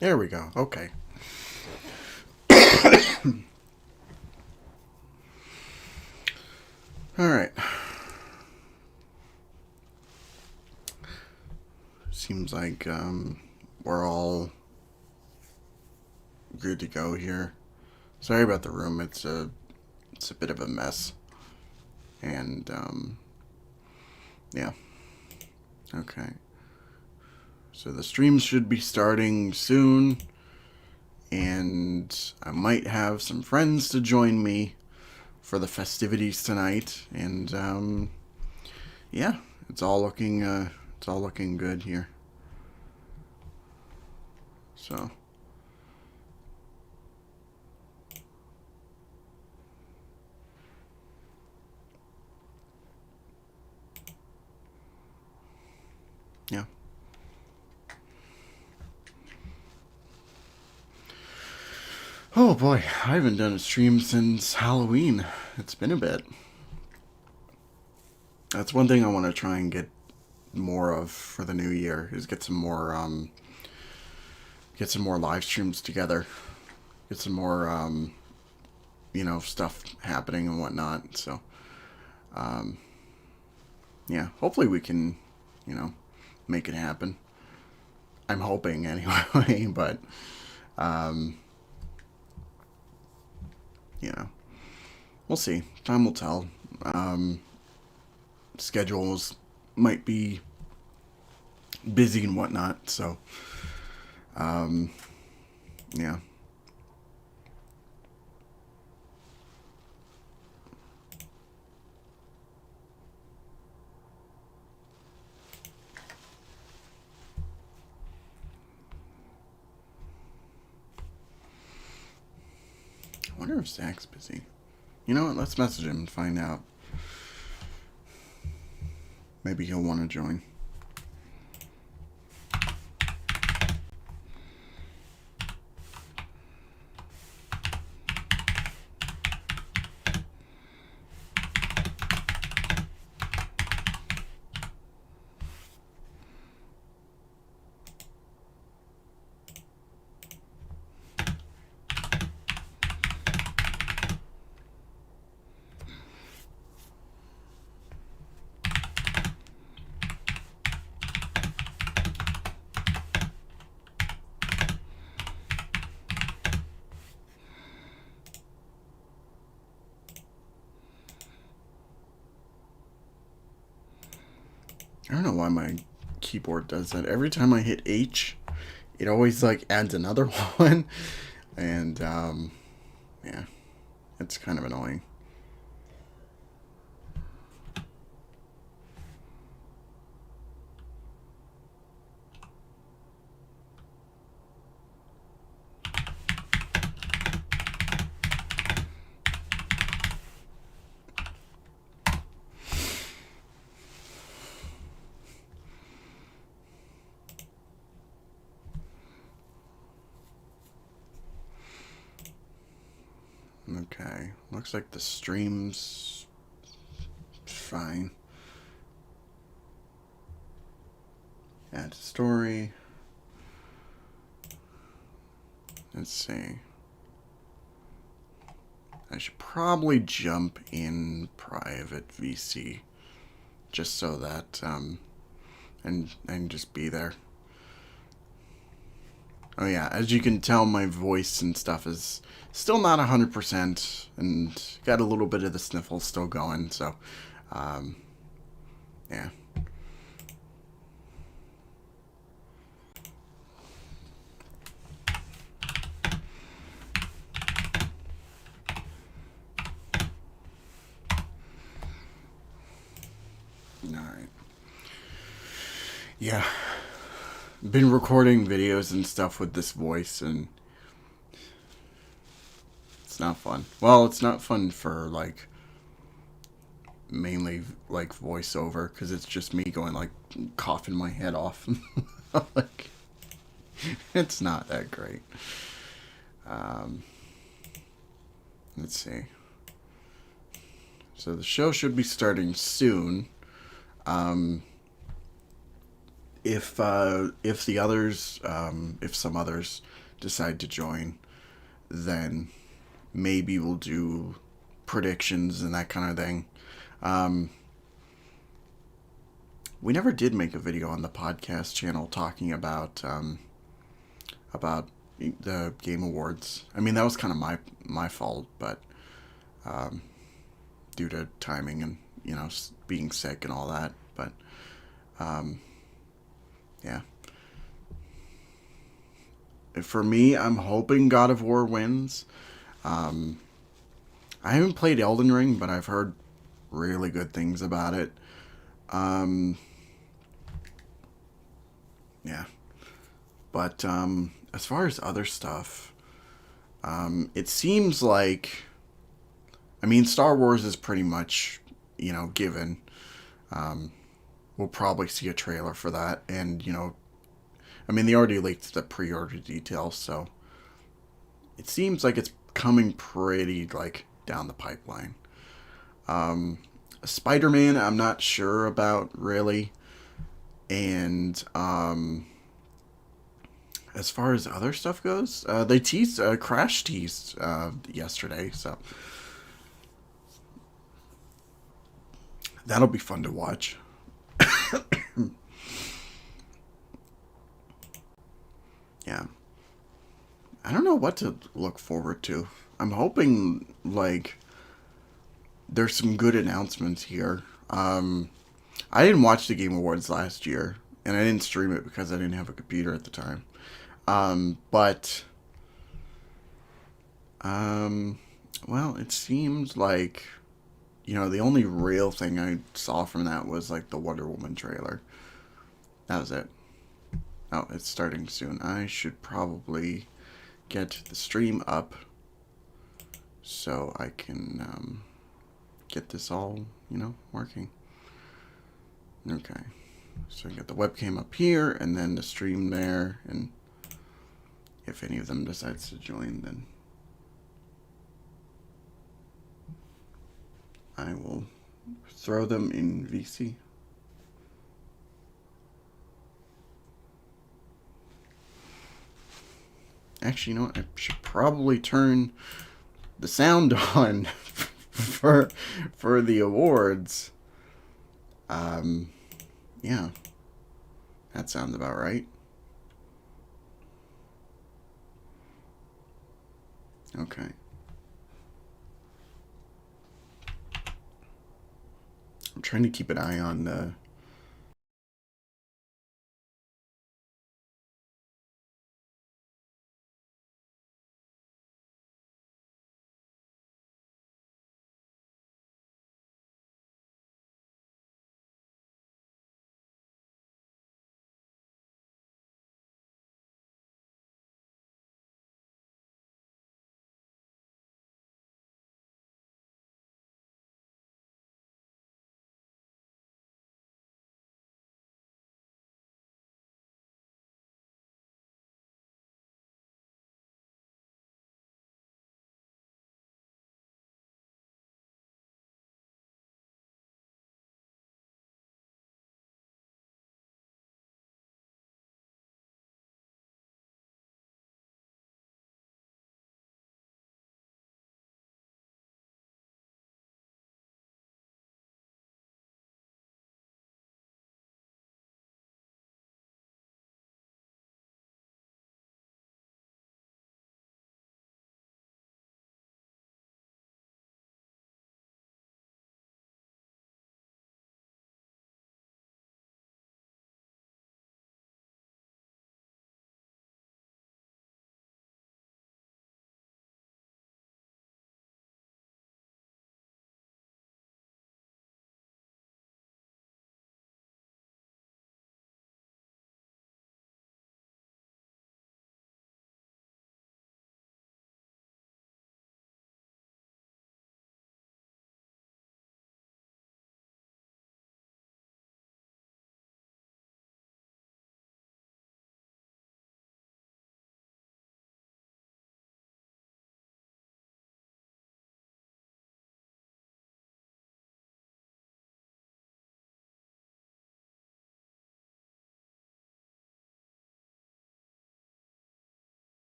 There we go. Okay. All right. Seems like we're all good to go here. Sorry about the room. It's a bit of a mess. And yeah. Okay. So the stream should be starting soon, and I might have some friends to join me for the festivities tonight. And yeah, it's all looking good here. So yeah. Oh boy, I haven't done a stream since Halloween. It's been a bit. That's one thing I want to try and get more of for the new year is get some more live streams together, get some more stuff happening and whatnot. So yeah, hopefully we can you know make it happen. I'm hoping anyway, but um, you know we'll see. Time will tell. Um, Schedules might be busy and whatnot. So um, yeah. I wonder if Zach's busy. You know what? Let's message him and find out. Maybe he'll want to join. I don't know why my keyboard does that. Every time I hit H, it always like adds another one, and yeah, it's kind of annoying. Okay, looks like the stream's fine. Add story. Let's see. I should probably jump in private VC just so that and just be there. Oh yeah, as you can tell, my voice and stuff is still not 100%, and got a little bit of the sniffles still going. So, um, yeah. All right. Yeah, been recording videos and stuff with this voice, and it's not fun. Well, it's not fun for like mainly like voiceover because it's just me going like coughing my head off. Like it's not that great. Um, let's see. So the show should be starting soon. Um, if the others, if some others decide to join, then maybe we'll do predictions and that kind of thing. Um, we never did make a video on the podcast channel talking about the Game Awards. I mean, that was kind of my fault, but due to timing and being sick and all that. But um, yeah, for me, I'm hoping God of War wins. Um, I haven't played Elden Ring, but I've heard really good things about it. Um, yeah, but as far as other stuff, it seems like, I mean, Star Wars is pretty much given. Um, we'll probably see a trailer for that, and I mean, they already leaked the pre-order details, so it seems like it's coming pretty like down the pipeline. Um, Spider-Man, I'm not sure about really, and as far as other stuff goes, they teased Crash teased yesterday, so that'll be fun to watch. Yeah, I don't know what to look forward to. I'm hoping like there's some good announcements here. I didn't watch the Game Awards last year, and I didn't stream it because I didn't have a computer at the time. But um, well, it seems like the only real thing I saw from that was like the Wonder Woman trailer. That was it. Oh, it's starting soon. I should probably get the stream up so I can get this all working. Okay, so I get the webcam up here and then the stream there, and if any of them decides to join, then I will throw them in VC. Actually, you know what? I should probably turn the sound on for the awards. Um, yeah, that sounds about right. Okay. I'm trying to keep an eye on the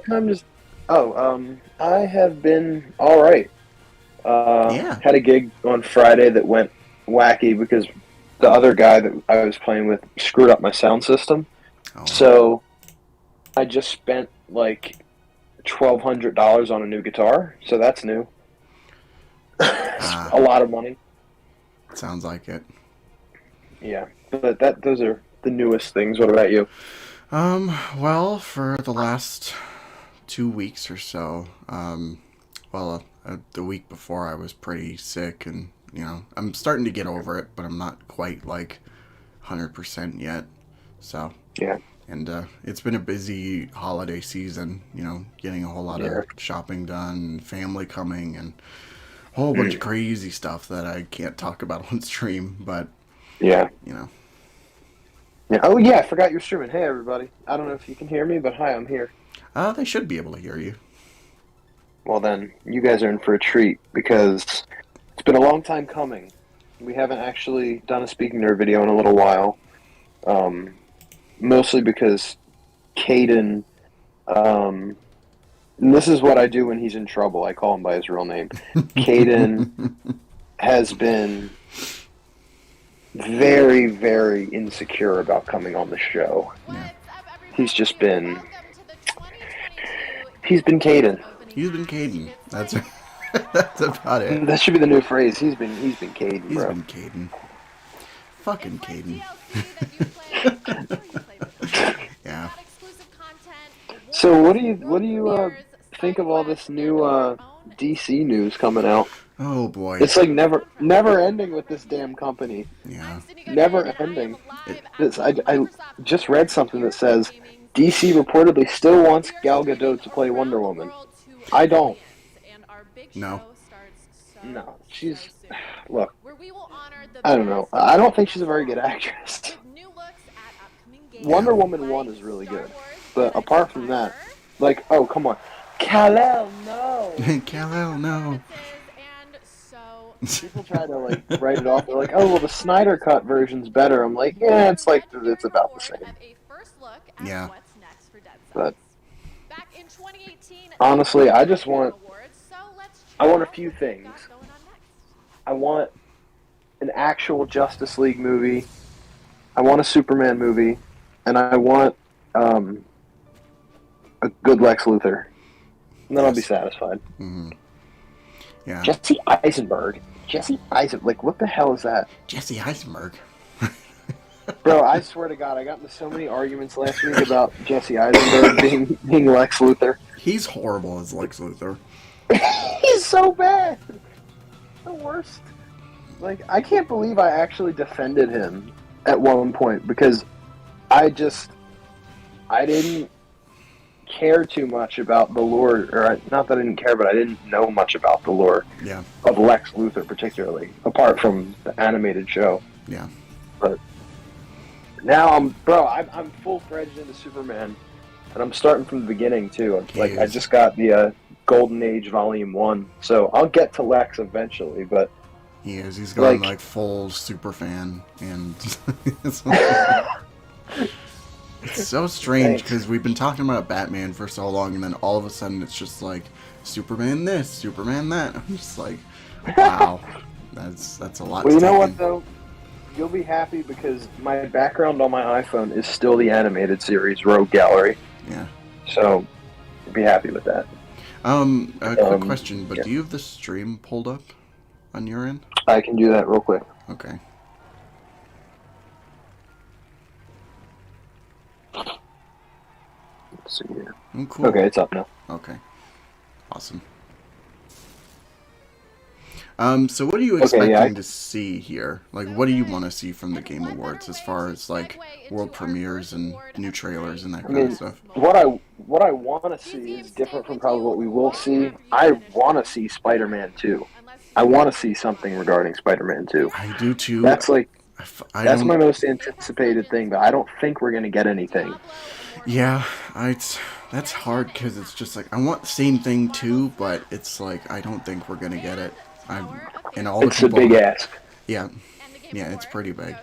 time just. Oh, I have been all right. Yeah. Had a gig on Friday that went wacky because the other guy that I was playing with screwed up my sound system. Oh. So I just spent like $1,200 on a new guitar. So that's new. Ah. A lot of money. Sounds like it. Yeah, but those are the newest things. What about you? Well, for the last 2 weeks or so, the week before I was pretty sick, and I'm starting to get over it, but I'm not quite like 100% yet. So, Yeah, and it's been a busy holiday season. Getting a whole lot yeah, of shopping done, family coming, and a whole bunch of crazy stuff that I can't talk about on stream. But yeah. you know, Yeah. Oh yeah, I forgot you're streaming. Hey everybody. I don't know if you can hear me, but hi, I'm here. they should be able to hear you. Well then, you guys are in for a treat because it's been a long time coming. We haven't actually done a speaking nerd video in a little while. Um, Mostly because Caden, and this is what I do when he's in trouble. I call him by his real name. Caden has been very, very insecure about coming on the show. Yeah. He's just been. He's been Caden. He's been Caden. That's that's about it. That should be the new phrase. He's been Caden, He's bro. been Caden. Fucking Caden. Yeah. So what do you think of all this new DC news coming out? Oh boy. It's like never ending with this damn company. Yeah. Never ending. I just read something that says DC reportedly still wants Gal Gadot to play Wonder Woman. I don't. No. No, she's look. I don't know. I don't think she's a very good actress. Wonder Woman 1 is really good, but apart from that, like, oh come on, Kal-El, no. Kal-El, no. People try to like write it off. They're like, oh well, the Snyder Cut version's better. I'm like, yeah, it's about the same. Yeah. But honestly, I want a few things. I want an actual Justice League movie. I want a Superman movie, and I want a good Lex Luthor. And then I'll be satisfied. Mm-hmm. Yeah. Jesse Eisenberg. Like, what the hell is that? Jesse Eisenberg. Bro, I swear to God, I got into so many arguments last week about Jesse Eisenberg being Lex Luthor. He's horrible as Lex Luthor. He's so bad. The worst. Like, I can't believe I actually defended him at one point because I didn't care too much about the lore, or not that I didn't care, but I didn't know much about the lore of Lex Luthor particularly, apart from the animated show. Yeah. But now I'm full-fledged into Superman, and I'm starting from the beginning too. I just got the Golden Age Volume 1, so I'll get to Lex eventually, but he is. He's gone like full super fan, and it's so strange because we've been talking about Batman for so long, and then all of a sudden it's just like Superman this, Superman that. I'm just like, wow, that's a lot. Well, you know what though? You'll be happy because my background on my iPhone is still the animated series Rogue Gallery. Yeah. So, be happy with that. Quick question, but do you have the stream pulled up on your end? I can do that real quick. Okay. Let's see here. Oh, cool. Okay, it's up now. Okay. Awesome. So what are you expecting to see here? Like, what do you want to see from the Game Awards as far as, like, world premieres and new trailers and that kind of stuff? What I want to see is different from probably what we will see. I want to see Spider-Man 2. I want to see something regarding Spider-Man 2. I do too. That's like, that's my most anticipated thing, but I don't think we're going to get anything. Yeah, that's hard because it's just like, I want the same thing too, but it's like, I don't think we're going to get it. It's a big ask. Yeah, it's pretty big.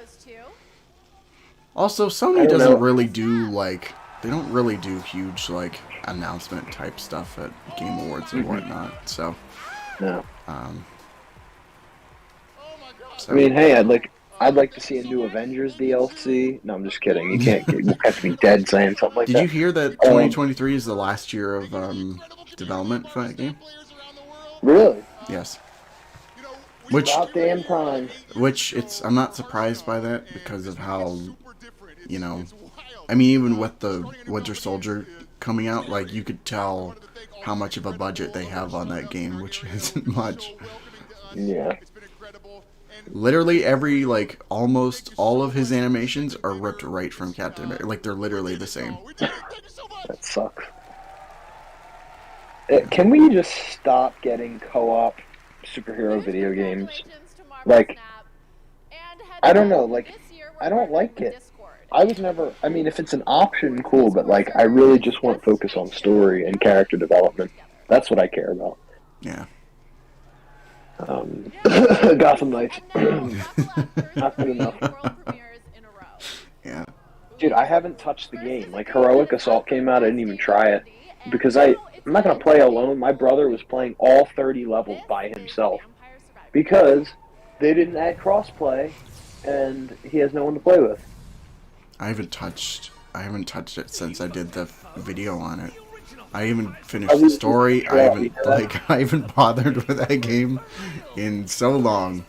Also, Sony doesn't really do, like, they don't really do huge, like, announcement type stuff at Game Awards and whatnot. So, No. um, so I mean, hey, I'd like to see a new Avengers DLC. No, I'm just kidding. You can't. You have to be dead saying something like did that. you hear that 2023 is the last year of development for that game? Really? Yes. Which About damn time. I'm not surprised by that because of how, you know, I mean, even with the Winter Soldier coming out, like, you could tell how much of a budget they have on that game, which isn't much. Yeah. Literally almost all of his animations are ripped right from Captain America. Like, they're literally the same. That sucks. Can we just stop getting co-op superhero video games? Like, I don't know, like, I don't like it. I was never, I mean, if it's an option, cool, but, like, I really just want to focus on story and character development. That's what I care about. Yeah. Gotham Knights. Not good enough. Yeah. Dude, I haven't touched the game. Like, Heroic Assault came out, I didn't even try it. Because I'm not going to play alone. My brother was playing all 30 levels by himself. Because they didn't add crossplay, and he has no one to play with. I haven't touched it since I did the video on it. I haven't finished the story. I haven't bothered with that game in so long.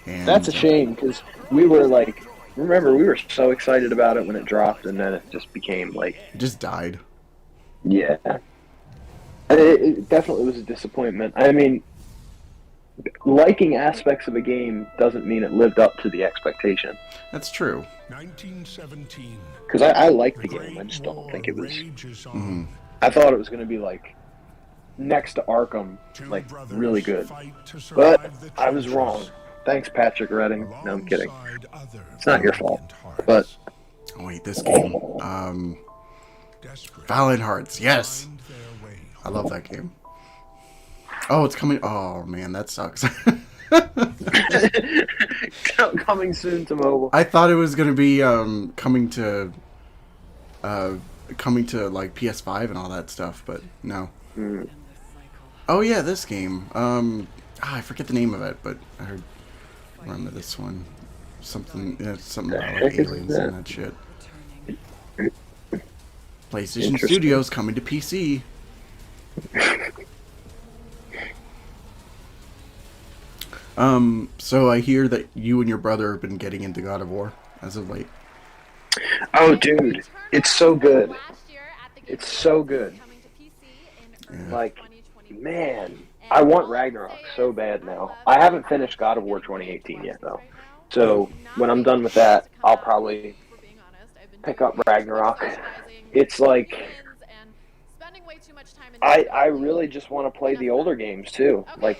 And that's a shame, because we were like, remember, we were so excited about it when it dropped, and then it just became like, it just died. Yeah. It definitely was a disappointment. I mean, liking aspects of a game doesn't mean it lived up to the expectation. That's true. 1917. Because I like the game, I just don't think it was. Mm-hmm. I thought it was going to be like next to Arkham, like really good. But I was wrong. Thanks, Patrick Redding. No, I'm kidding. It's not your fault. But oh wait, this game, Valiant Hearts. Yes, I love that game. Oh, it's coming. Oh man, that sucks. coming soon to mobile. I thought it was gonna be coming to like PS5 and all that stuff, but no. Mm. Oh yeah, this game. I forget the name of it, but I remember this one. Something about like aliens and that shit. PlayStation Studios coming to PC. So I hear that you and your brother have been getting into God of War as of late. Oh, dude, it's so good. It's so good. Yeah. Like, man, I want Ragnarok so bad now. I haven't finished God of War 2018 yet, though. So when I'm done with that, I'll probably pick up Ragnarok. It's like, I really just want to play the older games, too. Like,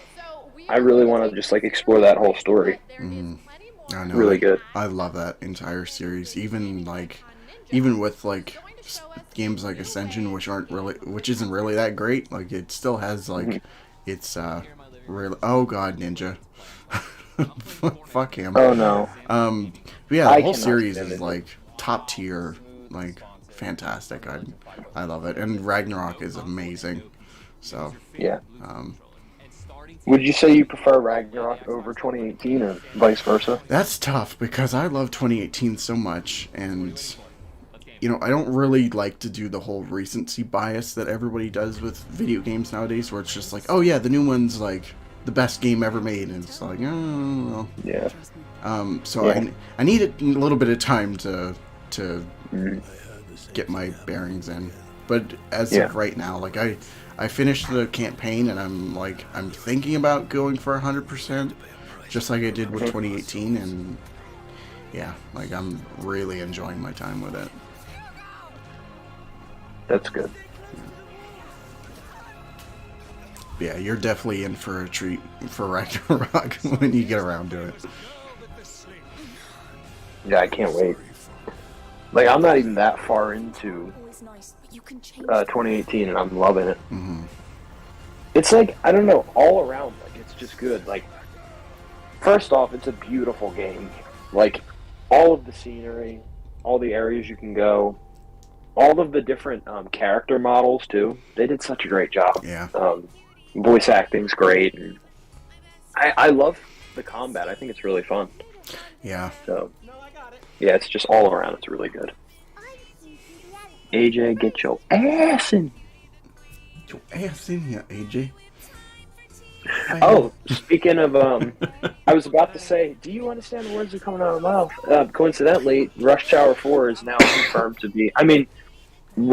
I really want to just, like, explore that whole story. Mm-hmm. I know, really good. I love that entire series. Even with like games like Ascension, which isn't really that great. Like it still has like it's really. Oh God, Ninja. Fuck him. Oh no. But yeah, the whole series is like top tier, like fantastic. I love it, and Ragnarok is amazing. So yeah. Would you say you prefer Ragnarok over 2018 or vice versa? That's tough because I love 2018 so much, and you know, I don't really like to do the whole recency bias that everybody does with video games nowadays, where it's just like, oh yeah, the new one's like the best game ever made, and it's like, oh, well. Yeah. So yeah. I need a little bit of time to get my bearings in, but as of right now, like I finished the campaign, and I'm thinking about going for 100%, just like I did with 2018, and yeah, like I'm really enjoying my time with it. That's good. Yeah, you're definitely in for a treat for Ragnarok when you get around to it. Yeah, I can't wait. Like, I'm not even that far into 2018, and I'm loving it. Mm-hmm. It's like, I don't know, all around, like, it's just good. Like, first off, it's a beautiful game. Like, all of the scenery, all the areas you can go, all of the different character models too. They did such a great job. Yeah. Voice acting's great, and I love the combat. I think it's really fun. Yeah. So yeah, it's just all around. It's really good. AJ, get your ass in. Get your ass in here, AJ. Oh, speaking of, I was about to say, do you understand the words that are coming out of my mouth? Coincidentally, Rush Hour 4 is now confirmed to be. I mean,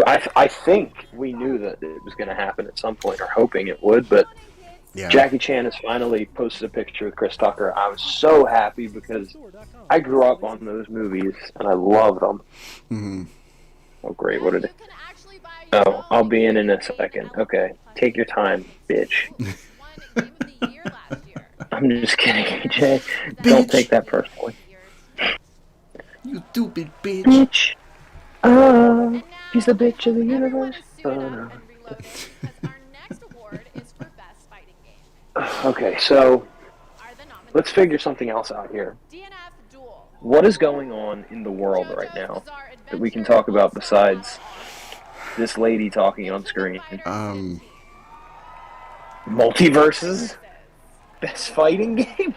I think we knew that it was going to happen at some point, or hoping it would, but Yeah. Jackie Chan has finally posted a picture with Chris Tucker. I was so happy because I grew up on those movies, and I loved them. Mm-hmm. Oh, great. What did it? Oh, I'll be in a second. Okay. Take your time, bitch. I'm just kidding, AJ. Don't Bitch. take that personally. You stupid bitch. Bitch. He's the bitch of the universe. Okay, so let's figure something else out here. What is going on in the world right now that we can talk about besides this lady talking on screen? Multiverses? Best fighting game?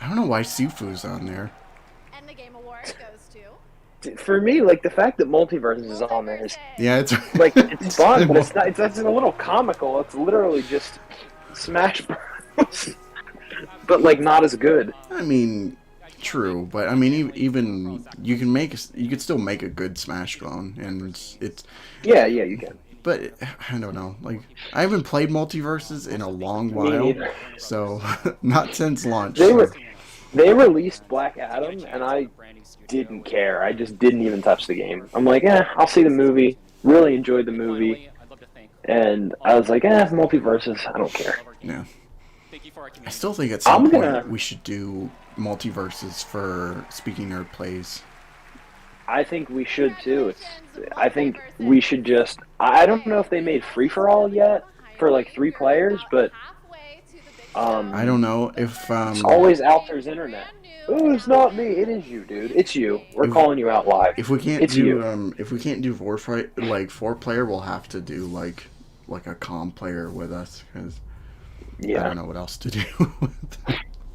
I don't know why Sifu's on there. And the game award goes to For me, like, the fact that Multiverses is on there is, Yeah, it's like, it's fun, but it's not, it's a little comical. It's literally just Smash Bros. But, like, not as good. I mean, true, but I mean, even you could still make a good Smash clone, and it's. Yeah, you can. But I don't know. Like, I haven't played Multiverses in a long Me while, neither. so not since launch. They released Black Adam, and I didn't care. I just didn't even touch the game. I'm like, I'll see the movie. Really enjoyed the movie, and I was like, Multiverses. I don't care. Yeah. I still think at some I'm point gonna- we should do Multiverses for Speaking Nerd Plays. I think we should too. I think we should just. I don't know if they made free for all yet for like 3 players, but I don't know if it's always Alter's internet. Ooh, it's not me. It is you, dude. It's you. We're calling you out live. if we can't It's do you. if we can't do 4 player, we'll have to do like a comm player with us because I Yeah, don't know what else to do.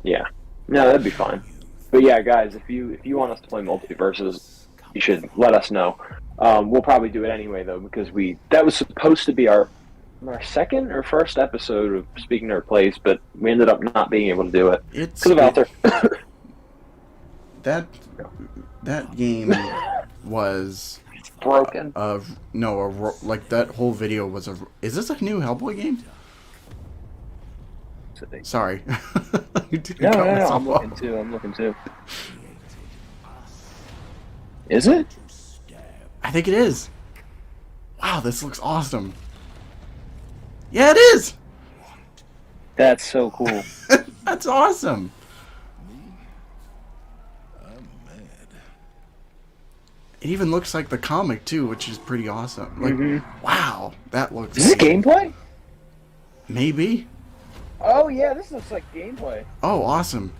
yeah. No, that'd be fine. But yeah, guys, if you want us to play Multiverses, you should let us know. We'll probably do it anyway though because that was supposed to be our second or first episode of Speaking Nerd Plays, but we ended up not being able to do it It's because of Alter. that game was Broken. like that whole video was is this a new Hellboy game? Sorry. No, I'm looking too. Is it? I think it is. Wow, this looks awesome. Yeah, it is. That's so cool. That's awesome. It even looks like the comic too, which is pretty awesome. Like, wow, that looks. Is this gameplay? Maybe. Oh yeah, this looks like gameplay. Oh, awesome.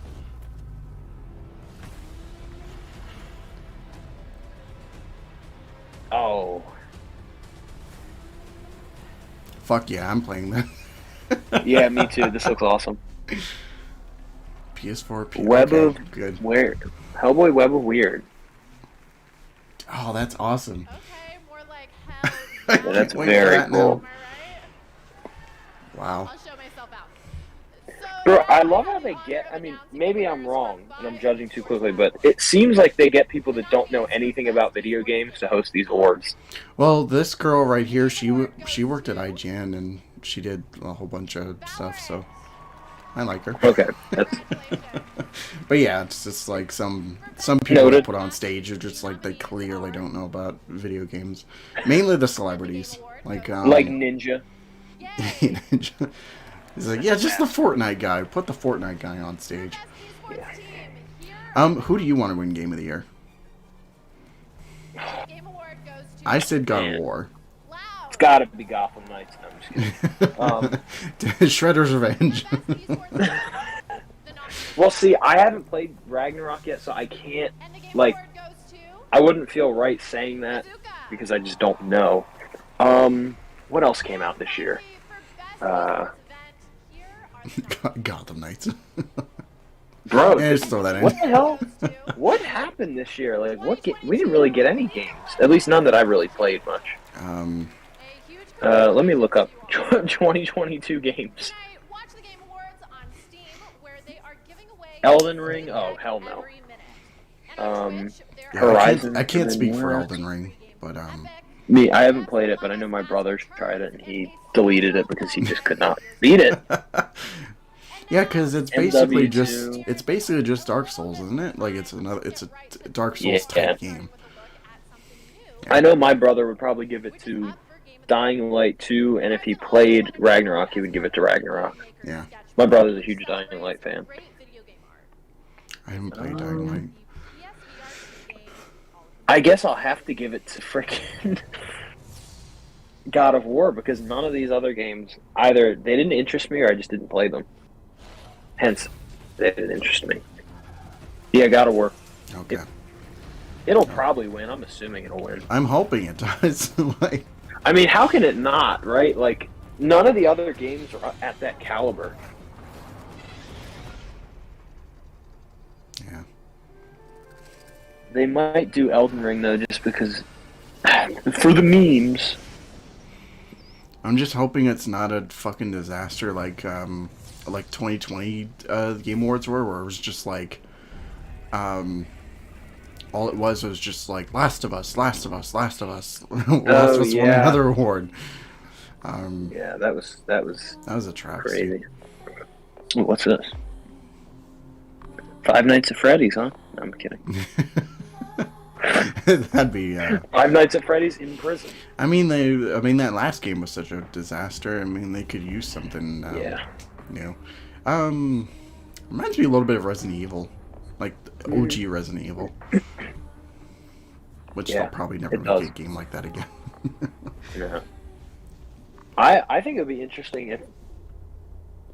Oh. Fuck yeah, I'm playing that. Yeah, me too. This looks awesome. PS4, Web okay, of good. Weird. Hellboy Web of Weird. Oh, that's awesome. Okay, more like hell. I Yeah, can't that's wait for very that cool. Am I right? Wow. I'll show myself out. Bro, I love how they get. I mean, maybe I'm wrong and I'm judging too quickly, but it seems like they get people that don't know anything about video games to host these awards. Well, this girl right here, she worked at IGN and she did a whole bunch of stuff, so I like her. Okay, that's But yeah, it's just like some people Noted. they put on stage are just like they clearly don't know about video games. Mainly the celebrities, like Ninja. He's like, yeah, just the Fortnite guy. Put the Fortnite guy on stage. Yeah. Who do you want to win Game of the Year? Game award goes to I said God of Man. War. Loud. It's gotta be Gotham Knights. No, I'm just kidding. Shredder's Revenge. Well, see, I haven't played Ragnarok yet, so I can't. And the game Like, award goes to I wouldn't feel right saying that because I just don't know. What else came out this year? Gotham Knights. Bro, Yeah, just throw that in. what the hell? What happened this year? Like, we didn't really get any games. At least none that I really played much. Let me look up 2022 games. Elden Ring? Oh, hell no. Yeah, Horizon. I can't speak for Elden Ring, but Me, I haven't played it, but I know my brother tried it and he deleted it because he just could not beat it. yeah, because it's basically MW2. just Dark Souls, isn't it? Like it's a Dark Souls type game. I know my brother would probably give it to Dying Light 2, and if he played Ragnarok, he would give it to Ragnarok. Yeah. My brother's a huge Dying Light fan. I haven't played Dying Light. I guess I'll have to give it to frickin' God of War because none of these other games either they didn't interest me or I just didn't play them. Hence, they didn't interest me. Yeah, God of War. Okay. It'll probably win. I'm assuming it'll win. I'm hoping it does. Like, I mean, how can it not, right? Like, none of the other games are at that caliber. yeah. They might do Elden Ring, though, just because... for the memes. I'm just hoping it's not a fucking disaster like 2020 Game Awards were, where it was just like, all it was just like Last of Us. Last of Us won another award. Yeah, that was a travesty. crazy. Ooh, what's this? Five Nights at Freddy's, huh? No, I'm kidding. That'd be. Five Nights at Freddy's in prison. I mean, that last game was such a disaster. I mean, they could use something. New. Reminds me a little bit of Resident Evil, like the OG Resident Evil, which they'll probably never make a game like that again. Yeah. I think it would be interesting if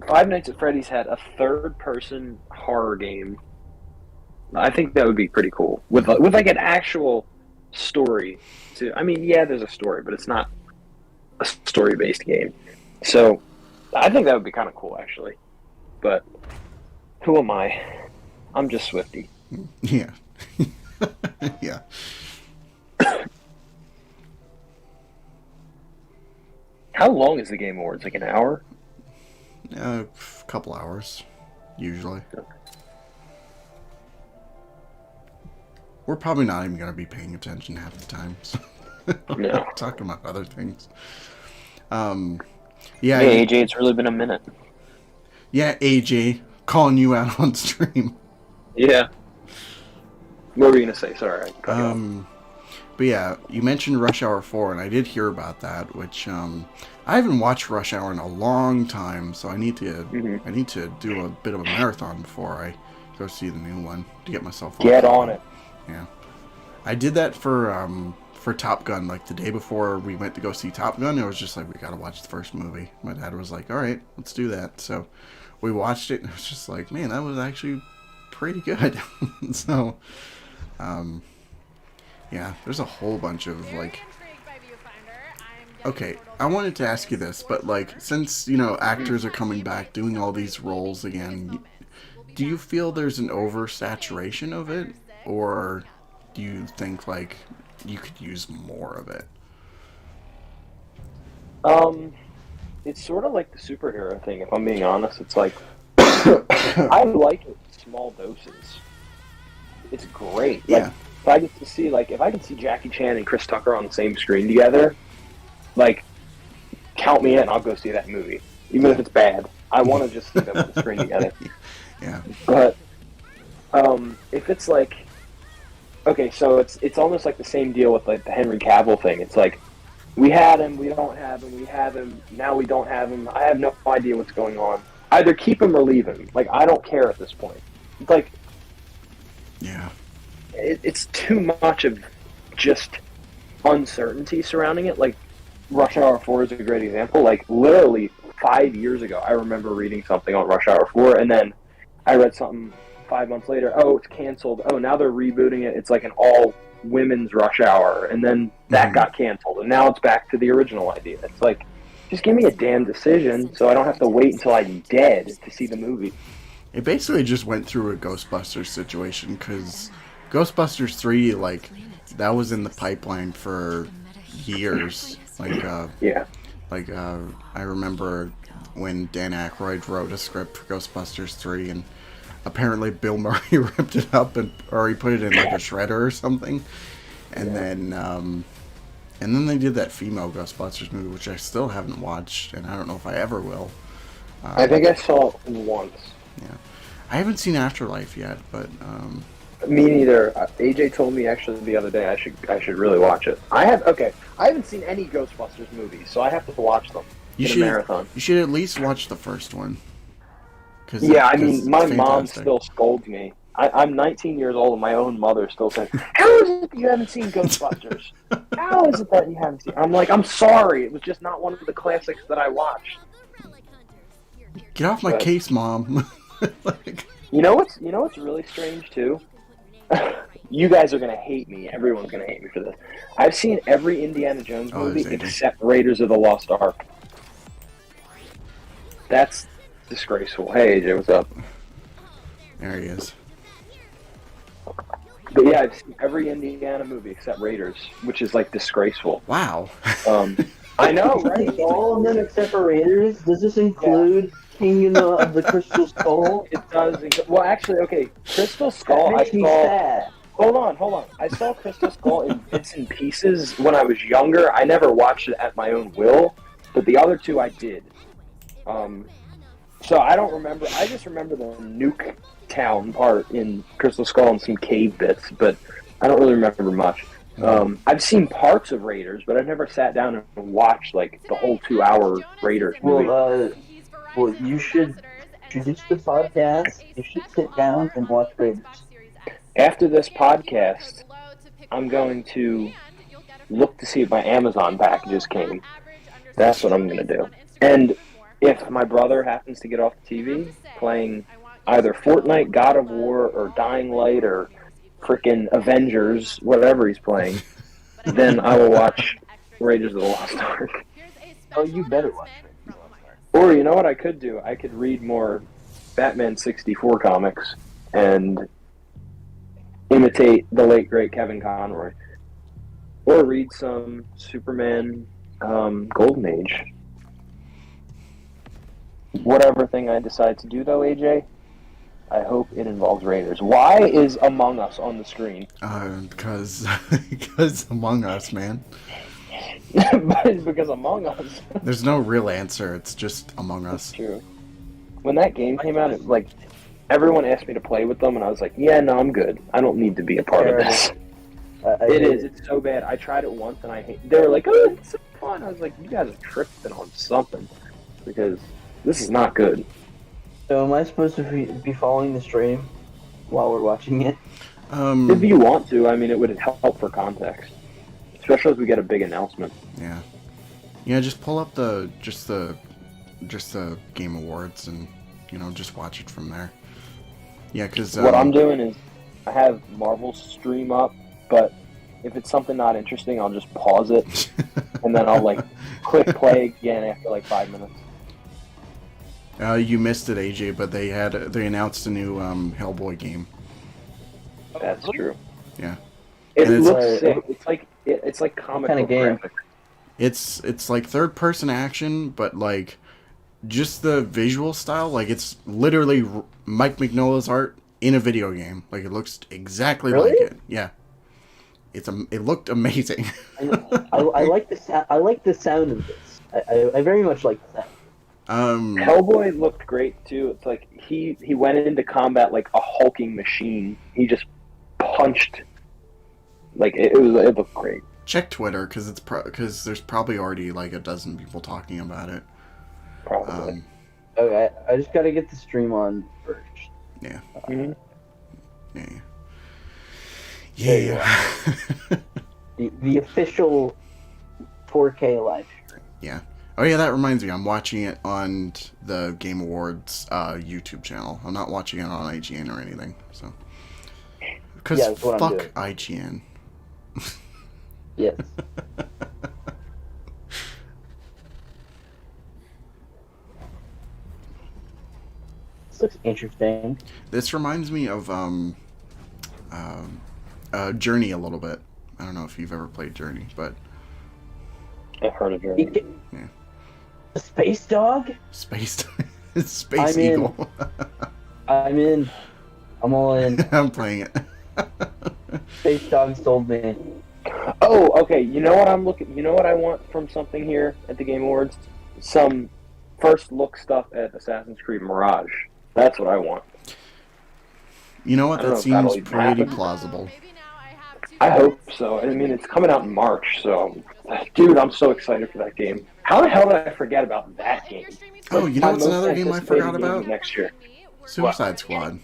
Five Nights at Freddy's had a third-person horror game. I think that would be pretty cool with like an actual story. I mean, yeah, there's a story, but it's not a story-based game. So I think that would be kind of cool, actually. But who am I? I'm just Swifty. Yeah. Yeah. How long is the Game Awards? Like an hour? A couple hours, usually. We're probably not even going to be paying attention half the time. So No. Talking about other things. Yeah. Hey, AJ, it's really been a minute. Yeah, AJ, calling you out on stream. Yeah. What were you gonna say? Sorry. I cut you off. But yeah, you mentioned Rush Hour 4, and I did hear about that, which I haven't watched Rush Hour in a long time, so I need to do a bit of a marathon before I go see the new one to get myself Get on it. Yeah, I did that for Top Gun. Like the day before we went to go see Top Gun, it was just like we gotta watch the first movie. My dad was like, "All right, let's do that." So we watched it, and it was just like, man, that was actually pretty good. So, yeah, there's a whole bunch of like. Okay, I wanted to ask you this, but like, since actors are coming back doing all these roles again, do you feel there's an oversaturation of it, or do you think like you could use more of it? It's sort of like the superhero thing. If I'm being honest, it's like I like it in small doses. It's great. Yeah. Like, if I get to see, like, if I can see Jackie Chan and Chris Tucker on the same screen together, like, count me in. I'll go see that movie, even if it's bad. I want to just see them on the screen together. Yeah. But if it's like, okay, so it's almost like the same deal with like the Henry Cavill thing. It's like we had him, we don't have him, we have him, now we don't have him. I have no idea what's going on. Either keep him or leave him. Like, I don't care at this point. It's like, yeah, it's too much of just uncertainty surrounding it. Like, Rush Hour 4 is a great example. Like, literally 5 years ago, I remember reading something on Rush Hour 4, and then I read something 5 months later, oh, it's canceled. Oh, now they're rebooting it. It's like an all women's Rush Hour, and then that got canceled, and now it's back to the original idea. It's like, just give me a damn decision so I don't have to wait until I'm dead to see the movie. It basically just went through a Ghostbusters situation, because Ghostbusters 3, like, that was in the pipeline for years. Like, Yeah. I remember when Dan Aykroyd wrote a script for Ghostbusters 3, and apparently Bill Murray ripped it up, or he put it in like a shredder or something. And then they did that female Ghostbusters movie, which I still haven't watched, and I don't know if I ever will. I think I saw it once. Yeah, I haven't seen Afterlife yet, but Me neither. AJ told me actually the other day I should really watch it. I haven't seen any Ghostbusters movies, so I have to watch them in a marathon. You should at least watch the first one. Yeah, I mean, my mom still scolds me. I'm 19 years old, and my own mother still says, "How is it that you haven't seen Ghostbusters? How is it that you haven't seen?" I'm like, "I'm sorry, it was just not one of the classics that I watched." Get off my case, Mom. Like, You know what's really strange too? You guys are gonna hate me. Everyone's gonna hate me for this. I've seen every Indiana Jones movie there's AJ. except Raiders of the Lost Ark. That's disgraceful. Hey AJ, what's up? there he is. But yeah, I've seen every Indiana movie except Raiders, which is like disgraceful. Wow. I know, right? All of them except for Raiders? Does this include Kingdom of the Crystal Skull? It does. Well, actually, okay, Crystal Skull. That makes me sad. Hold on. I saw Crystal Skull in bits and pieces when I was younger. I never watched it at my own will, but the other two I did. So I don't remember. I just remember the Nuke Town part in Crystal Skull and some cave bits, but I don't really remember much. I've seen parts of Raiders, but I've never sat down and watched like the whole 2-hour Raiders movie. Well, you should introduce the podcast. You should sit down and watch Raiders. After this podcast, I'm going to look to see if my Amazon packages came. That's what I'm going to do. And if my brother happens to get off the TV playing either Fortnite, God of War, or Dying Light, or frickin' Avengers, whatever he's playing, then I will watch Raiders of the Lost Ark. Oh, you better watch Raiders. Or you know what I could do? I could read more Batman 64 comics and imitate the late great Kevin Conroy. Or read some Superman Golden Age. Whatever thing I decide to do though, AJ, I hope it involves Raiders. Why is Among Us on the screen? Because Among Us, man. But it's because Among Us. There's no real answer. It's just Among Us. True. When that game came out, everyone asked me to play with them, and I was like, "Yeah, no, I'm good. I don't need to be a part of this." It is. It's so bad. I tried it once, and I hate. They were like, "Oh, it's so fun." I was like, "You guys are tripping on something," because this is not good. So am I supposed to be following the stream while we're watching it? If you want to, I mean, it would help for context, especially if we get a big announcement. Yeah. Yeah, just pull up the Game Awards and, just watch it from there. Yeah, because... what I'm doing is I have Marvel's stream up, but if it's something not interesting, I'll just pause it, and then I'll, click play again after, 5 minutes. You missed it, AJ, but they announced a new Hellboy game. That's true. Yeah. It And looks sick. It's like comic Kinda book game. It's like third-person action, but, just the visual style, it's literally Mike Mignola's art in a video game. It looks exactly Really? like it. Yeah. It looked amazing. I like the sound of this. I very much like the sound. Hellboy looked great too. It's like he went into combat like a hulking machine. He just punched. It looked great. Check Twitter because there's probably already a dozen people talking about it. Probably. Okay, I just gotta get the stream on first. Yeah. Mhm. Yeah. The official 4K live stream. Yeah. Oh yeah, that reminds me. I'm watching it on the Game Awards YouTube channel. I'm not watching it on IGN or anything. So, because Yeah, that's what I'm fuck doing. IGN. Yes. This looks interesting. This reminds me of Journey a little bit. I don't know if you've ever played Journey, but I've heard of Journey. yeah. A space dog? Space Space I'm in. Eagle. I'm in. I'm all in. I'm playing it. Space dog sold me. Oh, okay. You know what I'm looking? You know what I want from something here at the Game Awards? Some first look stuff at Assassin's Creed Mirage. That's what I want. You know what? I don't That know if seems that'll even pretty happen. plausible. Maybe now I have to. I hope so. I mean, it's coming out in March, so dude, I'm so excited for that game. How the hell did I forget about that game? Oh, you know My what's most another game I anticipated forgot game about? next year. Suicide Squad.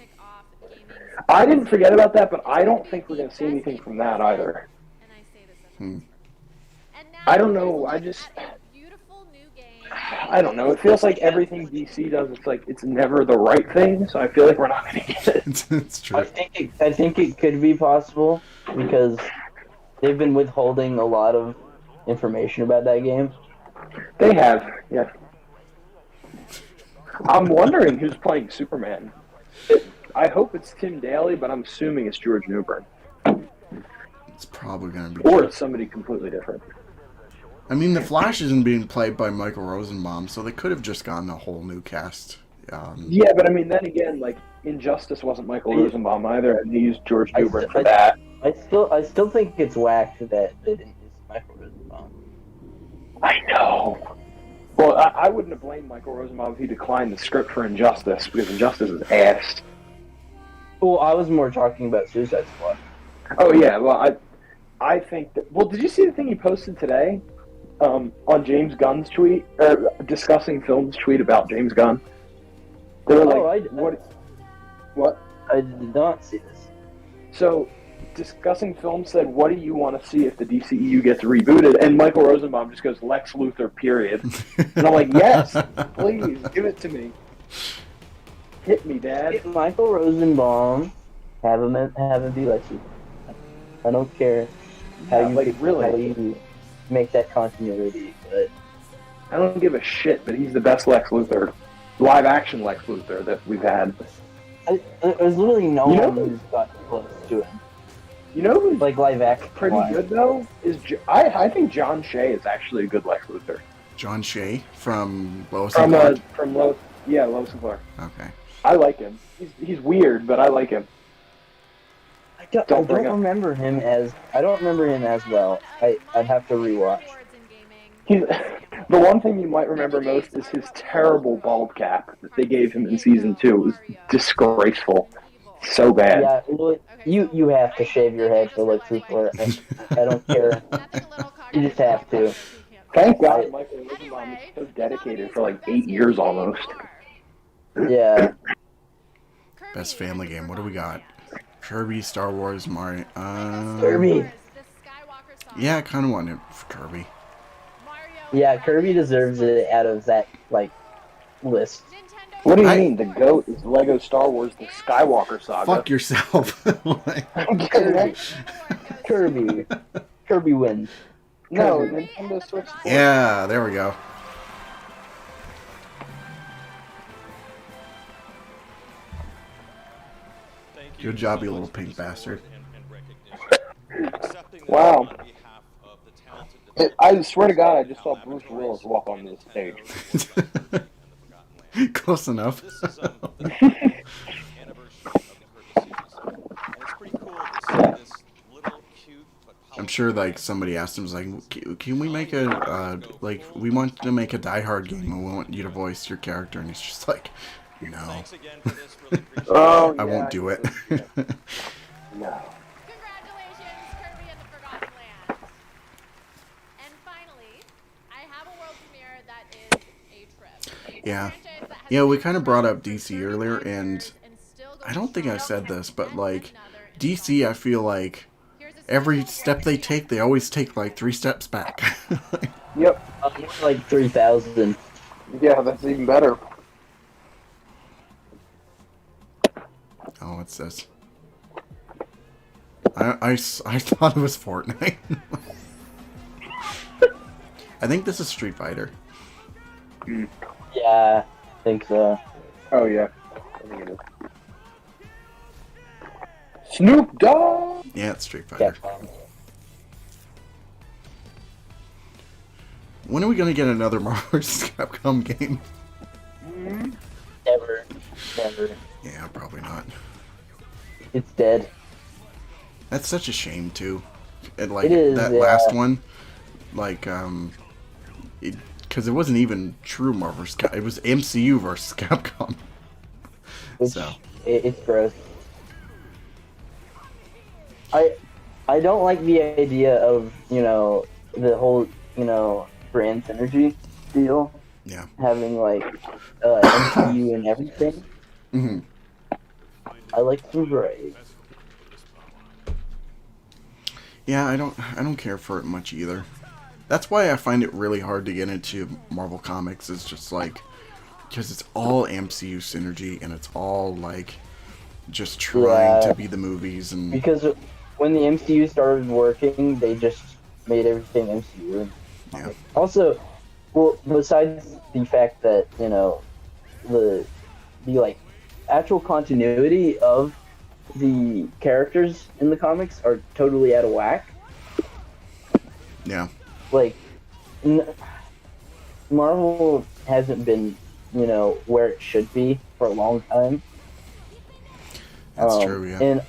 I didn't forget about that, but I don't think we're gonna see anything from that either. I don't know. I don't know. It feels like everything DC does, it's never the right thing. So I feel like we're not gonna get it. It's true. I think it could be possible because they've been withholding a lot of information about that game. They have, yeah. I'm wondering who's playing Superman. I hope it's Tim Daly, but I'm assuming it's George Newbern, It's probably gonna be. or it's somebody completely different. I mean, The Flash isn't being played by Michael Rosenbaum, so they could have just gotten a whole new cast. Yeah, but I mean, then again, Injustice wasn't Michael Rosenbaum either, and they used George Newbern for that. I still think it's whack that they didn't use Michael Rosenbaum. I know. Well, I wouldn't have blamed Michael Rosenbaum if he declined the script for Injustice, because Injustice is ass. Well, I was more talking about Suicide Squad. Oh yeah, well, I think that. Well, did you see the thing he posted today on James Gunn's tweet, or discussing films tweet about James Gunn? They were like, what? I did not see this. So, discussing film said, what do you want to see if the DCEU gets rebooted? And Michael Rosenbaum just goes, Lex Luthor, period. And I'm like, yes, please, give it to me. Hit me, Dad. Get Michael Rosenbaum, have him be Lex Luthor. I don't care how you make that continuity, but I don't give a shit, but he's the best Lex Luthor, live action Lex Luthor that we've had. There's literally no one who's got close to him. You know who's live action pretty good though? I think John Shea is actually a good Lex Luthor. John Shea from Lois and Clark? From Lois and Clark. Okay. I like him. He's weird, but I like him. I don't remember him as well. I'd have to rewatch. The one thing you might remember most is his terrible bald cap that they gave him in season 2. It was disgraceful. So bad. Yeah, well, you have to shave your head for Lex Luthor. I don't care. You just have to. Thank God Michael Rosenbaum is so dedicated for 8 years almost. Yeah. Best family game. What do we got? Kirby, Star Wars, Mario. Kirby. Yeah, I kind of want it for Kirby. Yeah, Kirby deserves it out of that list. What do you mean? The GOAT is Lego Star Wars: The Skywalker Saga. Fuck yourself. Kirby wins. No, Nintendo Switch. Yeah, there we go. Good job, you little pink bastard. Wow. I swear to God, I just saw Bruce Willis walk on this stage. Close enough. I'm sure somebody asked him, can we make we want to make a Die Hard game and we want you to voice your character, and he's just like, no. Oh, I won't do it. No. Congratulations, Kirby and the Forgotten Land. And finally, I have a world premiere that is a trip. Yeah. Yeah, we kind of brought up DC earlier, and I don't think I said this, but DC, I feel like every step they take, they always take like 3 steps back. Yep. Like 3,000. Yeah, that's even better. Oh, what's this? I thought it was Fortnite. I think this is Street Fighter. Yeah, I think so. Oh yeah. I think it is. Snoop Dogg. Yeah, it's Street Fighter. Capcom. When are we gonna get another Marvel vs. Capcom game? Never. Never. Yeah, probably not. It's dead. That's such a shame too. And like It is, that yeah. last one, like because it wasn't even true Marvel vs. Capcom. It was MCU versus Capcom. Which, So it's gross. I don't like the idea of, the whole, brand synergy deal. yeah. Having, like, MCU and everything. hmm I like some variety. Yeah, I don't care for it much either. That's why I find it really hard to get into Marvel Comics. It's just like, because it's all MCU synergy and it's all like just trying to be the movies and Because when the MCU started working, they just made everything MCU. yeah. Also, well, besides the fact that, the like actual continuity of the characters in the comics are totally out of whack. Yeah. Like, Marvel hasn't been, where it should be for a long time. That's true, yeah. And,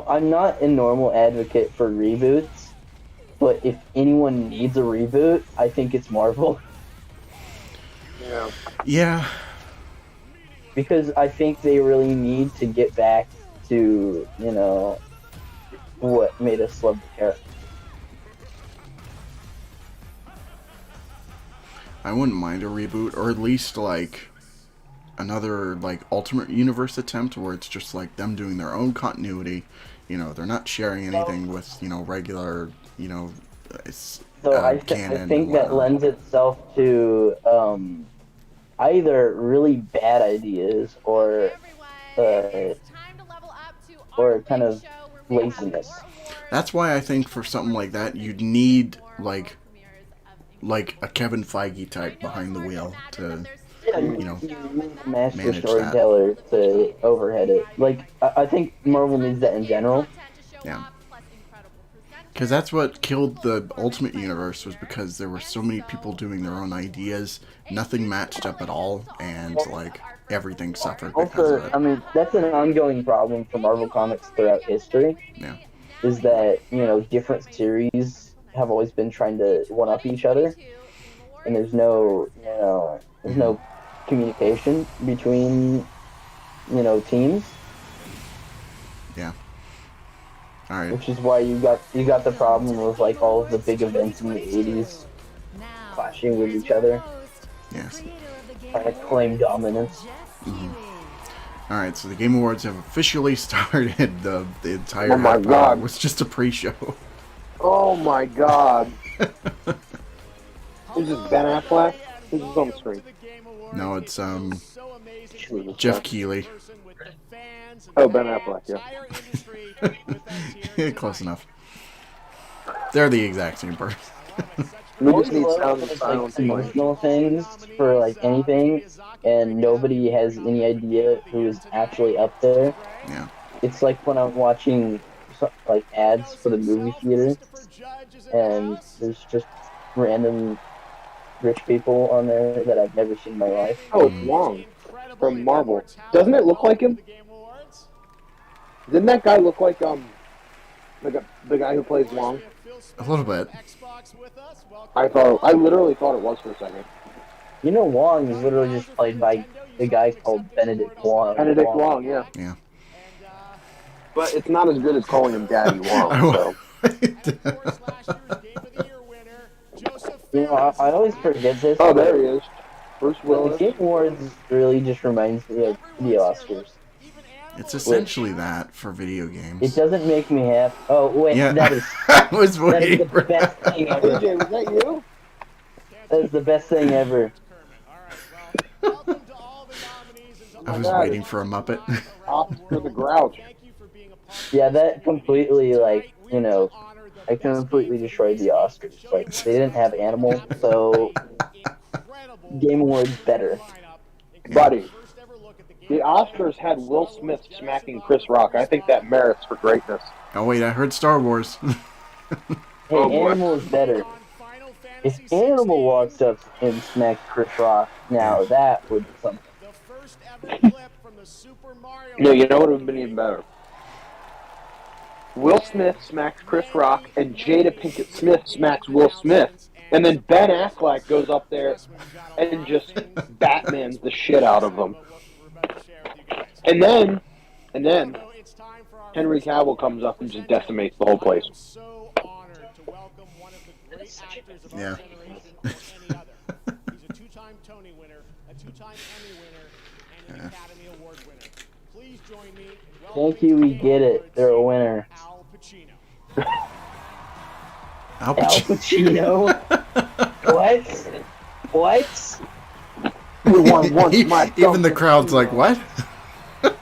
I'm not a normal advocate for reboots, but if anyone needs a reboot, I think it's Marvel. Yeah. Yeah. Because I think they really need to get back to, what made us love the character. I wouldn't mind a reboot, or at least like another like alternate universe attempt where it's just like them doing their own continuity. They're not sharing anything with regular So I canon. think that lends itself to either really bad ideas or or kind of laziness. That's why I think for something like that you'd need like a Kevin Feige type behind the wheel to Master manage storyteller to overhead it. Like I think Marvel needs that in general. Yeah. Because that's what killed the Ultimate Universe, was because there were so many people doing their own ideas, nothing matched up at all, and like everything suffered because Also, of it. I mean, that's an ongoing problem for Marvel Comics throughout history. Yeah. Is that, different series have always been trying to one-up each other, and there's no, there's no communication between, teams, Yeah. All right. which is why you got the problem of like all of the big events in the 80s clashing with each other, Yes. trying to claim dominance. All right. So the Game Awards have officially started. The entire Oh my half hour God. was just a pre-show. Oh my God. Is this Ben Affleck? Who's this on the screen? No, it's Jeff Keighley. Oh, Ben Affleck. Yeah. Close enough. They're the exact same person. We just need Always sound love and like silence. playing. emotional things for like anything, and nobody has any idea who is actually up there. Yeah. It's like when I'm watching like ads for the movie theater, and there's just random rich people on there that I've never seen in my life. Oh, it's Wong from Marvel. Doesn't it look like him? Didn't that guy look like the guy who plays Wong? A little bit. I literally thought it was for a second. Wong is literally just played by a guy called Benedict Wong. Benedict Wong, yeah. Yeah. But it's not as good as calling him Daddy Wong. So. I always forget this. Oh, there he is. Bruce But the Willis. Game Awards really just reminds me of the Oscars. It's essentially that for video games. It doesn't make me happy. Oh wait, Yeah, that is I was that is waiting the for best that. thing ever. AJ, was that you? That is the best thing ever. I was waiting for a Muppet. Oscar the Grouch. Yeah, that completely I completely destroyed the Oscars. Like they didn't have animals, so Game Awards better. Buddy, the Oscars had Will Smith smacking Chris Rock. I think that merits for greatness. Oh wait, I heard Star Wars. Hey, Oh, boy. Animal is better. If Animal walks up and smacks Chris Rock, now that would be something. No, you know what would have been even better? Will Smith smacks Chris Rock, and Jada Pinkett Smith smacks Will Smith, and then Ben Affleck goes up there and just Batmans the shit out of them. And then Henry Cavill comes up and just decimates the whole place. Yeah. He's a two-time Tony winner, a two-time Emmy winner, and an Academy Award winner. Please join me in Thank you, we get it. They're a winner. Al Pacino. Al Al Pacino. Pacino? What? You won once, my Even the crowd's like, what?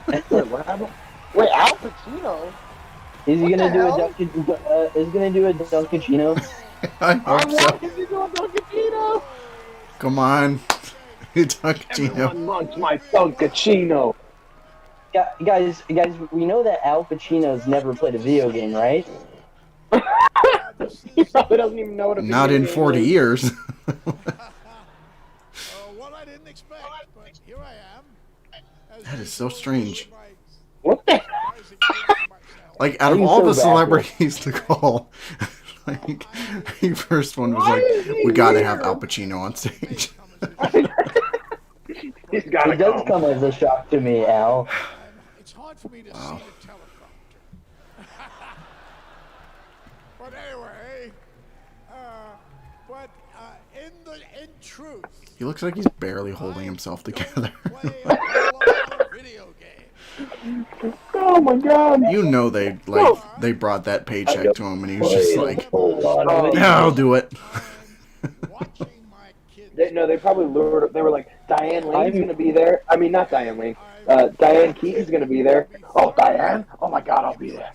Wait, what happened? Wait, Al Pacino? Is he What gonna the do hell? is he gonna do a Dunkachino? I I'm hope so. watching you do a Dunkachino. Come on. Dunkachino. Everyone wants my Dunkachino. Guys, we know that Al Pacino's never played a video game, right? He probably doesn't even know what a video Not in game 40 is. years. What I didn't expect, but here I am. That is so strange. What the hell? Like, out of I'm all so the baffled. celebrities to call, like, the first one was Why like, is he we gotta here? have Al Pacino on stage. He's gotta It does come as a shock to me, Al. It's hard for me to Wow. see the teleprompter. But anyway, in truth, He looks like he's barely holding himself together. play a whole lot of video games. Oh my god. You know they brought that paycheck to him and he was just like, Oh. yeah, I'll do it. Watching my kids. They probably lured. They were like, Diane Lane's I'm- gonna be there. I mean, not Diane Lane. Diane Keaton's gonna be there. Oh, Diane? Oh my god, I'll be there.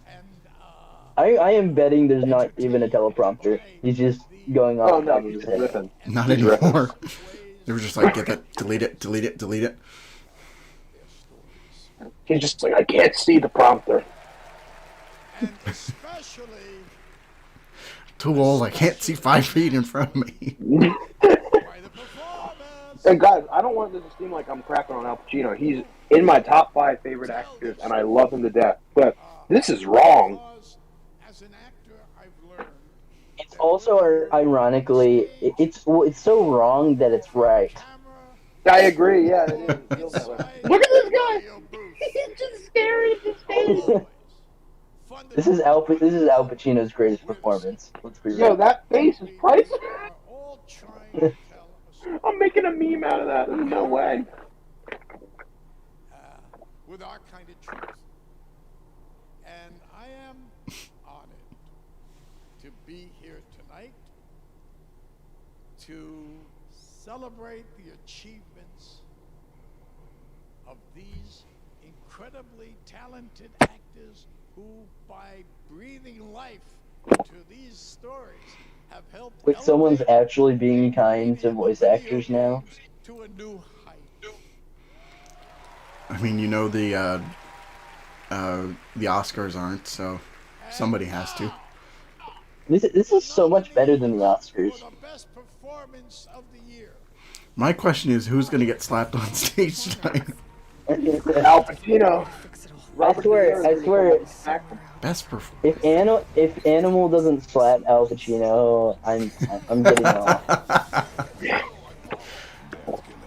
And I am betting there's not even a teleprompter. He's just going off Oh the no, top of he's his just head. ripping. Not anymore. They were just like, get that, delete it, delete it, delete it. He's just like, I can't see the prompter. and especially Too old, I can't see 5 feet in front of me. by the performance. And guys, I don't want this to seem like I'm crapping on Al Pacino. He's in my top 5 favorite actors, and I love him to death. But this is wrong. Because as an actor, I've learned It's also ironically, it's so wrong that it's right. camera. I agree. Yeah, it is. It feels that way. Look at this guy. He's just staring at his face. This is Al Pacino's greatest performance. Let's be Yo, real. that face is priceless. Are all trying to tell a story I'm making a meme out of that. There's no way. with our kind of truth. And I am honored to be here tonight to celebrate the achievements of these incredibly talented actors who, by breathing life into these stories, have helped Wait, someone's elevate actually being kind to voice actors now. to a new height. I mean, you know the Oscars aren't, so somebody has to. This is so much better than the Oscars. For the best performance of the year. My question is, who's gonna get slapped on stage tonight? Al Pacino. Robert swear- De Niro I swear- is gonna act- Best perf- If Animal doesn't slap Al Pacino, I'm getting off.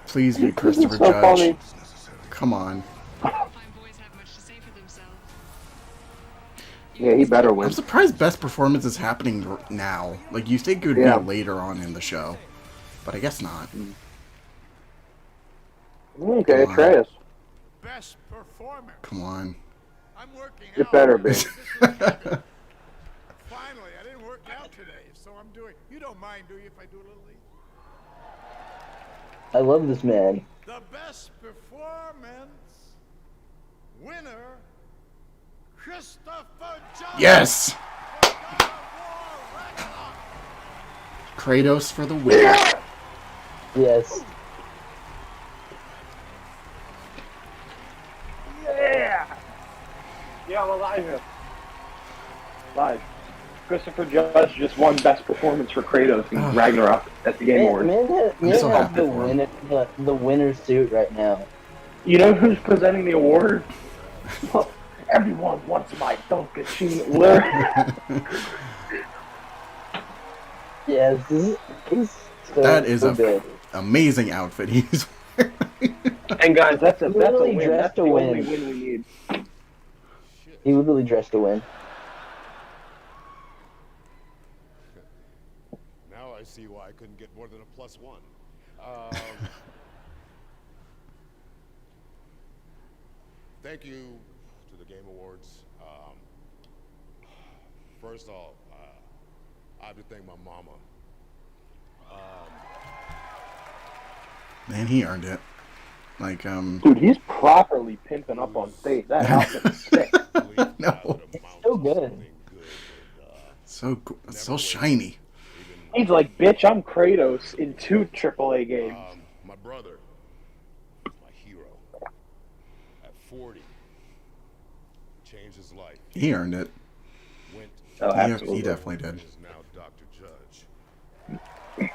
Please be Christopher So Judge. funny. Come on. Fine boys have much to say for themselves. Yeah, he better win. I'm surprised best performance is happening now. Like, you think it would Yeah. be later on in the show. But I guess not. Okay, Come on. Atreus. best performance. Come on. I'm working It out. better be. This week happened. Finally, I didn't work out today, so I'm doing. You don't mind, do you, if I do a little eat? I love this man. The best performance winner, Christopher Johnson. Yes! for God of War Ragnarok. Kratos for the win. Yes. Yeah! Yeah, I'm alive here. Live. Christopher Judge just won Best Performance for Kratos in Ragnarok at the Game Awards. Man so has happy the for him. the winner's suit right now. You know who's presenting the award? Everyone wants my Dunkachine. Yes, he's so, That is so a good. amazing outfit he's wearing. And guys, that's a Literally win. dressed That's to the win. only win we need. He literally dressed to win. Now I see why I couldn't get more than a +1. Thank you to the Game Awards. First off, I have to thank my mama. Man, he earned it. Like, Dude, he's properly pimping up on stage. That outfit is sick. no. So good. So shiny. He's like, bitch, I'm Kratos in 2 AAA games. My brother, my hero, at 40, changed his life. He earned it. Went Oh, He absolutely. definitely did. is now Dr. Judge.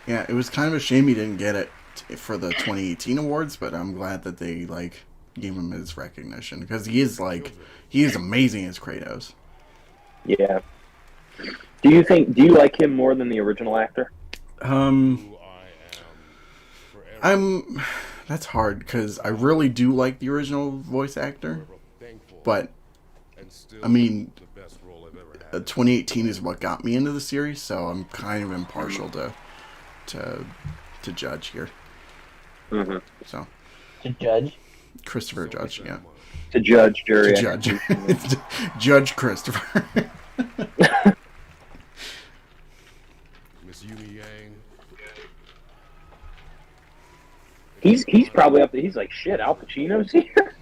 Yeah, it was kind of a shame he didn't get it for the 2018 awards, but I'm glad that they like gave him his recognition because he is amazing as Kratos. Yeah. Do you like him more than the original actor? Who I am forever That's hard because I really do like the original voice actor, thankful but and still I mean, the best role I've ever had. 2018 is what got me into the series, so I'm kind of impartial to Judge here. Mm-hmm. So To judge. Christopher Judge, yeah, To judge, jury. to Judge, Judge Christopher. Miss Yumi Yang. He's probably up there. He's like, shit, Al Pacino's here?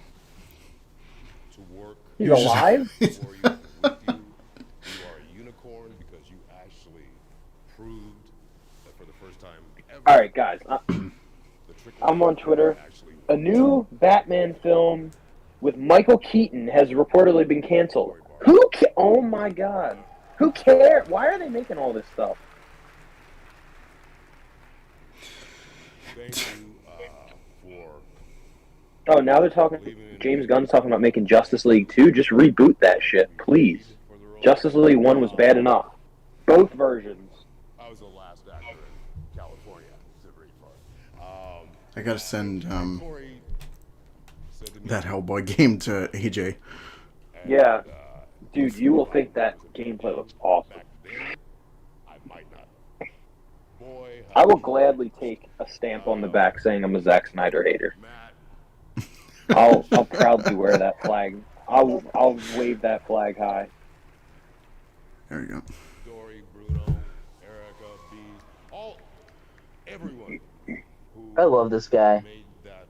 To work He's alive? for you, with you. You are a unicorn because you actually proved that for the first time ever. All right, guys. the trick I'm on Twitter. actually A new Batman film with Michael Keaton has reportedly been canceled. Oh my god. Who cares? Why are they making all this stuff? thank you for Oh, now they're talking. James Gunn's talking about making Justice League 2. Just reboot that shit, please. for the role. Justice League 1 was bad enough. Both versions. I was the last actor in California to read for it. I gotta send Corey said to me, that Hellboy game to AJ. Yeah. Dude, you will think that gameplay looks awesome. back then, I might not. Boy, I will gladly take a stamp on the back saying I'm a Zack Snyder hater. Matt, I'll proudly wear that flag. I'll wave that flag high. There we go. Dory, Bruno, Erica, Bees, everyone who I love this guy. made that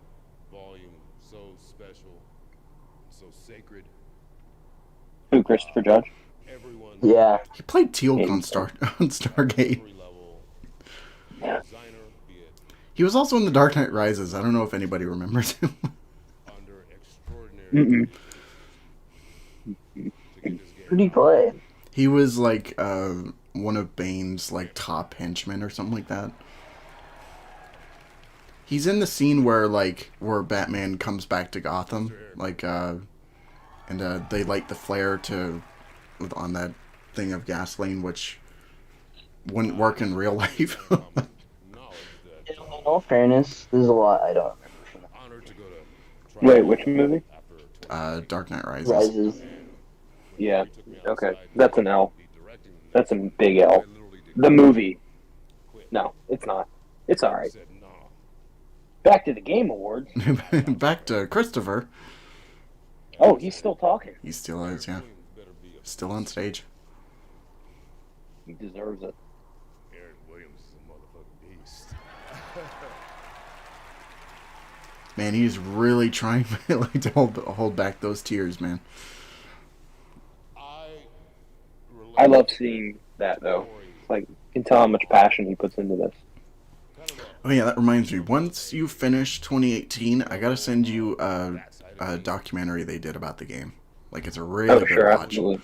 volume so special, so sacred. Who, Christopher Judge? Everyone, Yeah. He played Teal'c on Stargate. every level, Yeah. designer, be it He was also in The Dark Knight Rises. I don't know if anybody remembers him. under extraordinary Mm-mm. to get this Who game. do you play? He was like one of Bane's like top henchmen or something like that. He's in the scene where Batman comes back to Gotham, and they light the flare on that thing of gasoline, which wouldn't work in real life. Knowledge that In all fairness, there's a lot I don't remember from the honored to go to Wait, which movie? after Dark Knight Rises. Rises. Yeah. took me Okay. outside That's an L. to be directing me. That's a big L. I literally did The movie. quit. No, it's not. It's I alright. said, nah, Back to the Game Awards. Back to Christopher. Oh, he's still talking. He still is, yeah. Still on stage. He deserves it. Eric Williams is a motherfucking beast. Man, he's really trying like, to hold back those tears, man. I love seeing that, though. Like, you can tell how much passion he puts into this. Oh yeah, that reminds me. Once you finish 2018, I gotta send you a documentary they did about the game. Like, it's a really Oh, good sure, watch. absolutely.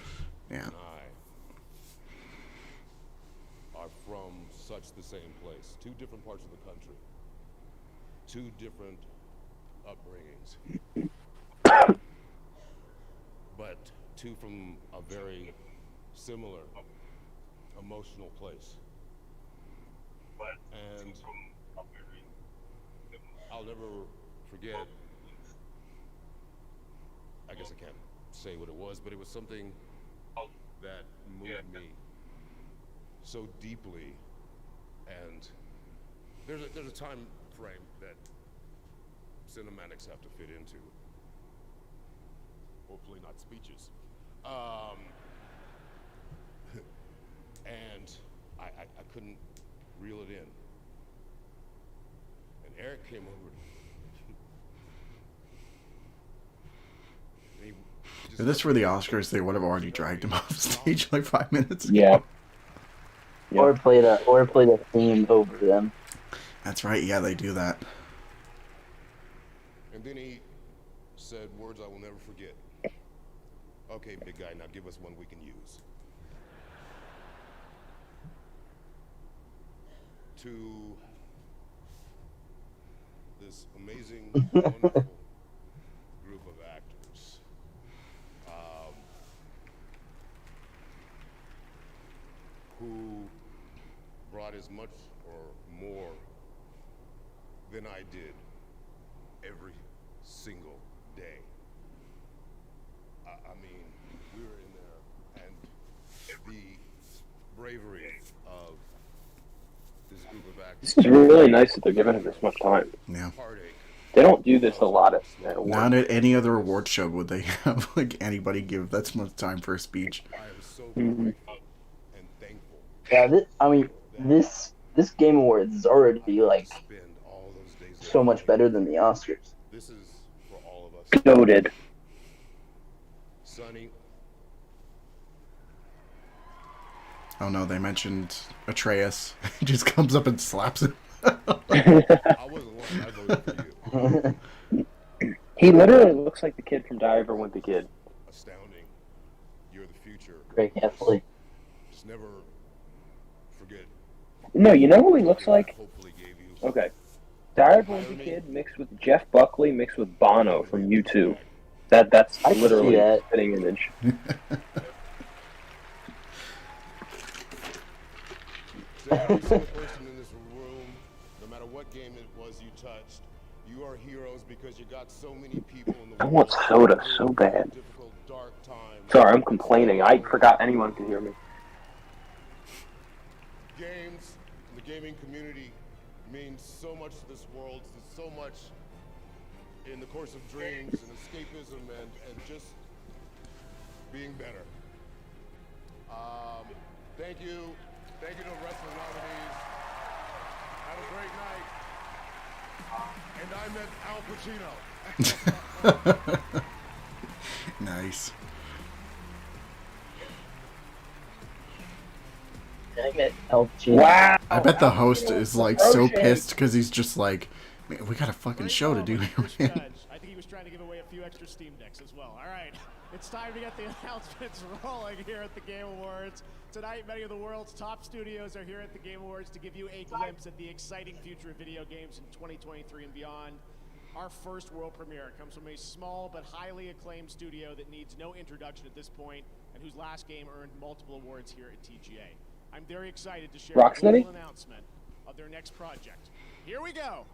Yeah. Are from such the same place. Two different parts of the country. Two different upbringings. But two from a very similar emotional place. And I'll never forget, I guess I can't say what it was, but it was something that moved me so deeply. And there's a time frame that cinematics have to fit into. Hopefully not speeches. And I couldn't reel it in. And Eric came over. And he just If this were the Oscars, they would have already dragged him off stage like 5 minutes ago. Yeah. Or played a theme over them. That's right, yeah, they do that. And then he said words I will never forget. Okay, big guy, now give us one we can use. To this amazing, wonderful group of actors. Who brought as much or more than I did every single day. I mean, we were in there, and the bravery of this group of actors. It's really nice that they're giving him this much time. Yeah. Heartache. They don't do this a lot at Not awards. at any other award show would they have like anybody give that much time for a speech. I am so Mhm. grateful and thankful. Yeah, this Game Awards is already like Spend all those days so much better than the Oscars. This is for all of us. Noted. Sonny, Oh no, they mentioned Atreus. He just comes up and slaps him. I wasn't one. I voted for you. He literally looks like the kid from Diver with the Kid. Astounding. You're the future. Great athlete. Just never forget. No, you know who he looks like? Hopefully gave you. Okay. Diver with the Kid mixed with Jeff Buckley mixed with Bono from U2. That's I can see literally a that. fitting image. To every single person in this room, no matter what game it was you touched, you are heroes because you got so many people in the I want soda so bad. difficult, dark times. Sorry, I'm complaining. I forgot anyone could hear me. Games, the gaming community means so much to this world. There's so much in the course of dreams and escapism and just being better. Thank you. Thank you to the rest of the nominees. Have a great night. And I met Al Pacino. Nice. I met El Pacino. Wow. I bet the host is like so Roche. pissed because he's just like, man, we got a fucking show to do here, man. I think he was trying to give away a few extra Steam Decks as well. All right, it's time to get the announcements rolling here at the Game Awards. Tonight, many of the world's top studios are here at the Game Awards to give you a glimpse at the exciting future of video games in 2023 and beyond. Our first world premiere comes from a small but highly acclaimed studio that needs no introduction at this point and whose last game earned multiple awards here at TGA. I'm very excited to share a Rocksteady? global announcement of their next project. Here we go.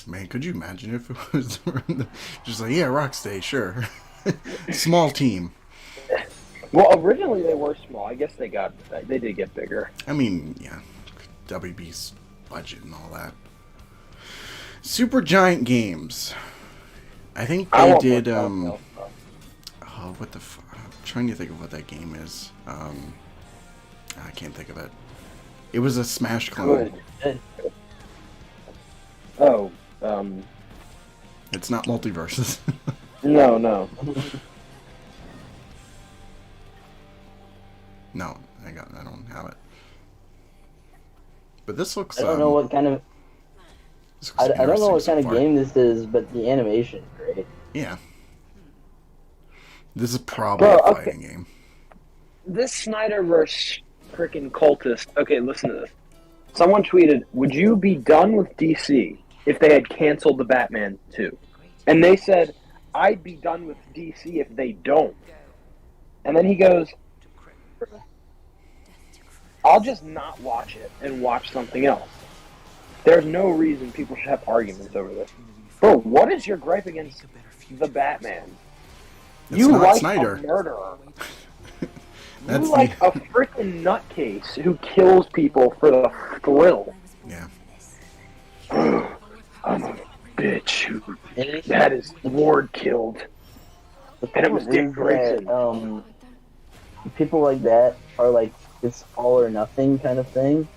Man, could you imagine if it was just like, yeah, Rockstay, sure. Small team. Well, originally they were small. I guess they did get bigger. I mean, yeah, WB's budget and all that. Super Giant Games. I think I they want did. more Telltale stuff. Oh, what the? I'm trying to think of what that game is. I can't think of it. It was a Smash clone. Good. Oh, It's not Multiverses. no. No, I don't have it. But this looks. I don't know what kind of. This looks I don't know interesting what so kind of far. game this is, but the animation is great. Yeah. This is probably Bro, a okay. fighting game. This Snyderverse freaking cultist. Okay, listen to this. Someone tweeted, "Would you be done with DC if they had canceled the Batman 2?" And they said, "I'd be done with DC if they don't." And then he goes, "I'll just not watch it and watch something else." There's no reason people should have arguments over this. Bro, what is your gripe against the Batman? It's You not like Snyder. a murderer. That's You like the, a freaking nutcase who kills people for the thrill. yeah. I'm a bitch. That is Ward killed. And it was Dick Grayson. People like that are like, it's all or nothing kind of thing.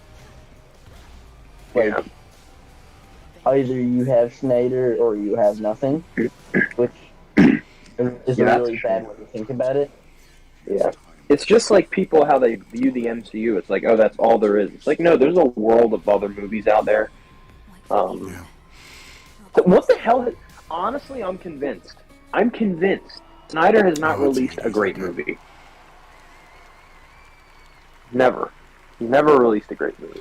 Like, Yeah. either you have Snyder or you have nothing, which is Yeah, a really that's bad true. way to think about it. Yeah. It's just like people, how they view the MCU. It's like, oh, that's all there is. It's like, no, there's a world of other movies out there. Yeah. So what the hell? Honestly, I'm convinced. I'm convinced. Snyder has not Oh, it's released a amazing. great movie. Never. He's never released a great movie.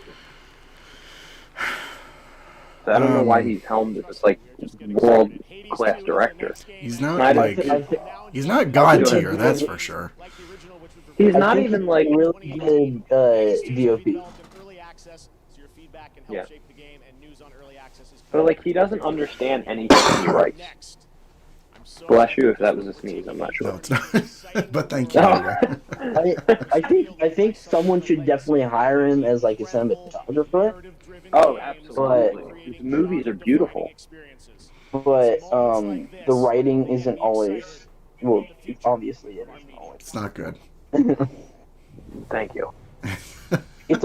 So I don't know why he's helmed as this like world-class director. He's not Snyder- like he's not god tier, that's for sure. He's I not think even it's like really good DOP. Yeah. But like he doesn't understand anything he writes. Bless you if that was a sneeze. I'm not sure. No, it's not. But thank you. No. anyway. I think someone should definitely hire him as like a cinematographer. Oh, absolutely. His movies are beautiful. But the writing isn't always, well, obviously it isn't always. It's not good. Thank you. It's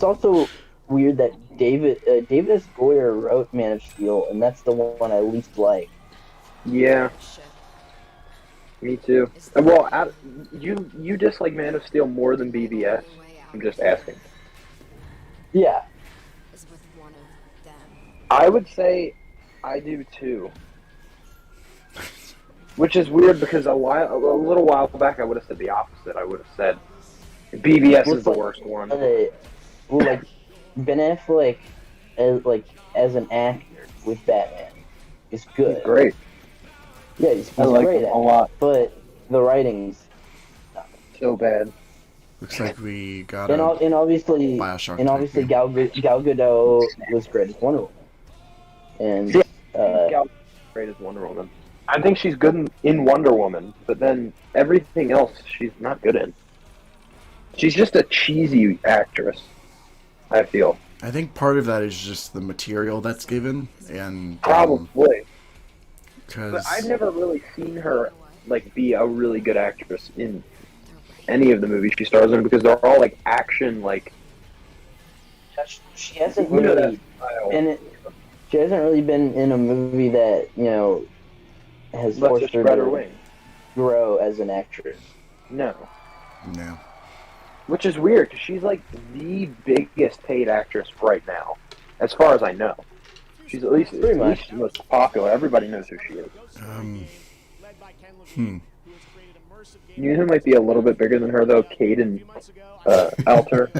also weird that David S. Goyer wrote Man of Steel, and that's the one I least like. Yeah, me too. Well, you dislike Man of Steel more than BVS? I'm just asking. Yeah, I would say I do too. Which is weird because a little while back I would have said the opposite. I would have said BVS is the worst one. well, like Ben Affleck as an actor with Batman is good. He's great. Yeah, he's I like great him at a it, lot. but the writing's So bad. Looks like we got and, a and obviously Bioshock and type obviously game. Gal Gadot was great as Wonder Woman, and Gal great as Wonder Woman. I think she's good in Wonder Woman, but then everything else she's not good in. She's just a cheesy actress, I feel. I think part of that is just the material that's given, and Probably. because But I've never really seen her like be a really good actress in any of the movies she stars in because they're all like action, like she hasn't you know that really style. been. She hasn't really been in a movie that has Let's just forced her spread her to wings. grow as an actress. No. no, Which is weird because she's like the biggest paid actress right now, as far as I know. She's at least the most popular. Everybody knows who she is. You know who might be a little bit bigger than her though? Caden Alter.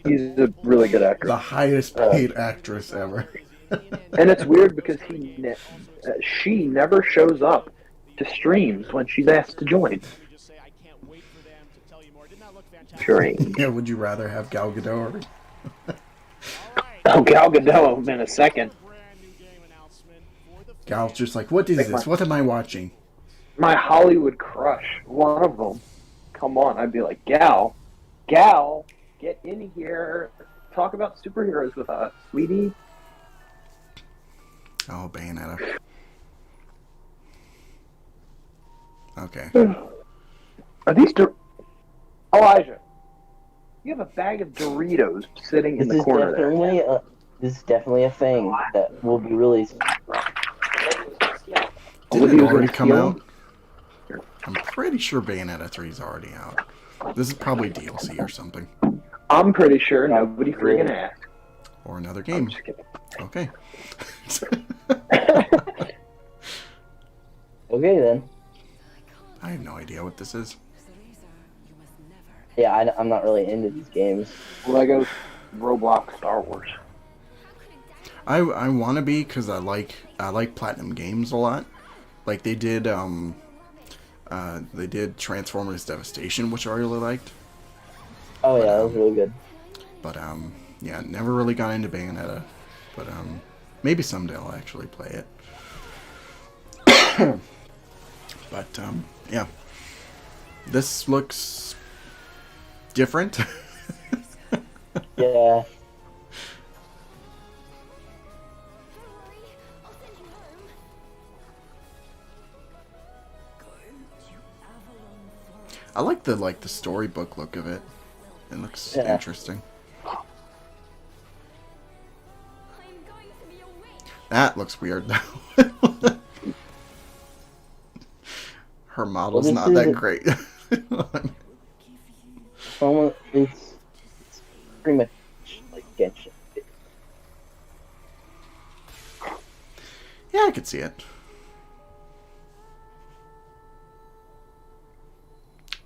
He's a really good actor. the highest paid actress ever. And it's weird because she never shows up to streams when she's asked to join. Strange. Yeah, would you rather have Gal Gadot or Oh, Gal Gadot in a second. Gal's just like, what is this? What am I watching? My Hollywood crush, one of them. come on, I'd be like, Gal, get in here. Talk about superheroes with us, sweetie. Oh, Bayonetta. Okay. Are these Elijah? You have a bag of Doritos sitting in This the is corner there. definitely a thing that will be released. Did it Olivia's already gonna come steal out? I'm pretty sure Bayonetta 3 is already out. This is probably DLC or something. I'm pretty sure nobody freaking asked. Or another I'm game. just kidding. Okay. Okay then. I have no idea what this is. Yeah, I'm not really into these games. Lego, Roblox, Star Wars. I want to be because I like Platinum Games a lot. Like they did Transformers Devastation, which I really liked. Oh yeah, that was really good. But yeah, never really got into Bayonetta. But maybe someday I'll actually play it. But yeah, this looks different. Yeah. I like the storybook look of it. It looks Yeah. interesting. That looks weird though. Her model's this not that isn't- great. It's pretty much like Genshin. Yeah, I could see it.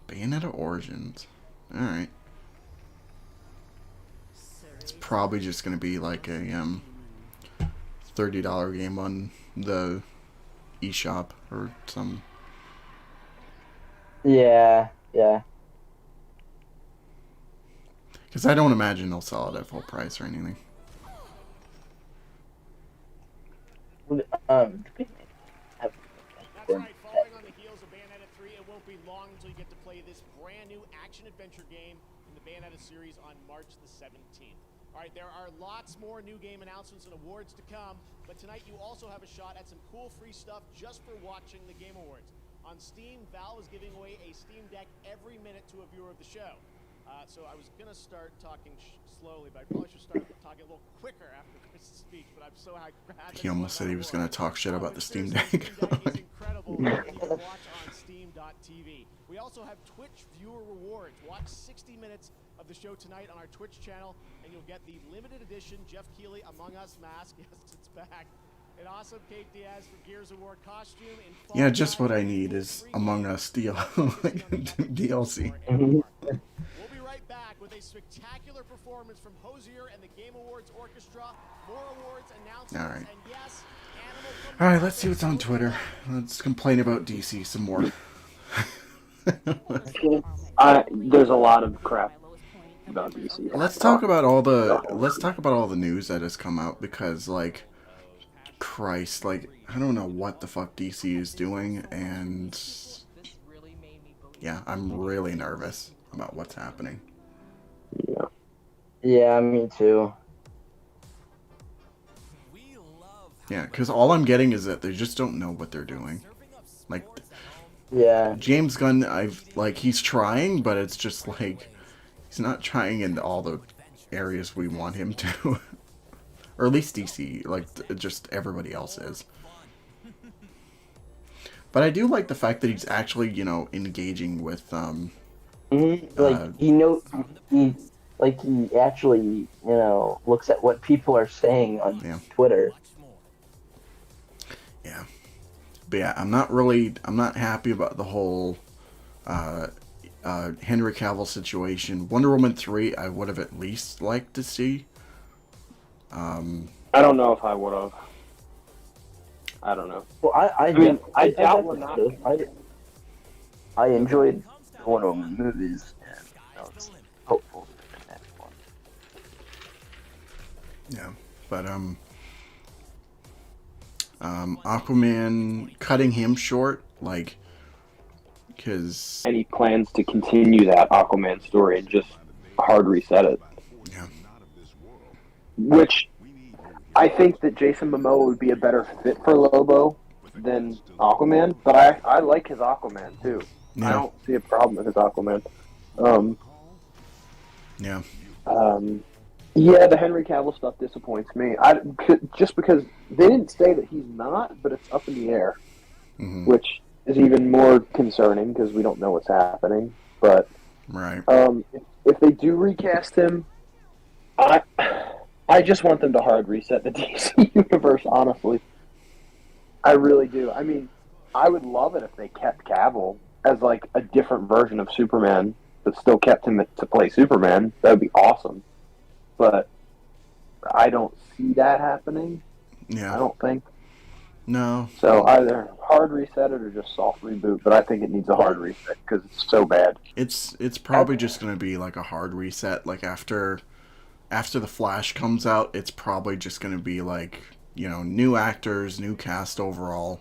Bayonetta Origins. Alright. It's probably just gonna be like a $30 game on the eShop or some. Yeah. Because I don't imagine they'll sell it at full price or anything. That's right, following on the heels of Bayonetta 3, it won't be long until you get to play this brand new action-adventure game in the Bayonetta series on March the 17th. Alright, there are lots more new game announcements and awards to come, but tonight you also have a shot at some cool free stuff just for watching the Game Awards. On Steam, Valve is giving away a Steam Deck every minute to a viewer of the show. So I was going to start talking slowly, but I probably should start talking a little quicker after Chris's speech, but I'm so happy. He almost said he was going to talk shit about the Steam Seriously, Deck. Steam Deck is incredible. You can watch on Steam.tv. We also have Twitch viewer rewards. Watch 60 minutes of the show tonight on our Twitch channel, and you'll get the limited edition Jeff Keighley Among Us mask. Yes, it's back. An awesome Kate Diaz for Gears of War costume. In Yeah, just what I need is Among Us DLC. We'll be right back with a spectacular performance from Hosier and the Game Awards Orchestra. More awards announcements. All right. And yes, Animal from Alright, let's see what's on Twitter. Let's complain about DC some more. There's a lot of crap about DC. Let's talk about all the news that has come out because like Christ, like I don't know what the fuck DC is doing and yeah, I'm really nervous about what's happening. Yeah. Yeah, me too. Yeah, because all I'm getting is that they just don't know what they're doing. Like Yeah. James Gunn, he's trying, but it's just like he's not trying in all the areas we want him to. Or at least DC, like just everybody else is. But I do like the fact that he's actually, engaging with He actually, looks at what people are saying on Twitter. Yeah. But yeah, I'm not happy about the whole Henry Cavill situation. Wonder Woman 3, I would have at least liked to see. I don't know if I would have. I don't know. Well, I doubt we're not. I enjoyed one of the movies, and I was hopeful for the next one. Yeah, but Aquaman, cutting him short, like because Any plans to continue that Aquaman story and just hard reset it. yeah, Which I think that Jason Momoa would be a better fit for Lobo than Aquaman, but I like his Aquaman too. I yeah, don't see a problem with his Aquaman. Um, yeah, yeah, the Henry Cavill stuff disappoints me. Just because they didn't say that he's not, but it's up in the air, hmm which is even more concerning because we don't know what's happening. But right, if they do recast him, I just want them to hard reset the DC universe. Honestly, I really do. I mean, I would love it if they kept Cavill as like a different version of Superman, but still kept him to play Superman. That would be awesome. But I don't see that happening. I yeah, don't think no, so. Either hard reset it or just soft reboot. But I think it needs a hard reset because it's so bad. it's probably just gonna be like a hard reset. Like after the Flash comes out, it's probably just gonna be like, you know, new actors, new cast overall,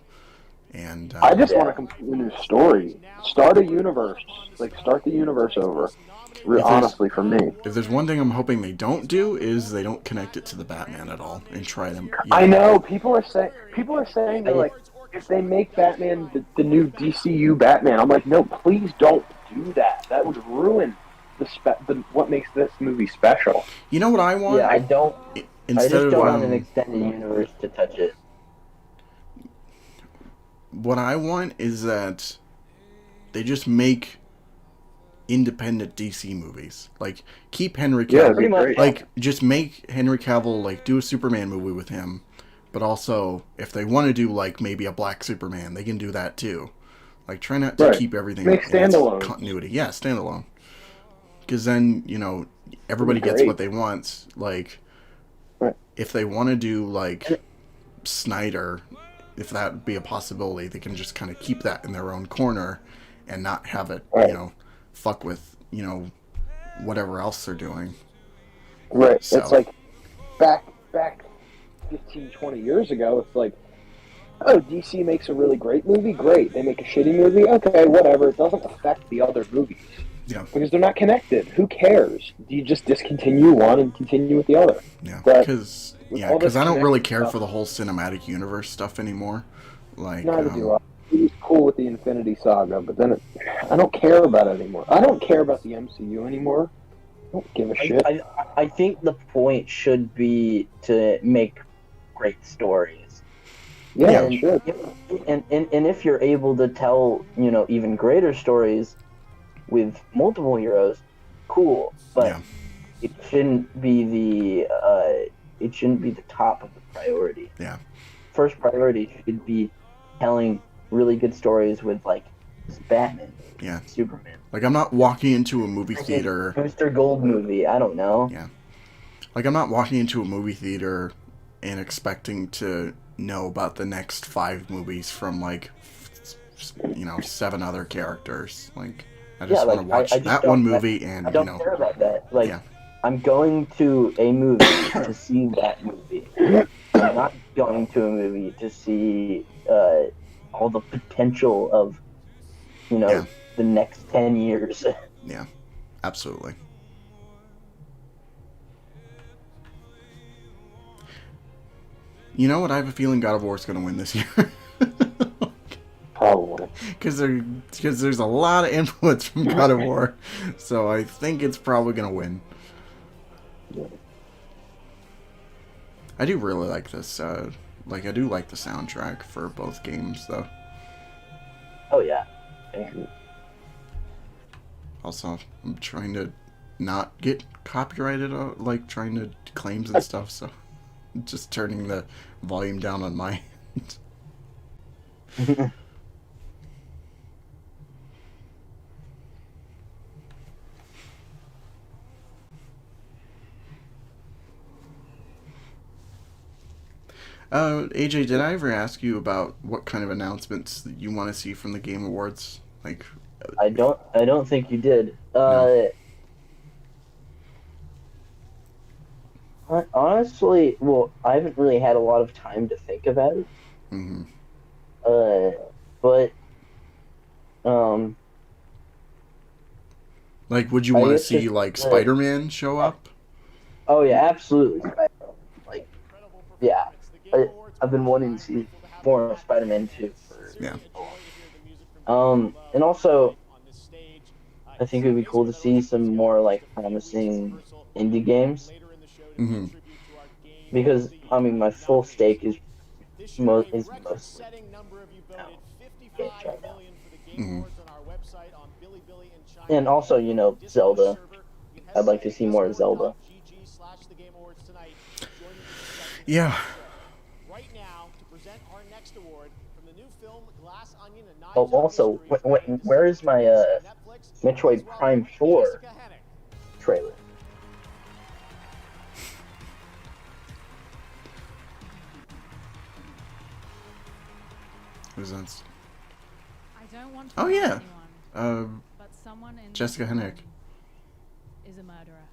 and I just want a completely new story. Start a universe. Like start the universe over. Honestly, for me. if there's one thing I'm hoping they don't do is they don't connect it to the Batman at all and try them. You I know people are saying that, like, if they make Batman the new DCU Batman, I'm like, no, please don't do that. That would ruin what makes this movie special. You know what I want? Yeah, I don't. I Instead just of don't want an extended universe to touch it. what I want is that they just make independent DC movies. Like keep Henry Cavill. Yeah, pretty much. Like just make Henry Cavill, like do a Superman movie with him, but also if they want to do like maybe a Black Superman, they can do that too. Like try not to Right. keep everything Make in its standalones. continuity. Yeah, standalone. Because then, you know, everybody That'd be gets great. what they want. Like Right. if they want to do like Snyder, if that would be a possibility, they can just kind of keep that in their own corner and not have it, Right. you know, fuck with, you know, whatever else they're doing. Right. So- It's like back 15, 20 years ago, it's like, oh, DC makes a really great movie, great. They make a shitty movie, okay, whatever. It doesn't affect the other movies. Yeah. Because they're not connected. Who cares? Do you just discontinue one and continue with the other? Yeah, But because with all this I don't really connected care stuff- for the whole cinematic universe stuff anymore. Like, Neither do I. It was cool with the Infinity Saga, but then I don't care about it anymore. I don't care about the MCU anymore. I don't give a shit. I think the point should be to make great stories. yeah, and, sure. and if you're able to tell, you know, even greater stories with multiple heroes, cool. But Yeah. it shouldn't be the top of the priority. Yeah. First priority should be telling really good stories with like Batman, Yeah. Superman, Like, I'm not walking into a movie theater. Booster Gold movie. I don't know. Yeah. Like, I'm not walking into a movie theater and expecting to know about the next 5 movies from, like, you know, 7 other characters. Like, I just Yeah, want like, to watch I just that don't- one movie and, I you don't know. care about that. Like, Yeah. I'm going to a movie to see that movie. I'm not going to a movie to see all the potential of, you know, Yeah. the next 10 years. Yeah. Absolutely. You know what? I have a feeling God of War is going to win this year. Probably. Because there's a lot of influence from God of War, so I think it's probably gonna win. I do really like this. Like I do like the soundtrack for both games, though. Oh, yeah. Also, I'm trying to not get copyrighted, like trying to claims and stuff. So, just turning the volume down on my end. AJ, did I ever ask you about what kind of announcements that you want to see from the Game Awards? Like, I don't think you did. Honestly, well, I haven't really had a lot of time to think about it. mhm. But Like, would you I want to guess see it's, like Spider-Man show up? Oh yeah, absolutely. Like, yeah, I've been wanting to see more of Spider-Man 2 for. Yeah. And also, I think it would be cool to see some more like promising indie games Hmm. because I mean my full stake is mostly games right now. Hmm. And also, you know, Zelda. I'd like to see more Zelda. Yeah. Right now, to present our next award from the new film Glass Onion and Oh, also, where is my Metroid Prime 4 trailer? Who's that? I don't want to Oh harm yeah. anyone, but someone in Jessica this Hennick. room is a murderer.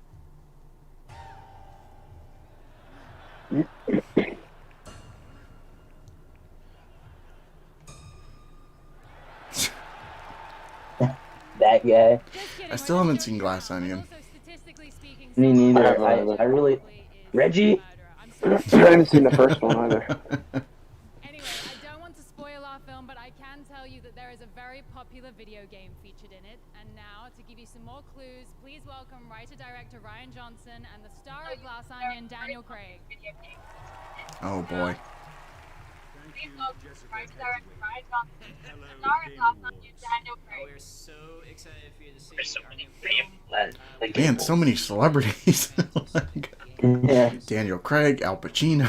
That guy. I still haven't seen Glass Onion. Me neither. I haven't either. I really. Reggie. I haven't seen the first one either. Anyway, I don't want to spoil our film, but I can tell you that there is a very popular video game featured in it. And now, to give you some more clues, please welcome writer-director Ryan Johnson and the star of Glass Onion, Daniel Craig. Oh boy. We're so excited for you to see our new film. Man, so many celebrities. Like, Yeah. Daniel Craig, Al Pacino.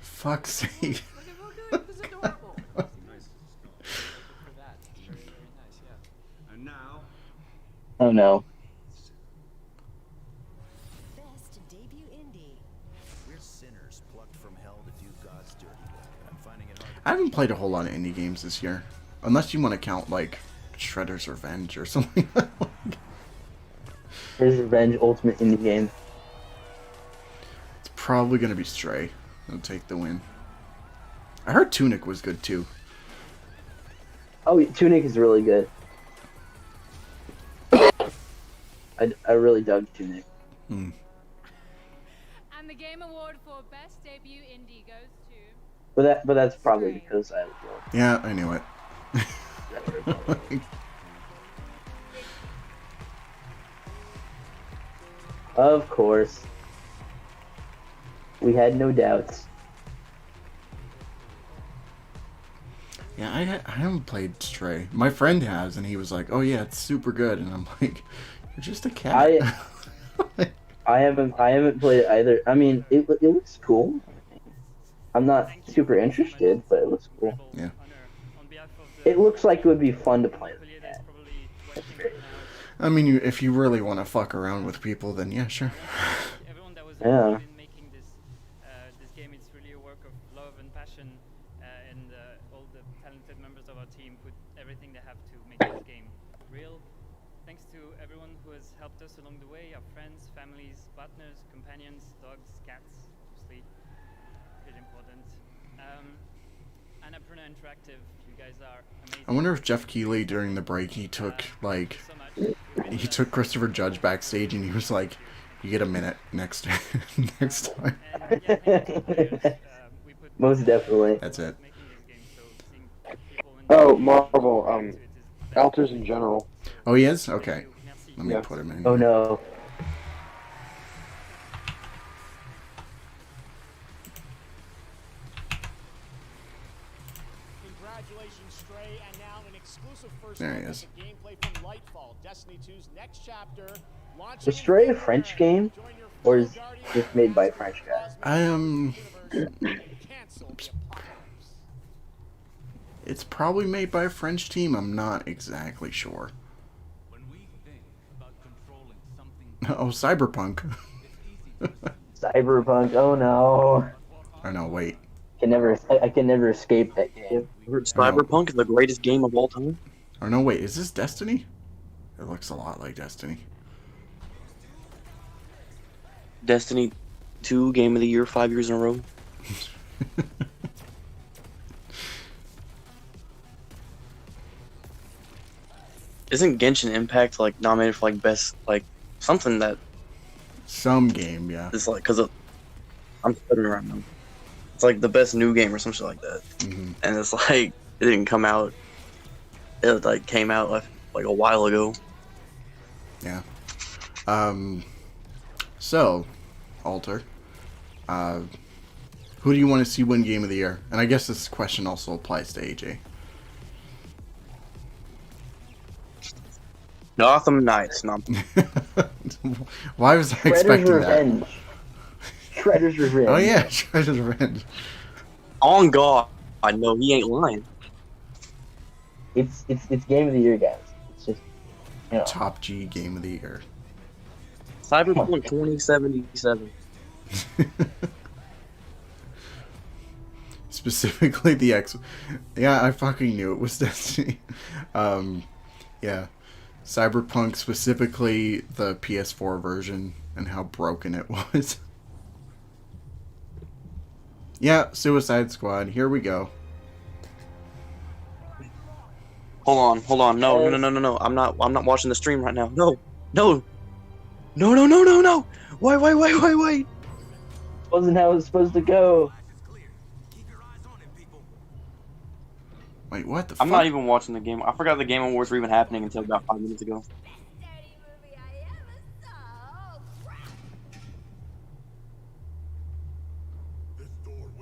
Fuck's sake. This is adorable. For that. Very, very nice, yeah. And now, Oh no. Best debut indie. we're sinners plucked from hell to do God's dirty work. I'm finding it hard. I haven't played a whole lot of indie games this year. Unless you want to count, like, Shredder's Revenge or something. Here's Revenge Ultimate Indie Game. It's probably going to be Stray. It'll take the win. I heard Tunic was good, too. Oh, Tunic is really good. I really dug Tunic. Hmm. And the Game Award for Best Debut Indie goes But that's probably because I was wrong. Yeah, I knew it. Of course. We had no doubts. Yeah, I haven't played Stray. My friend has, and he was like, "Oh yeah, it's super good," and I'm like, "You're just a cat." I haven't played it either. I mean, it looks cool. I'm not super interested, but it looks cool. Yeah. It looks like it would be fun to play with that. I mean, if you really want to fuck around with people, then yeah, sure. Yeah. Making this game, it's really a work of love and passion, and all the talented members of our team put everything they have to make this game real. Thanks to everyone who has helped us along the way, our friends, families, partners, companions, dogs, cats, obviously, very important. Annapurna Interactive, you guys are amazing. I wonder if Jeff Keighley during the break he took Christopher Judge backstage and he was like, "You get a minute next next time." Most definitely. That's it. Oh, Marvel. Alters in general. Oh, he is? Okay. Let me Yeah. put him in. Oh no. Congratulations, Stray, and now an exclusive first There he look is. at the gameplay from Lightfall, Destiny 2's next chapter. Is Stray a French game, or is it made by a French guy? It's probably made by a French team. I'm not exactly sure. Oh, Cyberpunk. Cyberpunk. Oh no. Oh no, wait. I can never escape that game. Cyberpunk is the greatest game of all time. Or no, wait. Is this Destiny? It looks a lot like Destiny. Destiny 2 Game of the Year 5 years in a row. Isn't Genshin Impact like nominated for like best like something that Some game, yeah. is like because I'm stuttering right now. It's like the best new game or some shit like that, Hmm. and it's like it didn't come out. It like came out like a while ago. Yeah. So, Alter, who do you want to see win Game of the Year? And I guess this question also applies to AJ. Gotham Knights. No, Why was I Shredder's expecting Revenge. Shredder's Revenge. that? Oh yeah, Shredder's Revenge. on God, I know he ain't lying. It's Game of the Year, guys. It's just, you know. Top G Game of the Year. Cyberpunk 2077. Specifically the X. Yeah, I fucking knew it was Destiny. Yeah. Cyberpunk, specifically the PS4 version, and how broken it was. Yeah, Suicide Squad. Here we go. Hold on. No. I'm not watching the stream right now. No. Wait. Wasn't how it was supposed to go. Wait, what the I'm fuck? not even watching the game. I forgot the Game Awards were even happening until about 5 minutes ago.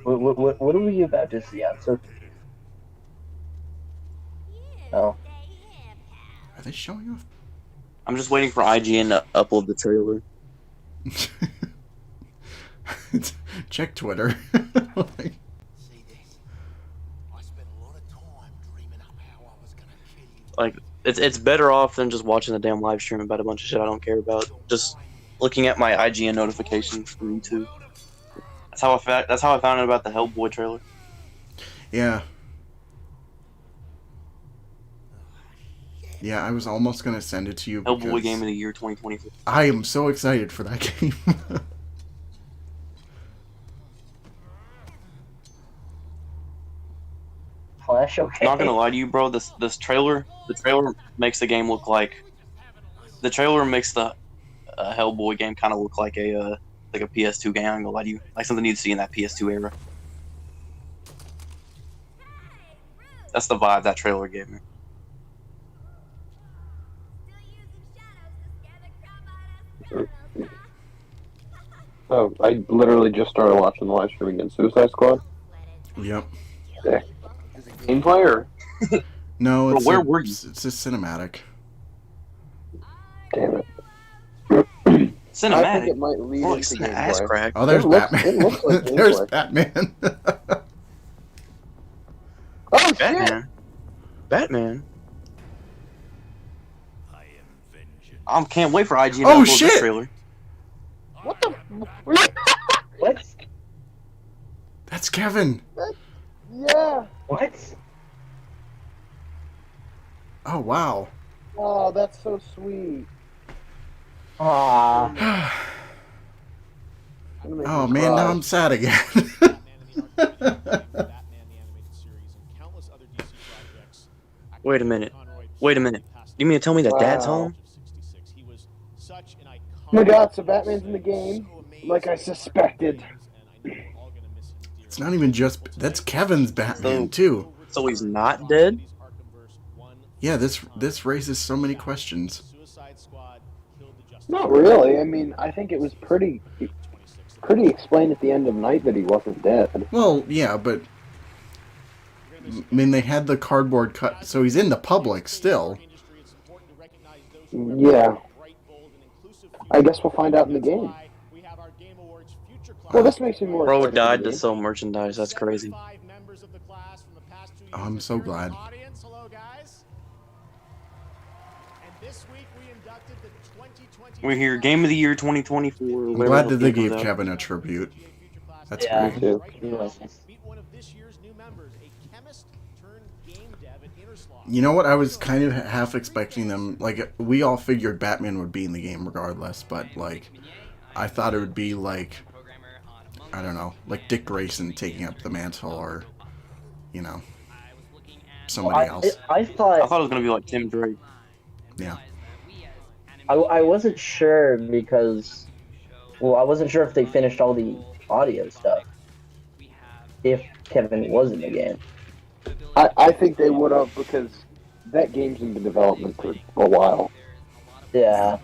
What are we about to see? I'm so. Oh. Are they showing off? I'm just waiting for IGN to upload the trailer. Check Twitter. Like, Like it's better off than just watching the damn live stream about a bunch of shit I don't care about. Just looking at my IGN notifications from YouTube. That's how I found out about the Hellboy trailer. yeah. Yeah, I was almost gonna send it to you Hellboy because Game of the Year 2024. I am so excited for that game. Flash, okay. Not gonna lie to you, bro. The trailer makes the game look like. The trailer makes the Hellboy game kind of look like a PS2 game. I'm gonna lie to you, like something you'd see in that PS2 era. That's the vibe that trailer gave me. Oh, I literally just started watching the live stream again. Suicide Squad? Yep. Yeah. Is it gameplay or? No, it's where were you? It's a cinematic. Damn it. Cinematic. I think it might lead Oh, into it's an ass gameplay. crack. Oh, there's It looks- Batman. it looks like There's gameplay. Batman. Oh shit! Batman. I can't wait for IGN to Oh, upload this shit! trailer. What the? What? That's Kevin. Yeah. What? Oh wow. Oh, that's so sweet. Ah. Oh man, now I'm sad again. Wait a minute. You mean to tell me that Dad's Wow. home? Oh my god, so Batman's in the game, like I suspected. It's not even just that's Kevin's Batman too. So he's not dead? Yeah, this raises so many questions. Not really. I mean, I think it was pretty explained at the end of night that he wasn't dead. Well, yeah, but I mean they had the cardboard cut, so he's in the public still. Yeah. I guess we'll find out in the game. Well, this makes me more. Bro excited died for to the sell merchandise. That's crazy. Oh, I'm so glad. We're here, Game of the Year 2024. I'm glad that they gave Kevin a tribute. That's Yeah. great. too. You know what? I was kind of half expecting them. Like, we all figured Batman would be in the game regardless, but, like, I thought it would be, like, I don't know, like Dick Grayson taking up the mantle or, you know, somebody else. I thought I thought it was gonna be like Tim Drake. Yeah. I wasn't sure because, well, I wasn't sure if they finished all the audio stuff. If Kevin was in the game. I think they would have because that game's been in development for a while. Yeah.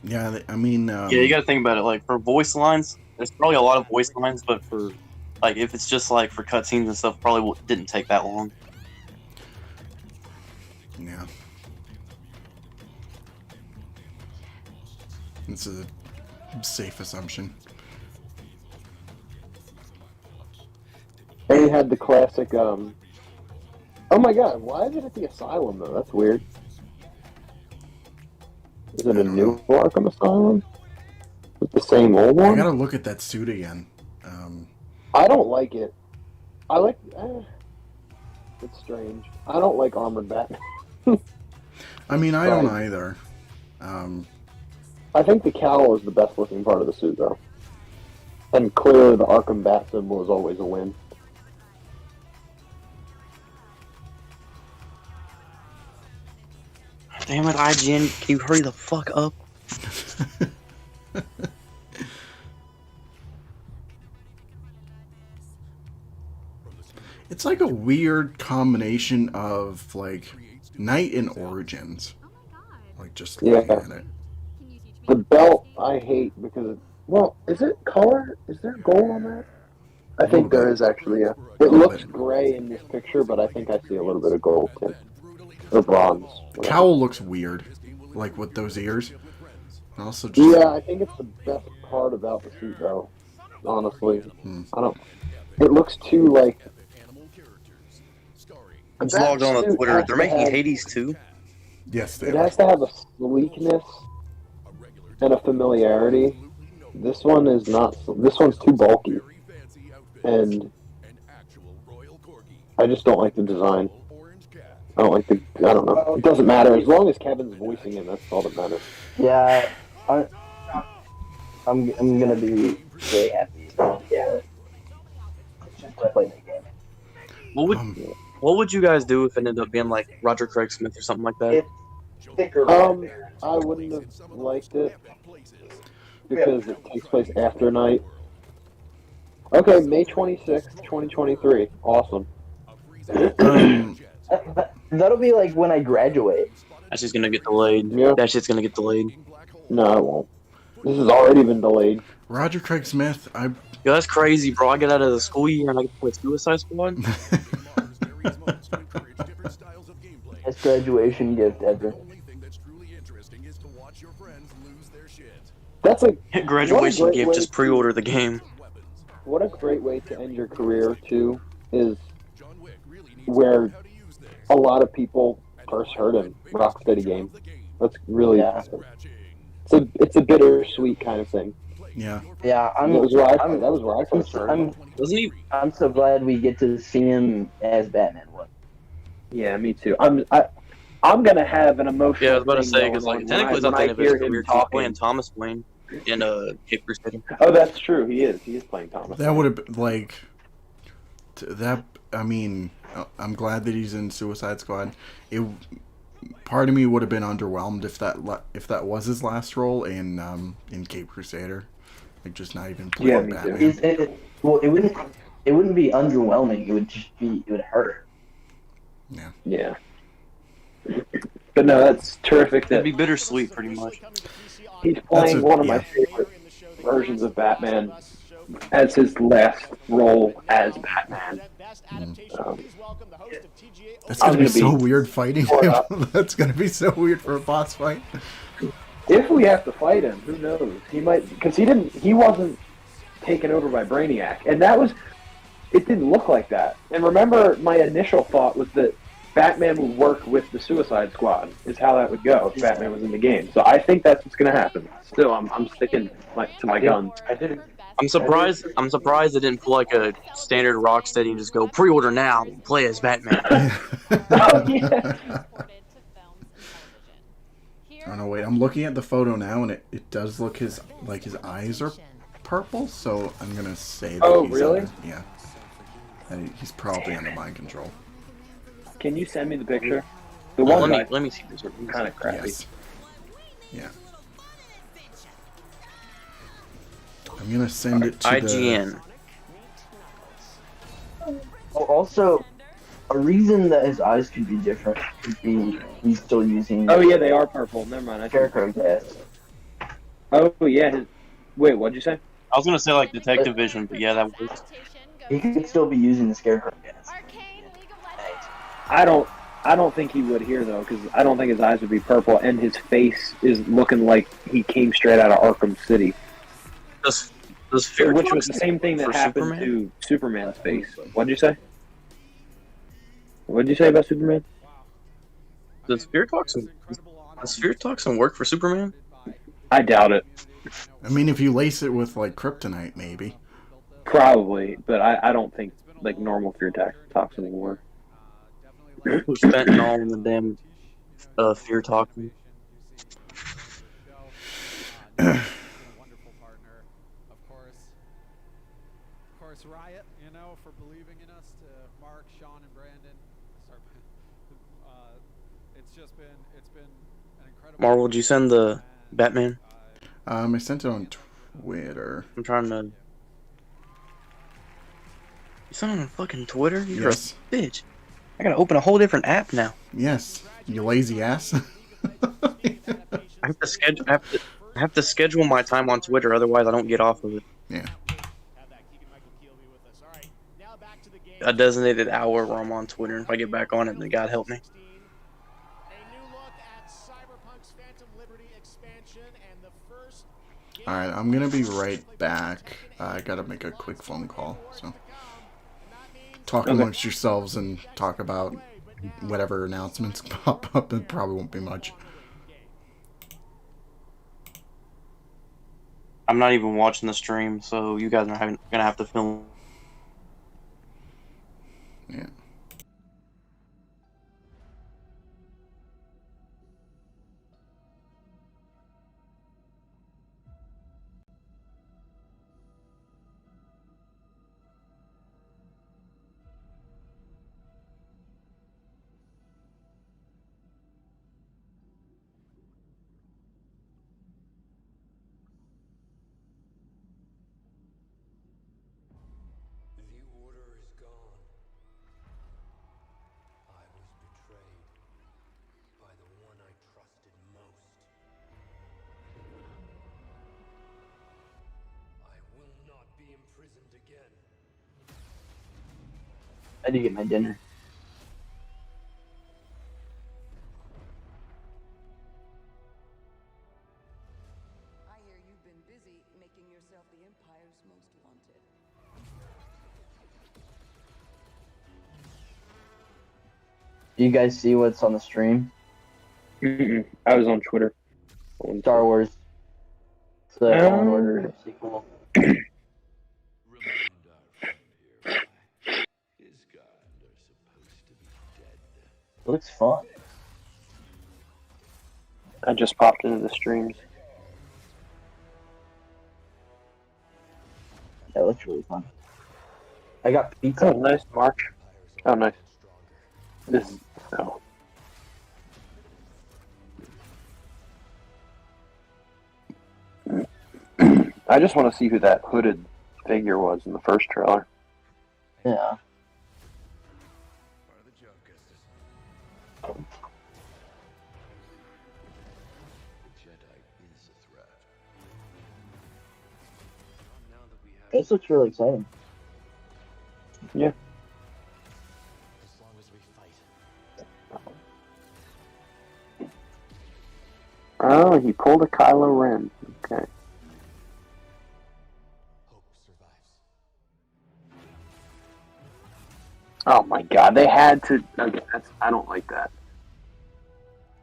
Yeah, I mean... Yeah, you gotta think about it. Like, for voice lines, there's probably a lot of voice lines, but for, like, if it's just, like, for cutscenes and stuff, probably didn't take that long. Yeah. It's a safe assumption. They had the classic, oh my god, why is it at the asylum though? That's weird. Is it a new Arkham Asylum? With the same old one? I gotta look at that suit again. I don't like it. I like, it's strange. I don't like armored Batman. I mean, I don't either. I think the cowl is the best looking part of the suit though. And clearly the Arkham Bat symbol is always a win. Damn it, IGN, can you hurry the fuck up? It's like a weird combination of, like, Night and Origins. Like, just looking at it. The belt I hate because, well, is it color? Is there gold on that? I think there is actually, yeah. It looks gray in this picture, but I think I see a little bit of gold too. Or bronze. Whatever. Cowl looks weird. Like, with those ears. And also just... Yeah, I think it's the best part about the suit though. Honestly. I don't... It looks too, like... I just logged on to Twitter. They're making Hades 2? Yes, they It are. has to have a sleekness and a familiarity. This one is not. This one's too bulky, and I just don't like the design. I don't like the. I don't know. It doesn't matter as long as Kevin's voicing it. That's all that matters. Yeah, I'm gonna be very happy. Yeah. I played the game. What would you guys do if it ended up being like Roger Craig Smith or something like that? I wouldn't have liked it because it takes place after night. Okay, May 26th, 2023. Awesome. That'll be like when I graduate. That shit's gonna get delayed. Yeah. That shit's gonna get delayed. No, it won't. This has already been delayed. Roger Craig Smith, Yo, that's crazy, bro. I get out of the school year and I get to play Suicide Squad. Best graduation gift ever. That's a Graduation gift, just pre-order the game. What a great way to end your career too is where a lot of people first heard him, Rocksteady game. That's really it's a bittersweet kind of thing. Yeah. Yeah, that was where I first heard him. I'm so glad we get to see him as Batman. Yeah, me too. I'm gonna have an emotional. Yeah, I was about to thing say going because like on technically it's when not the I end of his hear him career. He's talking. playing Thomas Wayne in Cape Crusader. Oh, that's true. He is. He is playing Thomas. That would have been, like... That, I mean... I'm glad that he's in Suicide Squad. Part of me would have been underwhelmed if that was his last role in Cape Crusader. Like, just not even playing Batman. Well, it wouldn't be underwhelming. It would just be, it would hurt. Yeah. Yeah. But no, that's terrific. It'd be bittersweet, pretty much. He's playing one of my favorite versions of Batman as his last role as Batman. That's gonna be so weird fighting him. That's gonna be so weird for a boss fight. If we have to fight him, who knows? He might, because he wasn't taken over by Brainiac, and it didn't look like that. And remember, my initial thought was that Batman would work with the Suicide Squad, is how that would go if Batman was in the game. So I think that's what's going to happen. Still, I'm sticking to my guns. I'm surprised it didn't pull like a standard Rocksteady and just go pre-order now, play as Batman. Oh, yeah. Oh no, wait! I'm looking at the photo now, and it does look his eyes are purple. So I'm gonna say that. Oh, he's really? Yeah. And he's probably under mind control. Can you send me the picture? The one let me guy let me see this. kind of crappy. Yes. Yeah. I'm gonna send it to IGN. Oh, also, a reason that his eyes could be different could be he's still using. Oh yeah, they are purple. Never mind. Scarecrow gas. Oh yeah. Wait, what'd you say? I was gonna say like Detective Vision, but yeah, that works. He could still be using the Scarecrow gas. I don't think he would here though, because I don't think his eyes would be purple, and his face is looking like he came straight out of Arkham City. Does Fear Which Talk was the same thing that for happened Superman? to Superman's face. What'd you say? What'd you say about Superman? Does Fear Toxin work for Superman? I doubt it. I mean, if you lace it with like kryptonite, maybe. Probably, but I don't think like normal fear toxin will work. Who spent all in the damn Fear Toxin? Riot, you know, for believing in us, to Mark, Sean, and Brandon. It's been an incredible. Marvel, did you send the Batman? I sent it on Twitter. I'm trying to. You sent it on fucking Twitter? You're Yes. a bitch. I gotta open a whole different app now. Yes, you lazy ass. I have to schedule my time on Twitter, otherwise I don't get off of it. Yeah. A designated hour where I'm on Twitter. If I get back on it, then God help me. Alright, I'm gonna be right back. I gotta make a quick phone call, so. Talk amongst yourselves and talk about whatever announcements pop up. It probably won't be much. I'm not even watching the stream, so you guys are gonna have to film. Yeah. The order is gone. I was betrayed by the one I trusted most. I will not be imprisoned again. I did get my dinner. I hear you've been busy making yourself the Empire's most wanted. Do you guys see what's on the stream? I was on Twitter. Star Wars. It's the Fallen Order sequel. It looks fun. I just popped into the streams. That looks really fun. I got pizza. Oh, nice, Mark. Oh, nice. This. Oh. I just want to see who that hooded figure was in the first trailer. Yeah. This looks really exciting. Yeah. As long as we fight. Oh, he pulled a Kylo Ren. Okay. Hope survives. Oh my God, they had to. Okay, I don't like that.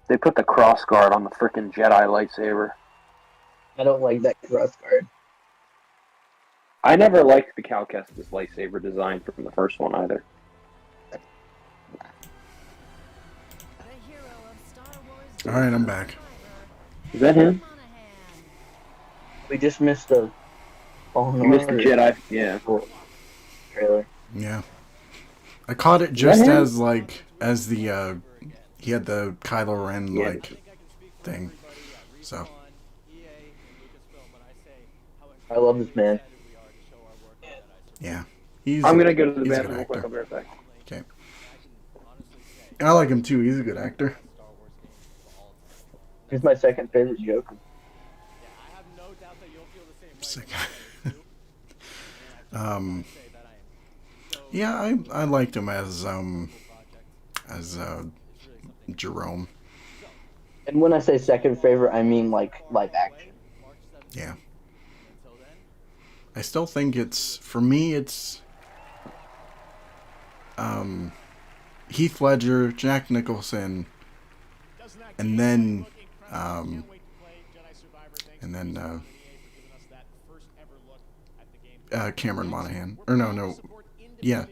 They put the cross guard on the frickin' Jedi lightsaber. I don't like that cross guard. I never liked the Cal Kestis lightsaber design from the first one either. Alright, I'm back. Is that him? We just missed the Fallen You missed the Order Jedi. Yeah. trailer. Yeah. I caught it just as, like, as the, he had the Kylo Ren Yeah. like thing. So I love this man. yeah, he's. I'm gonna go to the he's a bathroom real good quick. I'll actor. be right back. Okay. I like him too. He's a good actor. He's my second favorite Joker. Sick. Yeah, I liked him as Jerome. And when I say second favorite, I mean like live action. Yeah. I still think for me it's Heath Ledger, Jack Nicholson, and then Cameron Monaghan. Or no. Yeah.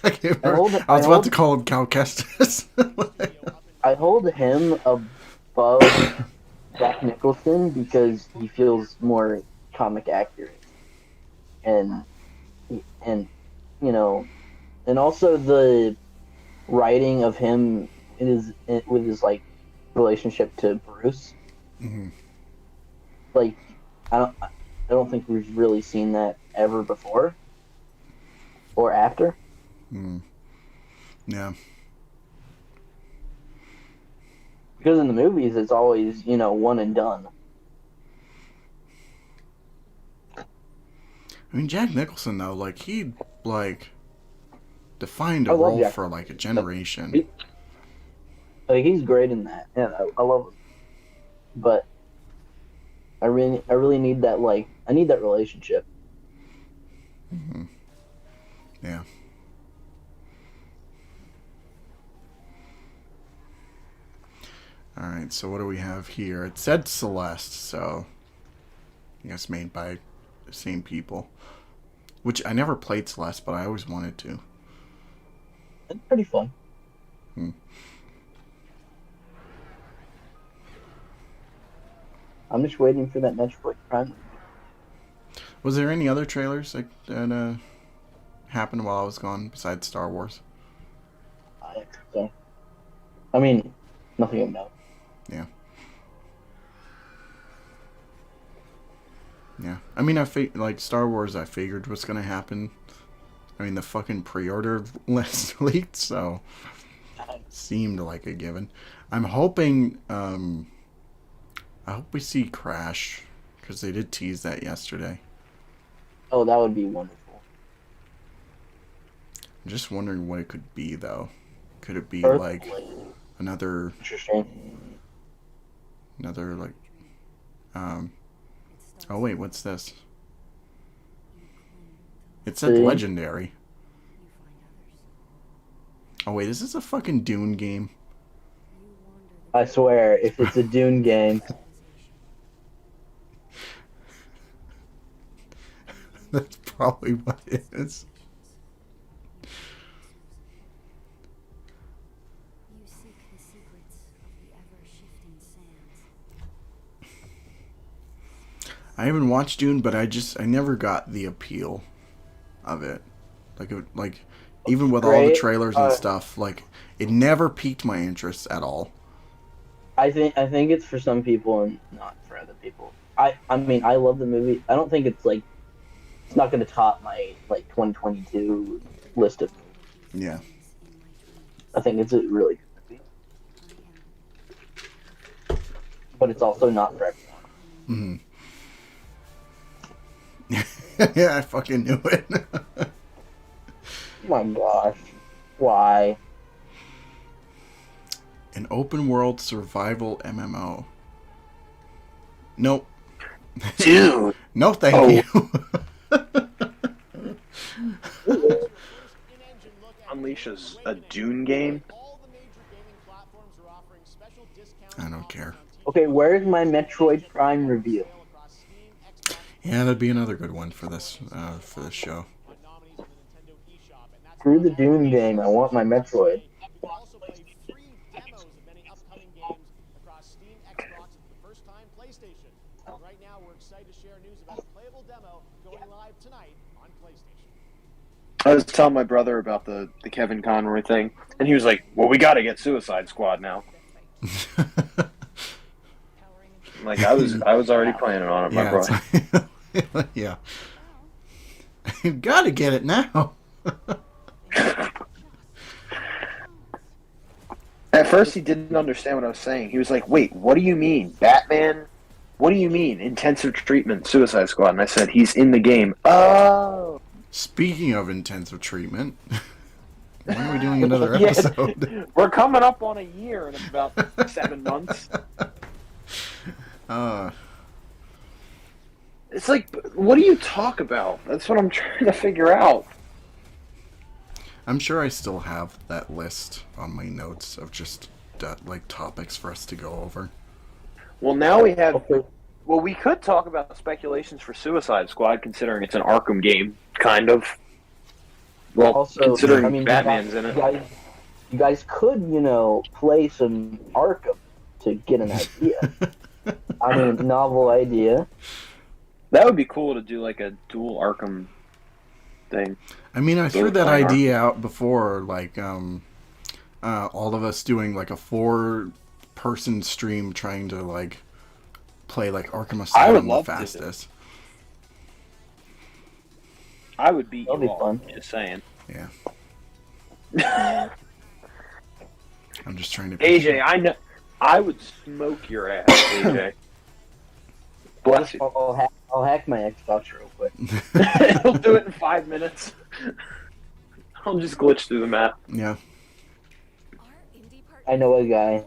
I can't remember. I was about to call him Cal Kestis. I hold him above Jack Nicholson because he feels more comic accurate, and you know, and also the writing of him with his like relationship to Bruce. Mm-hmm. Like, I don't think we've really seen that ever before or after. Mm. Yeah. Because in the movies, it's always, one and done. I mean, Jack Nicholson, though, like, he, like, defined a role Jack. for, like, a generation. He's great in that. Yeah, I love him. But I really need that, like, I need that relationship. Mm-hmm. Yeah. Alright, so what do we have here? It said Celeste, so I guess made by the same people. Which I never played Celeste, but I always wanted to. It's pretty fun. I'm just waiting for that Metroid Prime. Was there any other trailers that happened while I was gone besides Star Wars? I think so. I mean, nothing of note. Yeah. Yeah. I mean, like, Star Wars, I figured was going to happen. I mean, the fucking pre-order list leaked, so seemed like a given. I'm hoping, I hope we see Crash, because they did tease that yesterday. Oh, that would be wonderful. I'm just wondering what it could be, though. Could it be, Earthquake. like, another... Interesting. Another, like... Oh, wait, what's this? It said Legendary. Oh, wait, is this a fucking Dune game? I swear, if it's a Dune game... That's probably what it is. I haven't watched Dune, but I never got the appeal of it. Like even with all the trailers and stuff, like it never piqued my interest at all. I think it's for some people and not for other people. I mean, I love the movie. I don't think it's like it's not going to top my like 2022 list of movies. Yeah. I think it's a really good movie. But it's also not for everyone. Mm-hmm. Yeah, I fucking knew it. Oh my gosh. Why? An open world survival MMO. Nope. Dude. No, thank you. Unleashes a Dune game? I don't care. Okay, where's my Metroid Prime review? Yeah, that'd be another good one for this show. Screw the Dune game. I want my Metroid. I was telling my brother about the Kevin Conroy thing, and he was like, "Well, we got to get Suicide Squad now." Like I was already planning on it, my bro. Yeah. You gotta get it now. At first, he didn't understand what I was saying. He was like, "Wait, what do you mean, Batman? What do you mean, intensive treatment, Suicide Squad?" And I said, "He's in the game." Oh. Speaking of intensive treatment, when are we doing another episode? We're coming up on a year in about 7 months. It's like, what do you talk about? That's what I'm trying to figure out. I'm sure I still have that list on my notes of just like topics for us to go over. Well, now we have. Well, we could talk about speculations for Suicide Squad, considering it's an Arkham game, kind of. Well, Also, considering I mean, Batman's in it. You guys could, play some Arkham to get an idea. I mean, novel idea. That would be cool to do like a dual Arkham thing. I mean, I threw that idea out before, like, all of us doing like a 4-person stream trying to like play like Arkham Asylum the fastest. I would beat That'll you be all, fun. just saying. Yeah. I'm just trying to. AJ, I know. I would smoke your ass, AJ. Bless you. I'll hack my Xbox real quick. He'll do it in 5 minutes. I'll just glitch through the map. Yeah. I know a guy.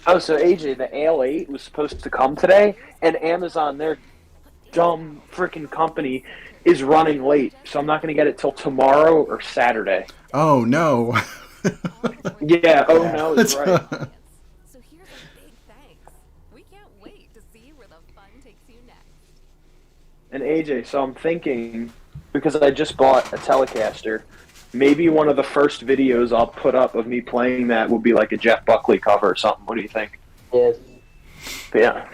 Oh, so AJ, the AL8 was supposed to come today, and Amazon, their dumb freaking company, is running late. So I'm not going to get it till tomorrow or Saturday. Oh no. Yeah. Oh no, is right. So here's a big thanks. We can't wait to see where the fun takes you next. And AJ, so I'm thinking, because I just bought a Telecaster, maybe one of the first videos I'll put up of me playing that will be like a Jeff Buckley cover or something. What do you think? Yes. But yeah.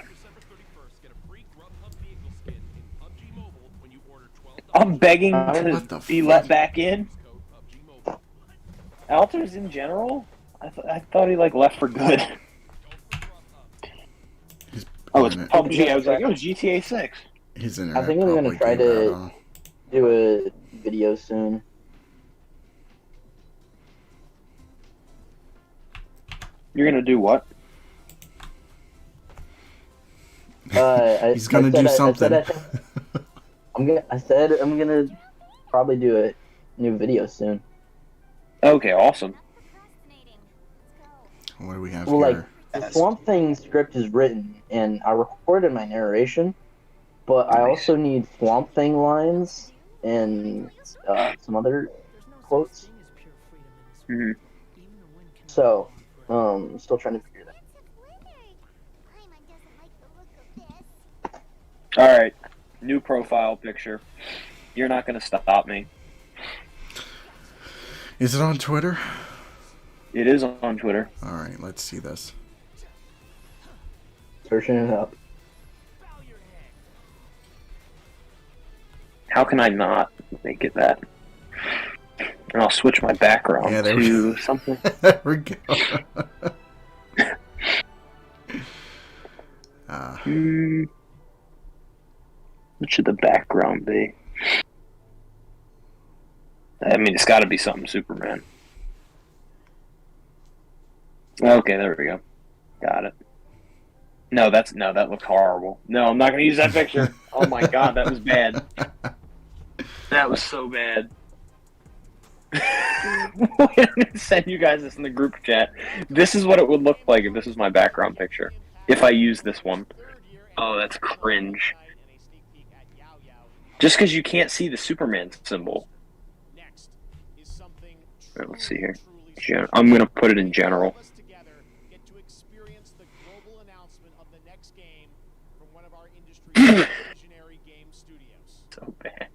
I'm begging to be let back in. Alters in general? I thought he like left for good. Oh, it's PUBG. I was like, oh, GTA 6. His I internet think I'm gonna probably try gave to out, do a video soon. You're gonna do what? He's gonna do something. I said I'm gonna probably do a new video soon. Okay, awesome. What do we have Well, here? like the Swamp Thing script is written, and I recorded my narration, but I also need Swamp Thing lines and some other quotes. Mm-hmm. So, still trying to figure that. All right, new profile picture. You're not gonna stop me. Is it on Twitter? It is on Twitter. All right, let's see this. Searching it up. How can I not make it that? And I'll switch my background to something. There we go. What should the background be? I mean, it's got to be something Superman. Okay, there we go. Got it. No, that looked horrible. No, I'm not going to use that picture. Oh my god, that was bad. That was so bad. I'm going to send you guys this in the group chat. This is what it would look like if this was my background picture. If I use this one. Oh, that's cringe. Just because you can't see the Superman symbol. Alright, let's see here. I'm going to put it in general. So bad.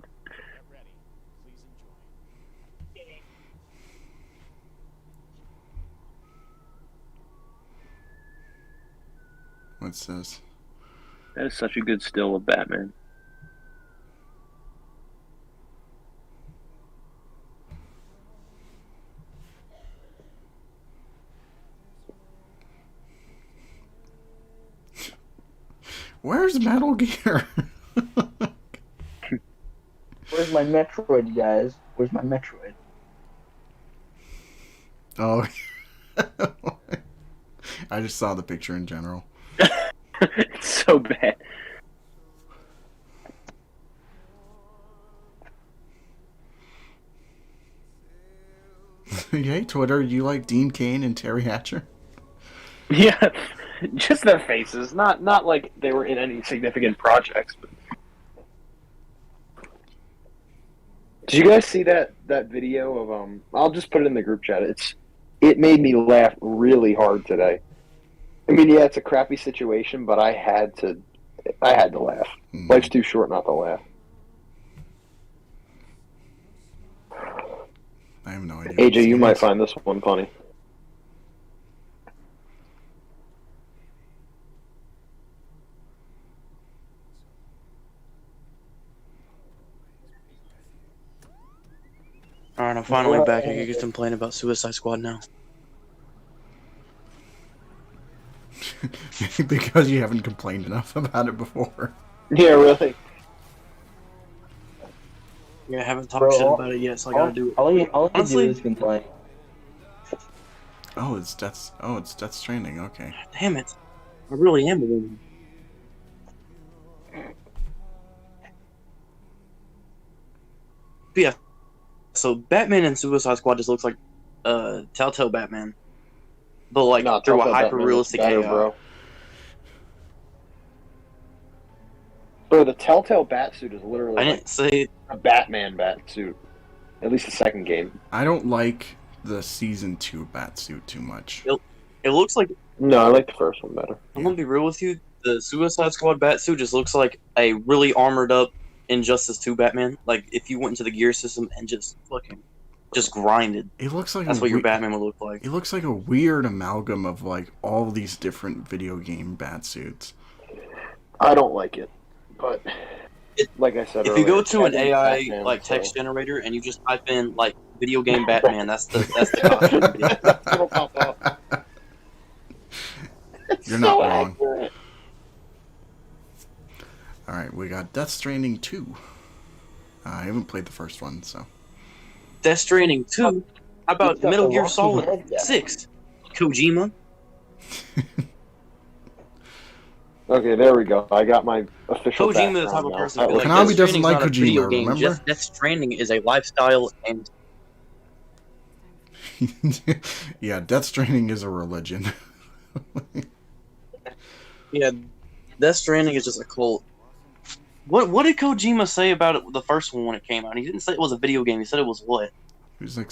What's this? That is such a good still of Batman. Where's Metal Gear? Where's my Metroid, guys? Where's my Metroid? Oh. I just saw the picture in general. It's so bad. Hey, Twitter, you like Dean Cain and Terry Hatcher? Yeah, just their faces. Not like they were in any significant projects. But... Did you guys see that video of I'll just put it in the group chat. It made me laugh really hard today. I mean, yeah, it's a crappy situation, but I had to laugh. Life's too short not to laugh. I have no idea. AJ, you might find this one funny. Alright, I'm finally back. I can get complain about Suicide Squad now. Because you haven't complained enough about it before. Yeah, really. Yeah, I haven't talked shit about it yet, so I gotta do it. All you Honestly, do is complain. Oh, it's Death Stranding. Okay. Damn it. I really am a woman. But yeah. So Batman and Suicide Squad just looks like Telltale Batman. But like through a hyper realistic AI. Bro, the Telltale Batsuit is literally I didn't say a Batman Batsuit. At least the second game. I don't like the Season 2 Batsuit too much. It looks like... No, I like the first one better. I'm gonna be real with you. The Suicide Squad Batsuit just looks like a really armored up Injustice 2 Batman. Like, if you went into the gear system and just fucking... just grinded. It looks like that's what your Batman would look like. It looks like a weird amalgam of like all these different video game Batsuits. I don't like it. But like I said if earlier, you go to an AI Batman, like so... text generator and you just type in like video game Batman, that's the costume video. It'll pop up. You're not wrong. Alright, we got Death Stranding 2. I haven't played the first one, so. Death Stranding 2? How about Metal Gear Solid 6? Kojima? Okay, there we go. I got my official Kojima is the type of person to be like, Konami Death doesn't Stranding's like not a video Kojima, game, remember? just Death Stranding is a lifestyle and... Yeah, Death Stranding is a religion. Yeah, Death Stranding is just a cult. What did Kojima say about it the first one when it came out? He didn't say it was a video game. He said it was what? He was like,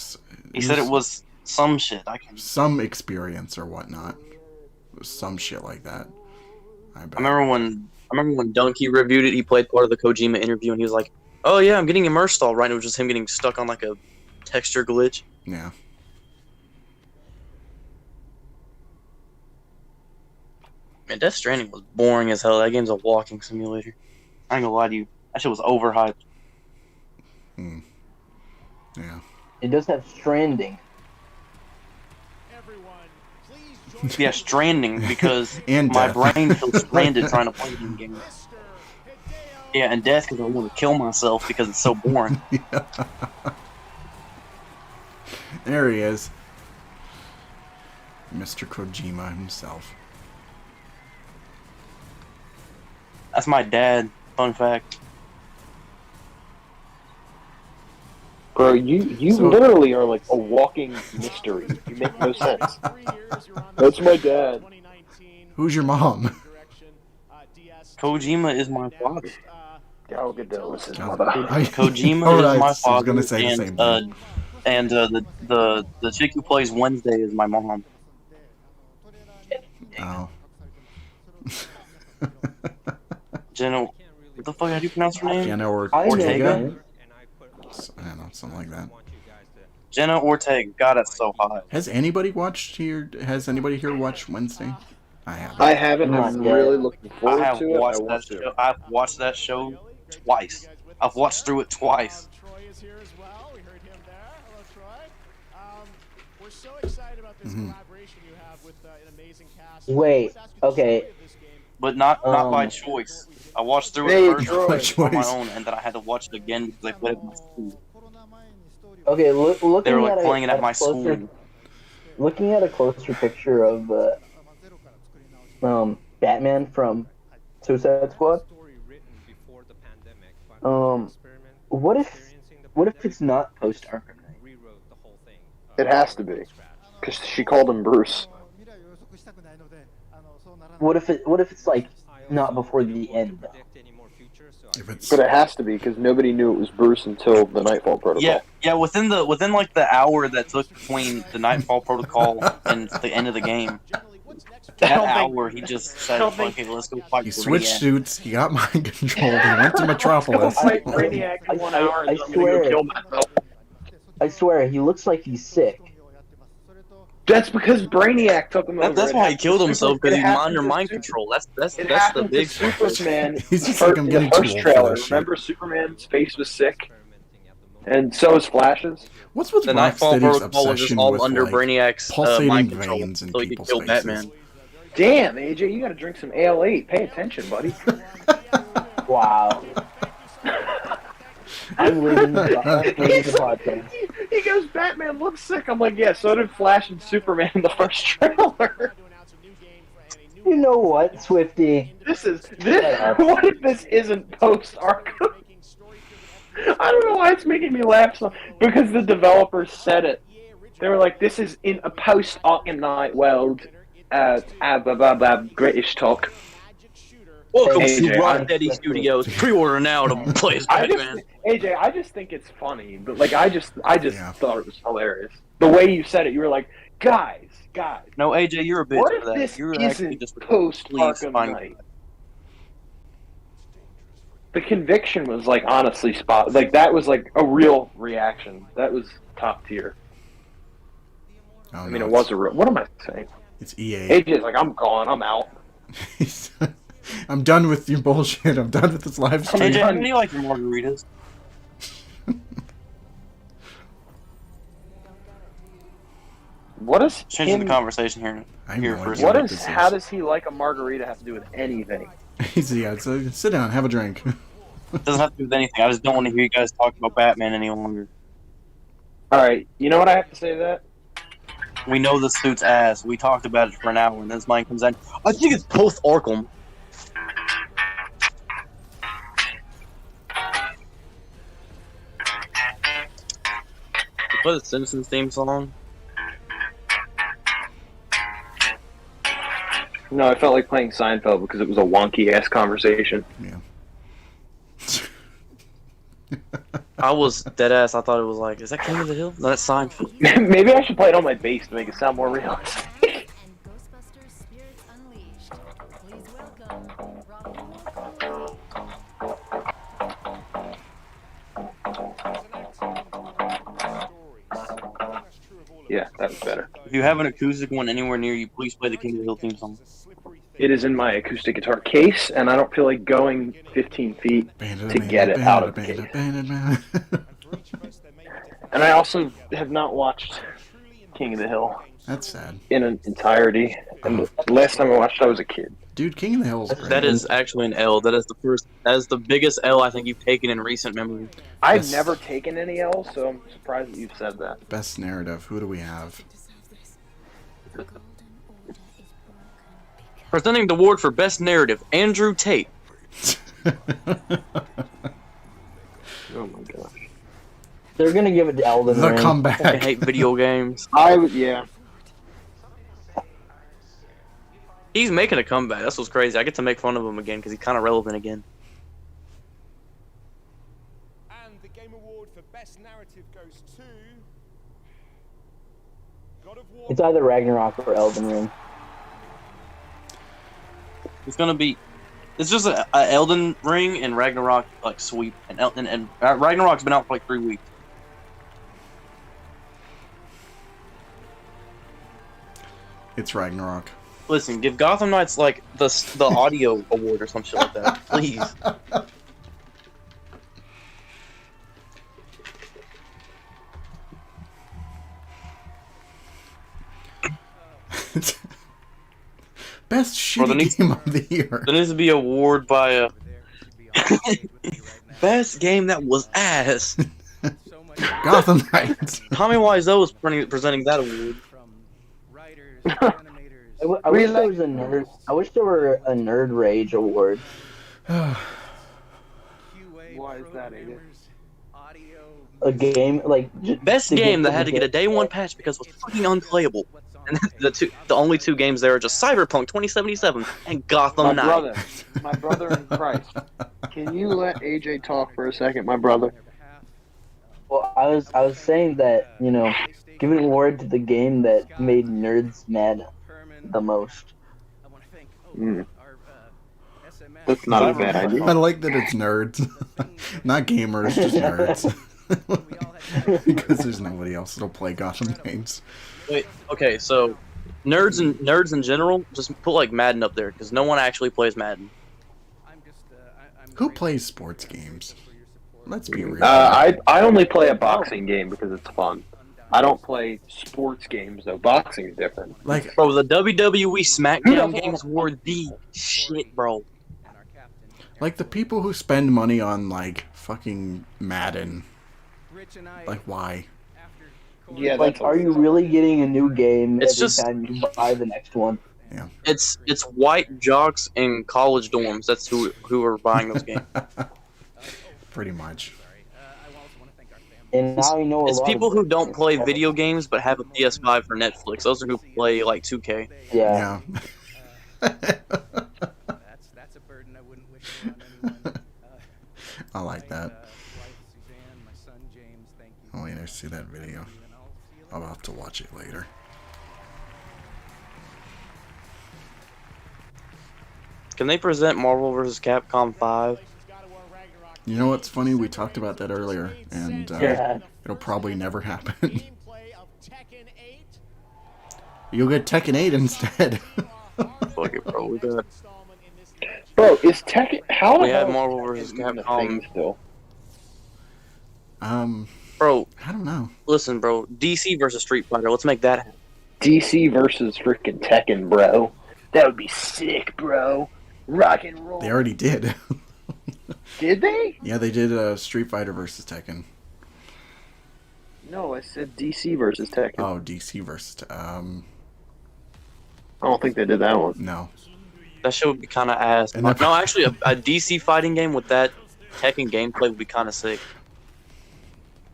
he said it was some shit. Some experience or whatnot. Some shit like that. I remember when Donkey reviewed it. He played part of the Kojima interview, and he was like, "Oh yeah, I'm getting immersed all right." And it was just him getting stuck on like a texture glitch. Yeah. Man, Death Stranding was boring as hell. That game's a walking simulator. I ain't gonna lie to you. That shit was overhyped. Yeah. It does have Stranding. Yeah, Stranding, because and my death. brain feels stranded trying to play the game. Yeah, and death because I want to kill myself because it's so boring. There he is. Mr. Kojima himself. That's my dad. Fun fact. Bro, you literally are like a walking mystery. You make no sense. That's my dad. Who's your mom? Kojima is my father. I'll get to listen. Kojima is my father. I was gonna say the same thing. And the chick who plays Wednesday is my mom. Oh. Jenna, what the fuck? How do you pronounce her name? Jenna Ortega. I don't know, something like that. Jenna Ortega. God, that's so hot. Has anybody watched here? Has anybody here watched Wednesday? I haven't. I haven't. I'm really looking forward to it. I've watched that show twice. I've watched through it twice. Troy is here as well. We heard him there. Hello, Troy. We're so excited about this collaboration you have with an amazing cast. Wait, okay. but not by Um, choice. I watched through Hey, it first Troy. on my own, and then I had to watch it again because they played it at my school. Okay, looking They were like at playing it at my closer, school. looking at a closer picture of Batman from Suicide Squad. What if it's not post Arkham Knight? It has to be, because she called him Bruce. What if it's like not before the end? Though? If it's But it has to be, because nobody knew it was Bruce until the Nightfall Protocol. Yeah. Within like the hour that took between the Nightfall Protocol and the end of the game, that hour he just said, "Okay, let's go fight." he switched Brainiac. suits, he got mind controlled, he went to Metropolis. Fight Brainiac in 1 hour, and I I'm gonna swear. go kill myself. I swear, he looks like he's sick. That's because Brainiac took him over. That's It why he happened killed to himself Super- because it he's happened under to mind Super- control. That's It the happened big to Superman. He's just like, I'm in getting the too first old for trailer. this shit. Remember, Superman's face was sick, and so is Flash's. What's with The Nightfall Rocksteady's Protocol was just obsession all with under like, Brainiac's pulsating mind control, veins in so he could people's kill faces? Batman. Damn, AJ, you gotta drink some AL8. Pay attention, buddy. Wow. I'm leaving the podcast. He goes, Batman looks sick. I'm like, yeah, so did Flash and Superman in the first trailer. You know what, Swifty? This. What if this isn't post Arkham? I don't know why it's making me laugh so. Because the developers said it. They were like, "This is in a post Arkham Knight world." Blah blah blah. British talk. Welcome AJ, to Rocksteady Studios. Pre-order now to play as Batman. I just think it's funny, but like, I just thought it was hilarious. The way you said it, you were like, guys. No, AJ, you're a bitch What for if that. this You're actually isn't just post please Arkham find- Knight? The conviction was like honestly spot. Like that was like a real reaction. That was top tier. Oh, I mean, no, it was a real. What am I saying? It's EA. AJ's like, I'm gone. I'm out. I'm done with your bullshit. I'm done with this live stream. AJ, how do you like your margaritas? What is Changing the him- conversation here. Here for a What second. is? How does he like a margarita have to do with anything? Yeah, so sit down, have a drink. It doesn't have to do with anything. I just don't want to hear you guys talk about Batman any longer. All right, you know what I have to say to that? We know the suit's ass. We talked about it for an hour, and then this man comes in. I think it's post Arkham. Play the Simpsons theme song. No, I felt like playing Seinfeld because it was a wonky ass conversation. Yeah. I was dead ass. I thought it was like, is that King of the Hill? No, that's Seinfeld. Maybe I should play it on my bass to make it sound more realistic. Yeah, that was better. If you have an acoustic one anywhere near you, please play the King of the Hill theme song. It is in my acoustic guitar case, and I don't feel like going 15 feet to get it out of the case. And I also have not watched King of the Hill. That's sad. In an entirety. And the last time I watched it, I was a kid. Dude, King of the Hill is great. That is actually an L. That is the biggest L I think you've taken in recent memory. I've Best- never taken any L's, so I'm surprised that you've said that. Best narrative. Who do we have? Presenting the award for best narrative, Andrew Tate. Oh my gosh. They're gonna give it to Elden The Ring. comeback. I hate video games. Yeah. He's making a comeback. That's what's crazy. I get to make fun of him again because he's kind of relevant again. And the Game Award for Best Narrative goes to God of War. It's either Ragnarok or Elden Ring. It's gonna be. It's just a Elden Ring and Ragnarok like sweep, and Ragnarok's been out for like 3 weeks. It's Ragnarok. Listen, give Gotham Knights like the audio award or some shit like that, please. best Bro, there shitty needs- game of the year. There needs to be a award by a best game that was ass. Gotham Knights. Tommy Wiseau was presenting that award. I wish there was a nerd. I wish there were a Nerd Rage award. Why is that, Aiden? A game like Best to game get that had to get a day one patch because it was fucking unplayable. And the only two games there are just Cyberpunk 2077 and Gotham Knights. My brother in Christ. Can you let AJ talk for a second, my brother? Well, I was saying that, you know, give an award to the game that made nerds mad the most. That's not a bad idea. I like that it's nerds, not gamers, just nerds. Because there's nobody else that'll play Gotham Knights. Wait, okay, so nerds in general, just put like Madden up there because no one actually plays Madden. Who plays sports games? Let's be real. I only play a boxing game because it's fun. I don't play sports games though. Boxing's different. Like, bro, the WWE SmackDown games were the shit, bro. Like the people who spend money on like fucking Madden. Like why? Yeah, Like, are you really getting a new game It's every just- time you buy the next one? Yeah. It's white jocks in college dorms. That's who are buying those games. Pretty much. And now you know a It's lot people of who don't play video games but have a PS5 for Netflix. Those are who play like 2K. Yeah. That's a burden I wouldn't wish on anyone. I like that. Oh wait, I see that video. I'll have to watch it later. Can they present Marvel vs. Capcom 5? You know what's funny? We talked about that earlier, and Yeah. it'll probably never happen. You'll get Tekken 8 instead. Fuck it, bro. We got. Bro, is Tekken? How We the had hell Marvel is vs. Tekken a Capcom. thing still? Bro, I don't know. listen, bro. DC versus Street Fighter. Let's make that happen. DC versus freaking Tekken, bro. That would be sick, bro. Rock and roll. They already did. Did they? Yeah, they did Street Fighter versus Tekken. No, I said DC versus Tekken. Oh, DC versus. I don't think they did that one. No. That shit would be kind of ass. And No, that- actually, a DC fighting game with that Tekken gameplay would be kind of sick.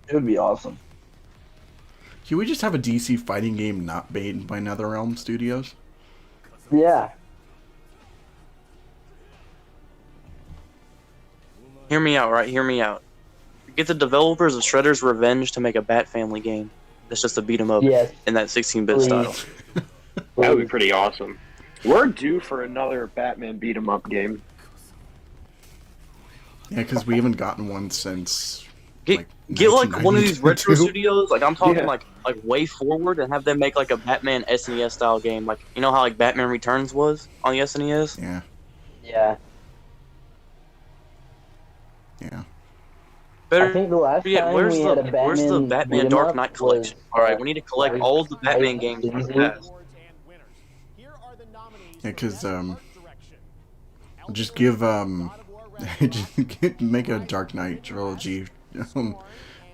It would be awesome. Can we just have a DC fighting game not made by NetherRealm Studios? Yeah. Hear me out, right? Hear me out. Get the developers of Shredder's Revenge to make a Bat Family game. That's just a beat 'em up Yes. in that 16-bit Please. style. That would be pretty awesome. We're due for another Batman beat 'em up game. Yeah, because we haven't gotten one since. Get like one of these retro 1992. studios. Like I'm talking Yeah. like way forward and have them make like a Batman SNES style game. Like you know how like Batman Returns was on the SNES. Yeah, Yeah. yeah. Better. I think the last Yeah, time where's we the had a Batman where's the Batman beat 'em Dark up Knight was, collection? All right, we need to collect like, all of the Batman Ice games from the Season. past. Because just give just make a Dark Knight trilogy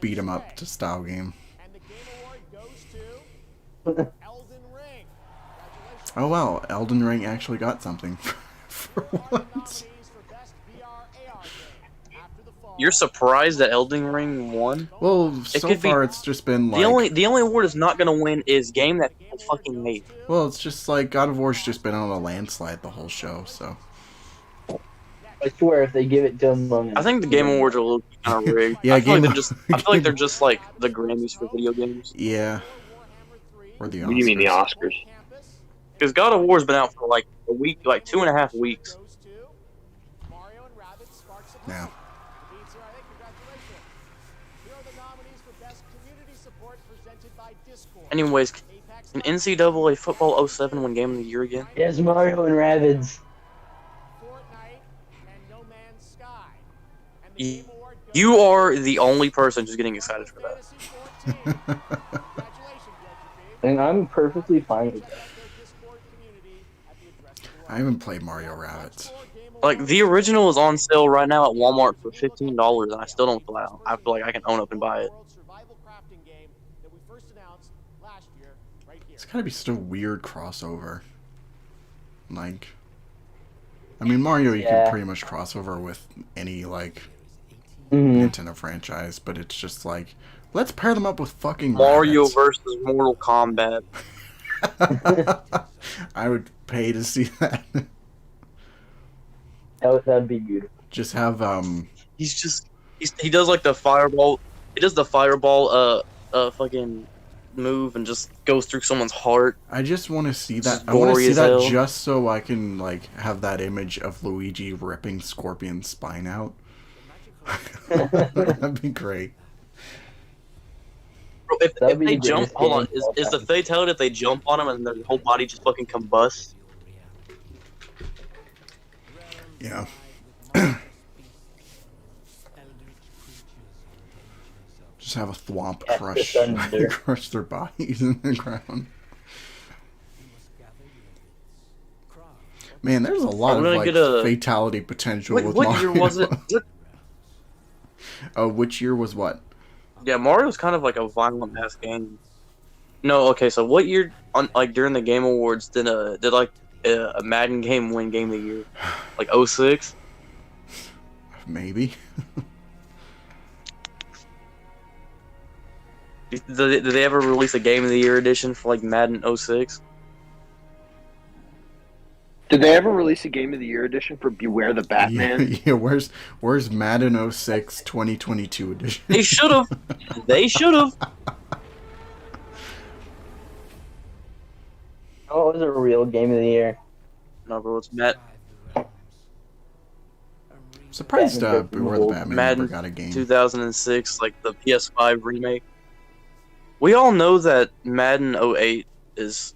beat 'em up to style game. Oh wow, Elden Ring actually got something for once. You're surprised that Elden Ring won? Well, so could be- far it's just been like The only award is not gonna win is game that people fucking hate. well, it's just like God of War's just been on a landslide the whole show. So I swear, if they give it to Among Us. I think the Game Awards are a little kind of rigged. Yeah, I feel like Game- they're just. I feel like they're just like the Grammys for video games. yeah, or the Oscars. What do you mean the Oscars? Because God of War's been out for like a week, like 2.5 weeks. Yeah. Anyways, can NCAA Football 07 win Game of the Year again? Yes, Mario and Rabbids. You are the only person who's getting excited for that. And I'm perfectly fine with that. I haven't played Mario Rabbids. Like the original is on sale right now at Walmart for $15, and I still don't feel out. I feel like I can own up and buy it. It's gotta be such a weird crossover. Like, I mean, Mario you can pretty much cross over with any like Nintendo franchise, but it's just like, let's pair them up with fucking Mario rabbits. versus Mortal Kombat. I would pay to see that. That'd be beautiful. Just have He does like the fireball. He does the fireball fucking move and just goes through someone's heart. I just want to see that. Just I want to gory see as that hell. just so I can like have that image of Luigi ripping Scorpion's spine out. That'd be great. Bro, if That'd be they the jump, greatest hold on, game of all is the time. fatality if they jump on him and their whole body just fucking combusts? Yeah. Just have a thwomp That's crush, the thunder. crush their bodies in the ground. Man, there's a lot I'm of gonna like get a- fatality potential Wait, with what year Mario. was it? Oh, which year was what? Yeah, Mario's kind of like a violent ass game. No, okay, so what year on like during the Game Awards did like a Madden game win Game of the Year? Like 06? Maybe. Did they ever release a Game of the Year edition for like Madden 06? Did they ever release a Game of the Year edition for Beware the Batman? Yeah, where's Madden 06 2022 edition? They should have. They should have. Oh, it was a real game of the year. No, bro, it's Matt. Surprised Batman Beware the Batman Madden never got a game. 2006, like the PS5 remake. We all know that Madden 08 is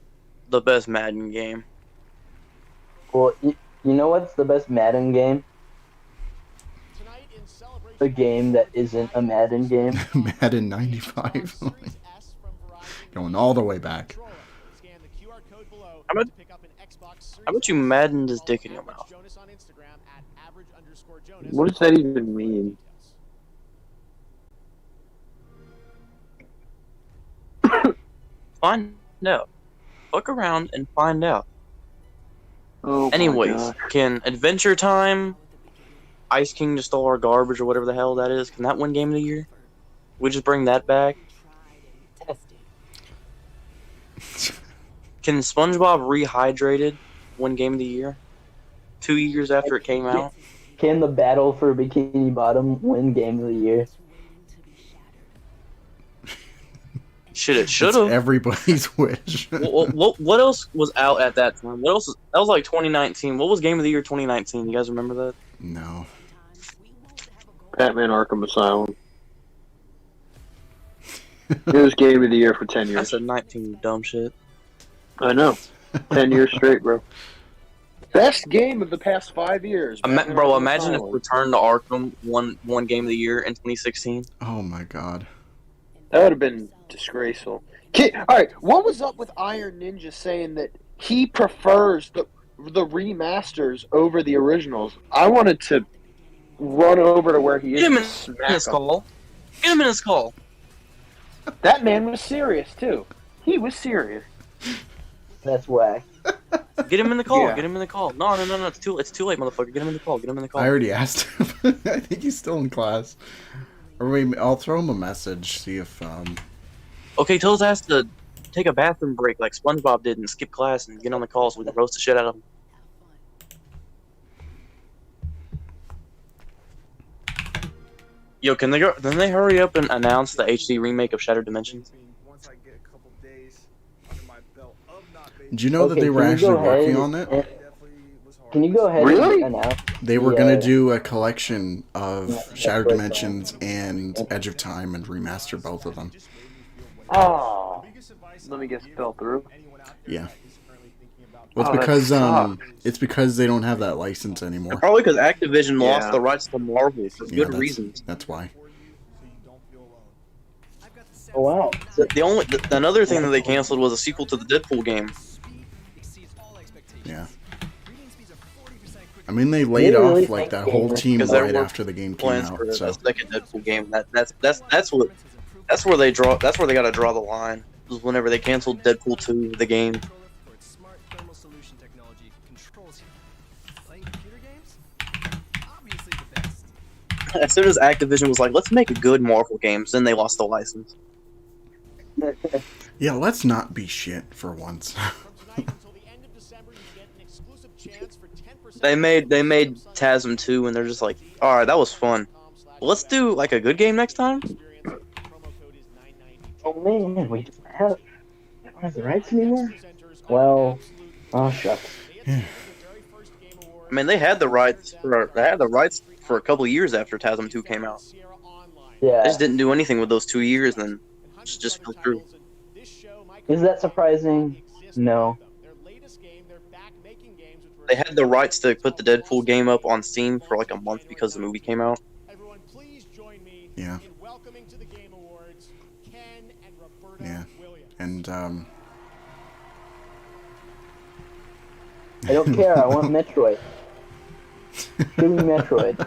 the best Madden game. Well, you know what's the best Madden game? A game that isn't a Madden game. Madden 95. Going all the way back. How about you Madden this dick in your mouth? What does that even mean? Find out. Look around and find out. Oh my Anyways, gosh. can Adventure Time, Ice King to Stole Our Garbage, or whatever the hell that is, can that win Game of the Year? We just bring that back? Can SpongeBob Rehydrated win Game of the Year? 2 years after it came out? Can the Battle for Bikini Bottom win Game of the Year? Shit, it should It's have. everybody's wish. What else was out at that time? What else? That was like 2019. What was Game of the Year 2019? You guys remember that? No. Batman Arkham Asylum. It was Game of the Year for 10 I years. said 19, you dumb shit. I know. 10 years straight, bro. Best game of the past 5 years. Batman Bro, Arkham imagine if Asylum. Return to Arkham won Game of the Year in 2016. Oh my god. That would have been disgraceful. Alright, what was up with Iron Ninja saying that he prefers the remasters over the originals? I wanted to run over to where he is. Get him in and smack his him. skull. Get him in his skull. That man was serious, too. He was serious. That's whack. Get him in the call. Yeah. Get him in the call. No. It's too late, motherfucker. Get him in the call. Get him in the call. I already asked him. I think he's still in class. Or maybe I'll throw him a message, see if Okay, tell his ass to take a bathroom break like SpongeBob did and skip class and get on the call so we can roast the shit out of him. Yo, can they hurry up and announce the HD remake of Shattered Dimensions? do you know that Okay, they were can you actually go ahead working on it? and- Can you go ahead Really? and announce? They were the, gonna do a collection of Yeah, Shattered that's Dimensions and Edge of Time and remaster both of them. Oh. Let me guess, fell through. Yeah. Well, Oh, it's that because sucks. it's because they don't have that license anymore. Probably because Activision Yeah. lost the rights to Marvel for Yeah, good that's- reasons. That's why. Oh, wow. Another thing that they canceled was a sequel to the Deadpool game. Yeah. I mean, they laid They really off like think that whole gamers- team Because there right were after the game came plans out. for a So second Deadpool game. That's where they draw. That's where they got to draw the line. Was whenever they canceled Deadpool 2, the game. Smart thermal solution technology controls you. Playing computer games? Obviously the best. As soon as Activision was like, "Let's make a good Marvel games," then they lost the license. yeah, let's not be shit for once. They made TASM 2, and they're just like, "All right, that was fun. Let's do like a good game next time." Oh man, we don't have the rights anymore? Well, oh shucks. I mean, they had the rights for a couple years after TASM 2 came out. Yeah. They just didn't do anything with those 2 years, and then just fell through. Is that surprising? No. They had the rights to put the Deadpool game up on Steam for like a month because the movie came out. Yeah. Yeah. And I don't care, I want Metroid. Give me Metroid.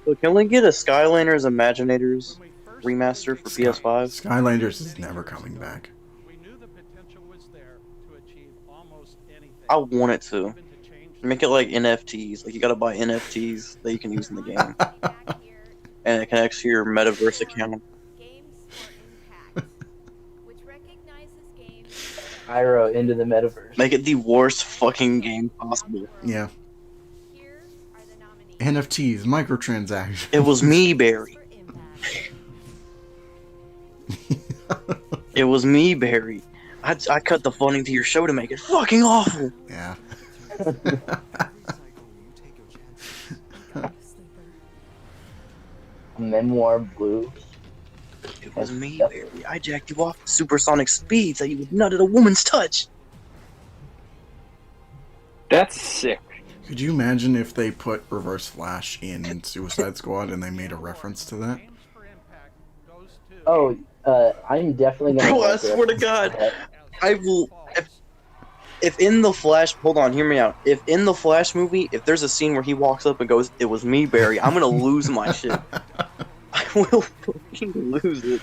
So can we get a Skylanders Imaginators remaster for PS5? Skylanders is never coming back. I want it to. Make it like NFTs. Like you gotta buy NFTs that you can use in the game. And it connects to your metaverse account. Pyro into the metaverse. Make it the worst fucking game possible. Yeah. NFTs, microtransactions. It was me, Barry. It was me, Barry. I cut the funding to your show to make it fucking awful. Yeah. Memoir Blue. It was me, Barry. I jacked you off with supersonic speeds that you would nut at a woman's touch. That's sick. Could you imagine if they put Reverse Flash in Suicide Squad and they made a reference to that? Oh, I'm definitely gonna. Bro, I swear to God, I will. If in the Flash, hold on, hear me out. If in the Flash movie, if there's a scene where he walks up and goes, "It was me, Barry," I'm gonna lose my shit. I will fucking lose it.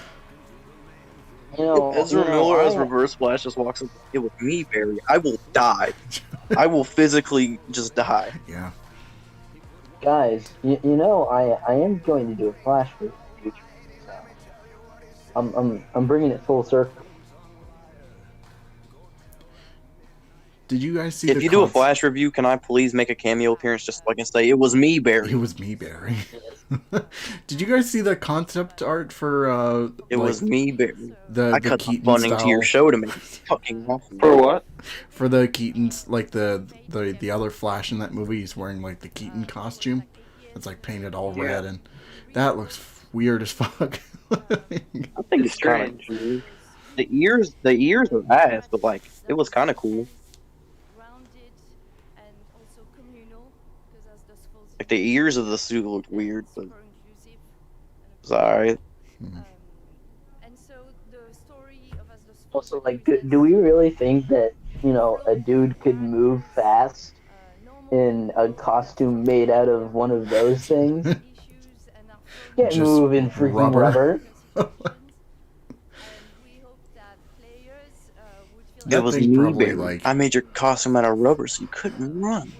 You know, Ezra Miller as Reverse Flash just walks up. It was me, Barry. I will die. I will physically just die. Yeah. Guys, you know, I am going to do a Flash movie in the future. So I'm bringing it full circle. Did you guys see? If you do a Flash review, can I please make a cameo appearance just so I can say it was me, Barry? It was me, Barry. Did you guys see the concept art for? It was me, Barry. I cut the Keaton funding to your style. show to make it fucking awful. For what? For the Keaton's, like the other Flash in that movie, he's wearing like the Keaton costume. It's like painted all red, and that looks weird as fuck. I think it's kind of cool. The ears are ass, but like it was kind of cool. Like the ears of the suit looked weird, but it's alright. Also, like, do we really think that, you know, a dude could move fast in a costume made out of one of those things? Can't Just move in freaking rubber. It was thing me, probably, Barry. like- I made your costume out of rubber so you couldn't run.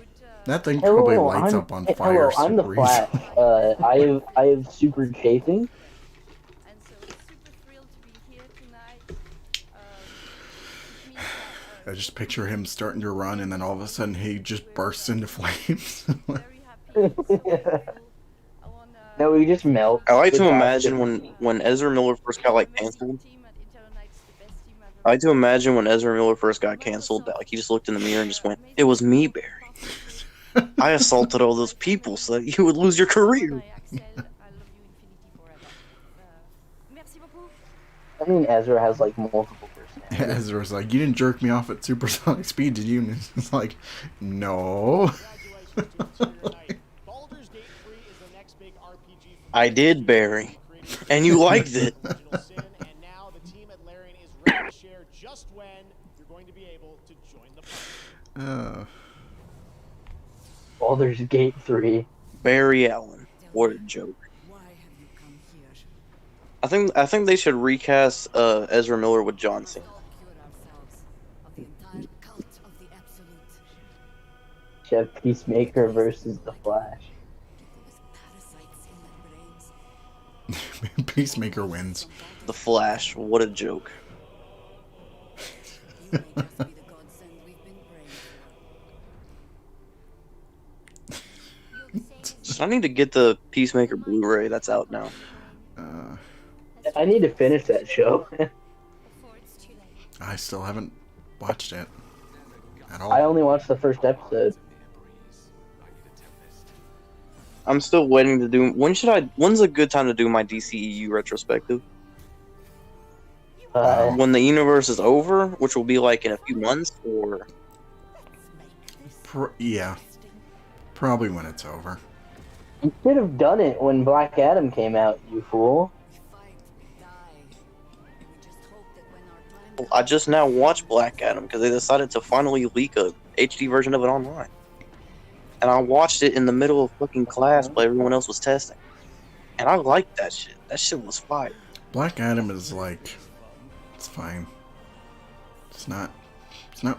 That thing probably Hello, lights I'm, up on fire. hello, I'm the super Flash. easy. I have super chafing. I just picture him starting to run, and then all of a sudden he just bursts into flames. No, we just melt. I like the to costume. imagine when Ezra Miller first got like canceled. I like to imagine when Ezra Miller first got canceled that like he just looked in the mirror and just went, "It was me, Barry. I assaulted all those people so that you would lose your career." I mean, Ezra has like multiple personalities. Ezra's like, "You didn't jerk me off at supersonic speed, did you?" And it's like, "No." I did, Barry, and you liked it. Baldur's Gate 3. Barry Allen. What a joke. I think they should recast Ezra Miller with John Cena. Chef Peacemaker versus The Flash. Peacemaker wins. The Flash. What a joke. So I need to get the Peacemaker Blu-ray that's out now. I need to finish that show. I still haven't watched it at all. I only watched the first episode. I'm still waiting to do. When's a good time to do my DCEU retrospective? When the universe is over, which will be like in a few months, or yeah, probably when it's over. You should have done it when Black Adam came out, you fool. I just now watched Black Adam because they decided to finally leak a HD version of it online, and I watched it in the middle of fucking class while everyone else was testing, and I liked that shit. That shit was fire. Black Adam is like, it's fine. It's not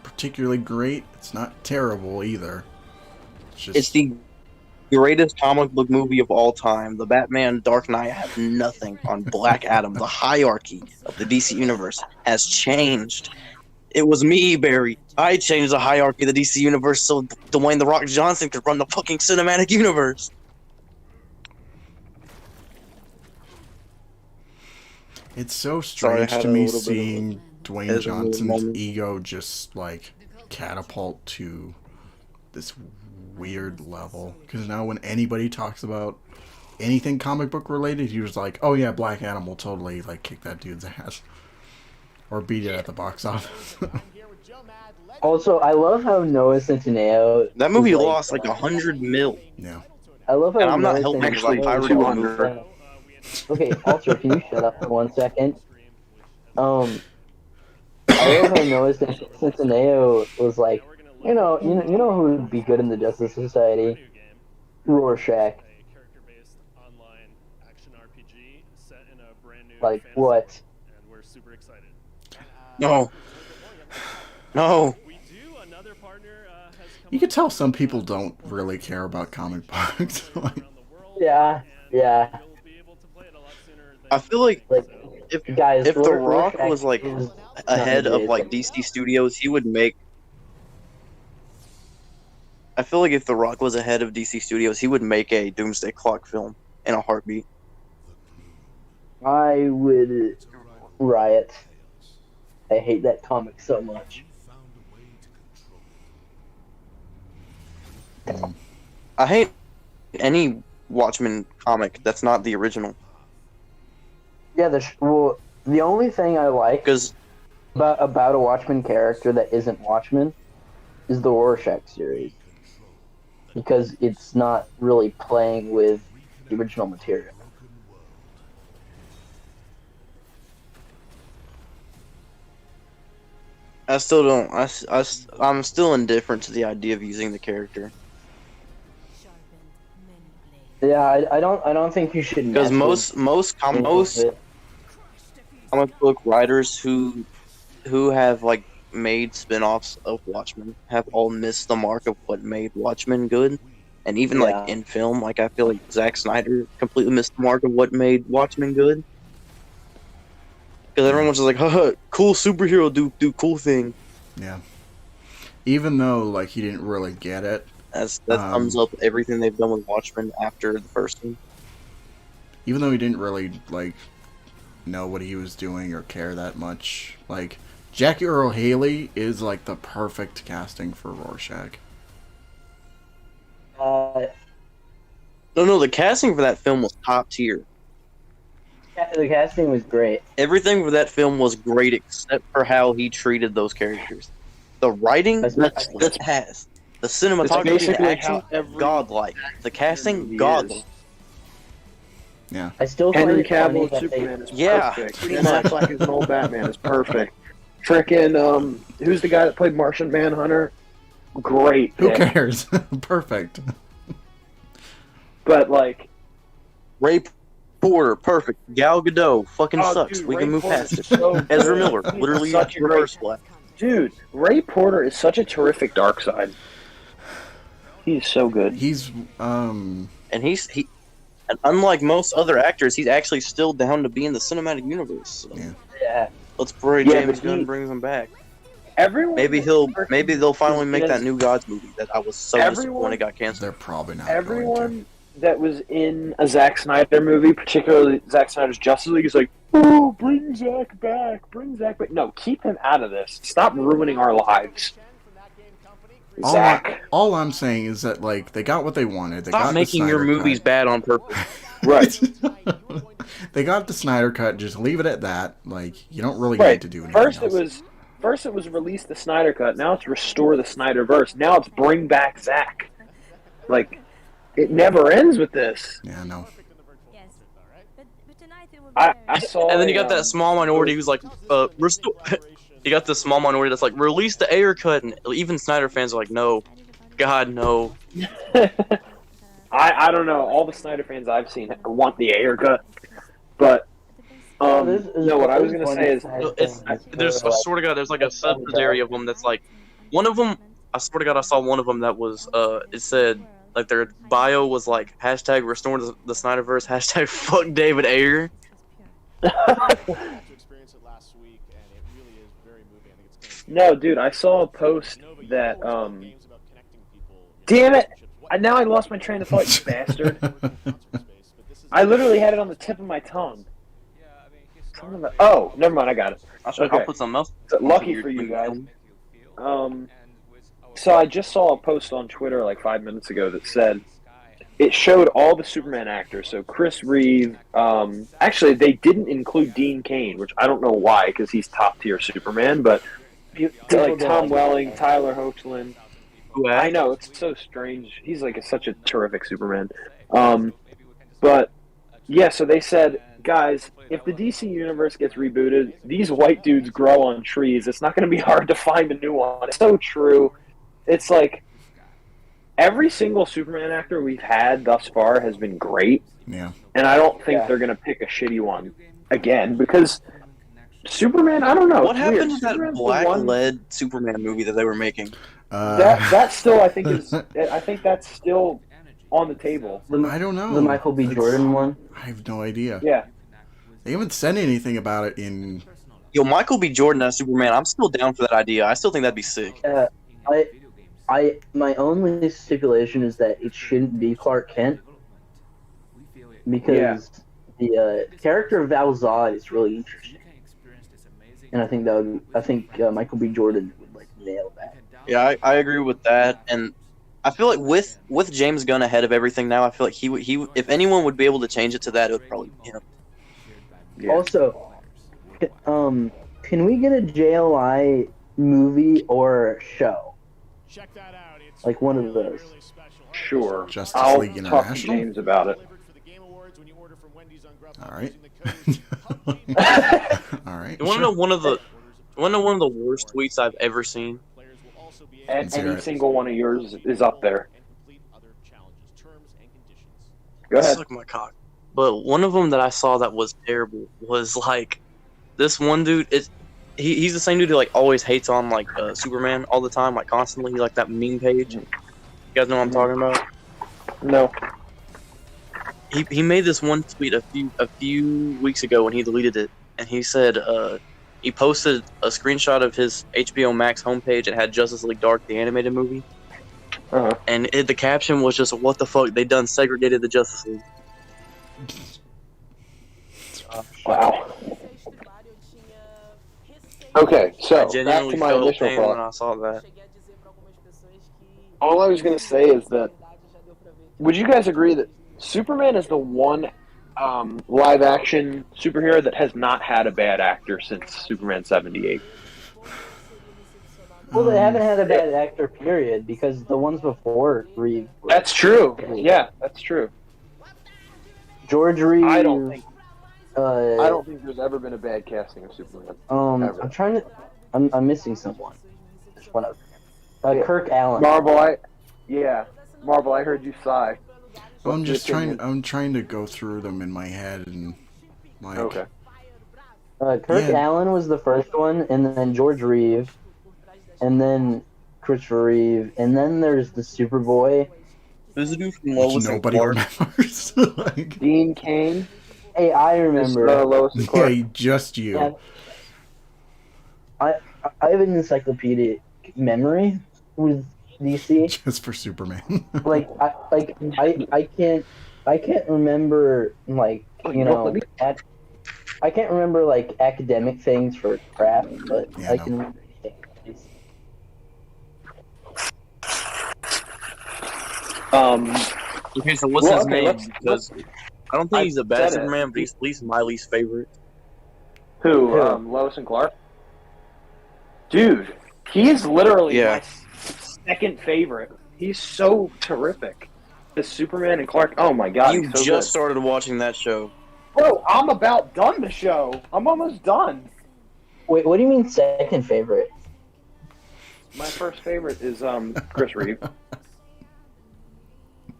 particularly great. It's not terrible either. It's the greatest comic book movie of all time. The Batman Dark Knight have nothing on Black Adam. The hierarchy of the DC universe has changed. It was me, Barry. I changed the hierarchy of the DC universe so Dwayne "The Rock" Johnson could run the fucking cinematic universe. It's so strange to me seeing Dwayne Ezra Johnson's moment. ego just like catapult to this weird level. Because now when anybody talks about anything comic book related, he was like, "Oh yeah, Black Adam will totally like kick that dude's ass or beat it at the box office." Also, I love how Noah Centineo. That movie is, like, lost like 100 mil. Yeah. I love how And I'm not Noah helping because I Centineo pirated the is, movie. Okay, Alter, can you shut up for 1 second? I love how Noah Centineo was like, you know who would be good in the Justice Society? Rorschach. Like what? No. No. You can tell some people don't really care about comic books. Like, Yeah. I feel like if guys, The Rock Rorschach was like is ahead of not like DC Studios, he would make. I feel like if The Rock was ahead of DC Studios, he would make a Doomsday Clock film in a heartbeat. I would riot. I hate that comic so much. I hate any Watchmen comic that's not the original. Yeah, the only thing I like about a Watchmen character that isn't Watchmen is the Rorschach series. Because it's not really playing with the original material. I still don't. I'm still indifferent to the idea of using the character. Yeah, I don't think you should. Because most comic book writers who have like made spin-offs of Watchmen have all missed the mark of what made Watchmen good. And even like in film, like I feel like Zack Snyder completely missed the mark of what made Watchmen good. Because everyone's just like, haha, cool superhero do cool thing. yeah. Even though like he didn't really get it. That sums up everything they've done with Watchmen after the first one. Even though he didn't really like know what he was doing or care that much, like Jackie Earle Haley is like the perfect casting for Rorschach. No, the casting for that film was top tier. The casting was great. Everything for that film was great except for how he treated those characters. The writing, that's has. The cinematography and action, godlike. The casting, godlike. Yeah. I still Henry find it funny Cavill that Superman is Yeah. perfect. Ben Affleck as an old Batman is perfect. Frickin' who's the guy that played Martian Manhunter? great. Who pick. cares? Perfect. But like, Ray Porter, perfect. Gal Gadot, fucking oh, sucks. dude, We Ray can move Porter's past it. so Ezra good. Miller, He's literally such a great- reverse Flash. Dude, Ray Porter is such a terrific Darkseid. He's so good. He's And and unlike most other actors, he's actually still down to be in the cinematic universe. So Yeah. let's pray Yeah, James but he- Gunn brings him back. Everyone. Maybe they'll finally make is- that New Gods movie that I was so Everyone- disappointed got canceled. they're probably not. Everyone that was in a Zack Snyder movie, particularly Zack Snyder's Justice League, is like, oh, bring Zack back, bring Zack back. No, keep him out of this. Stop ruining our lives. Zack. All I'm saying is that like they got what they wanted. They Stop got making the your Snyder movies cut. bad on purpose. Right. They got the Snyder cut. Just leave it at that. Like you don't really Right. need to do anything else. First it was release the Snyder cut. Now it's restore the Snyderverse. Now it's bring back Zack. Like, it never ends with this. Yeah, no. I saw. And then you got that small minority who's like, restore. You got the small minority that's like, release the Ayer cut, and even Snyder fans are like, no, God, no. I don't know. All the Snyder fans I've seen want the Ayer cut, but no. What I was gonna say is, There's, I swear to God, there's like a subsidiary of them that's like, one of them, I swear to God, I saw one of them that was, it said, like their bio was like, hashtag restore the Snyderverse, hashtag fuck David Ayer. no, dude. I saw a post that damn it! Now I lost my train of thought, you bastard. I literally had it on the tip of my tongue. Oh, never mind. I got it. I'll put something else. Lucky for you guys. So I just saw a post on Twitter like 5 minutes ago that said it showed all the Superman actors. So Chris Reeve. Actually, they didn't include Dean Cain, which I don't know why, because he's top tier Superman. But like Tom Welling, Tyler Hoechlin. I know, it's so strange. He's like such a terrific Superman. But yeah, so they said, guys, if the DC universe gets rebooted, these white dudes grow on trees. It's not going to be hard to find a new one. It's so true. It's like every single Superman actor we've had thus far has been great. Yeah. And I don't think they're going to pick a shitty one again, because Superman, I don't know. What it's happened weird. to that Superman's the black one- lead Superman movie that they were making? That still, I think that's still on the table. I don't know. The Michael B. Jordan one? I have no idea. Yeah. They haven't said anything about it in. Yo, Michael B. Jordan as Superman, I'm still down for that idea. I still think that'd be sick. My only stipulation is that it shouldn't be Clark Kent, because the character of Val Zod is really interesting, and I think Michael B. Jordan would like nail that. Yeah, I agree with that, and I feel like with James Gunn ahead of everything now, I feel like he if anyone would be able to change it to that, it would probably be him. Yeah. Also, can we get a JLI movie or show? Like one of those. Sure. Justice I'll League talk to International? James about it. All right. All right. You want to know one of the worst tweets I've ever seen? And Let's hear any it. single one of yours is up there. Go ahead. Suck my cock. But one of them that I saw that was terrible was like this one dude. He's the same dude who like always hates on like Superman all the time, like constantly. He's like that meme page. You guys know what I'm talking about? No. He made this one tweet a few weeks ago when he deleted it, and he said he posted a screenshot of his HBO Max homepage and had Justice League Dark, the animated movie, and the caption was just, "What the fuck? They done segregated the Justice League." Wow. Okay, so I back genuinely to my felt initial pain when thought. I saw that. All I was going to say is that, would you guys agree that Superman is the one live-action superhero that has not had a bad actor since Superman 78? Well, they haven't had a bad actor, period, because the ones before Reeve. That's true. Yeah, that's true. George Reeve. I don't think I don't think there's ever been a bad casting of Superman. Ever. I'm trying to. I'm missing someone. There's one other. Kirk Allen. Marvel, I heard you sigh. Well, I'm What's your just trying. opinion? I'm trying to go through them in my head and like. Okay. Kirk Allen was the first one, and then George Reeve, and then Christopher Reeve, and then there's the Superboy. There's a dude from Which Lois and nobody Clark. remembers. Like, Dean Cain. Hey, I remember. Lois and Clark. yeah, just you. Yeah. I have an encyclopedic memory with DC. Just for Superman. I can't remember like I can't remember like academic things for crap, but Yeah, I no. can remember things. Okay, so what's his name? Because I don't think he's a bad said it. Superman, but he's at least my least favorite. Who? Lois and Clark? Dude, he is literally Yeah. my second favorite. He's so terrific. The Superman and Clark. Oh my god, You he's so just good. started watching that show. Bro, I'm about done the show. I'm almost done. Wait, what do you mean second favorite? My first favorite is Chris Reeve.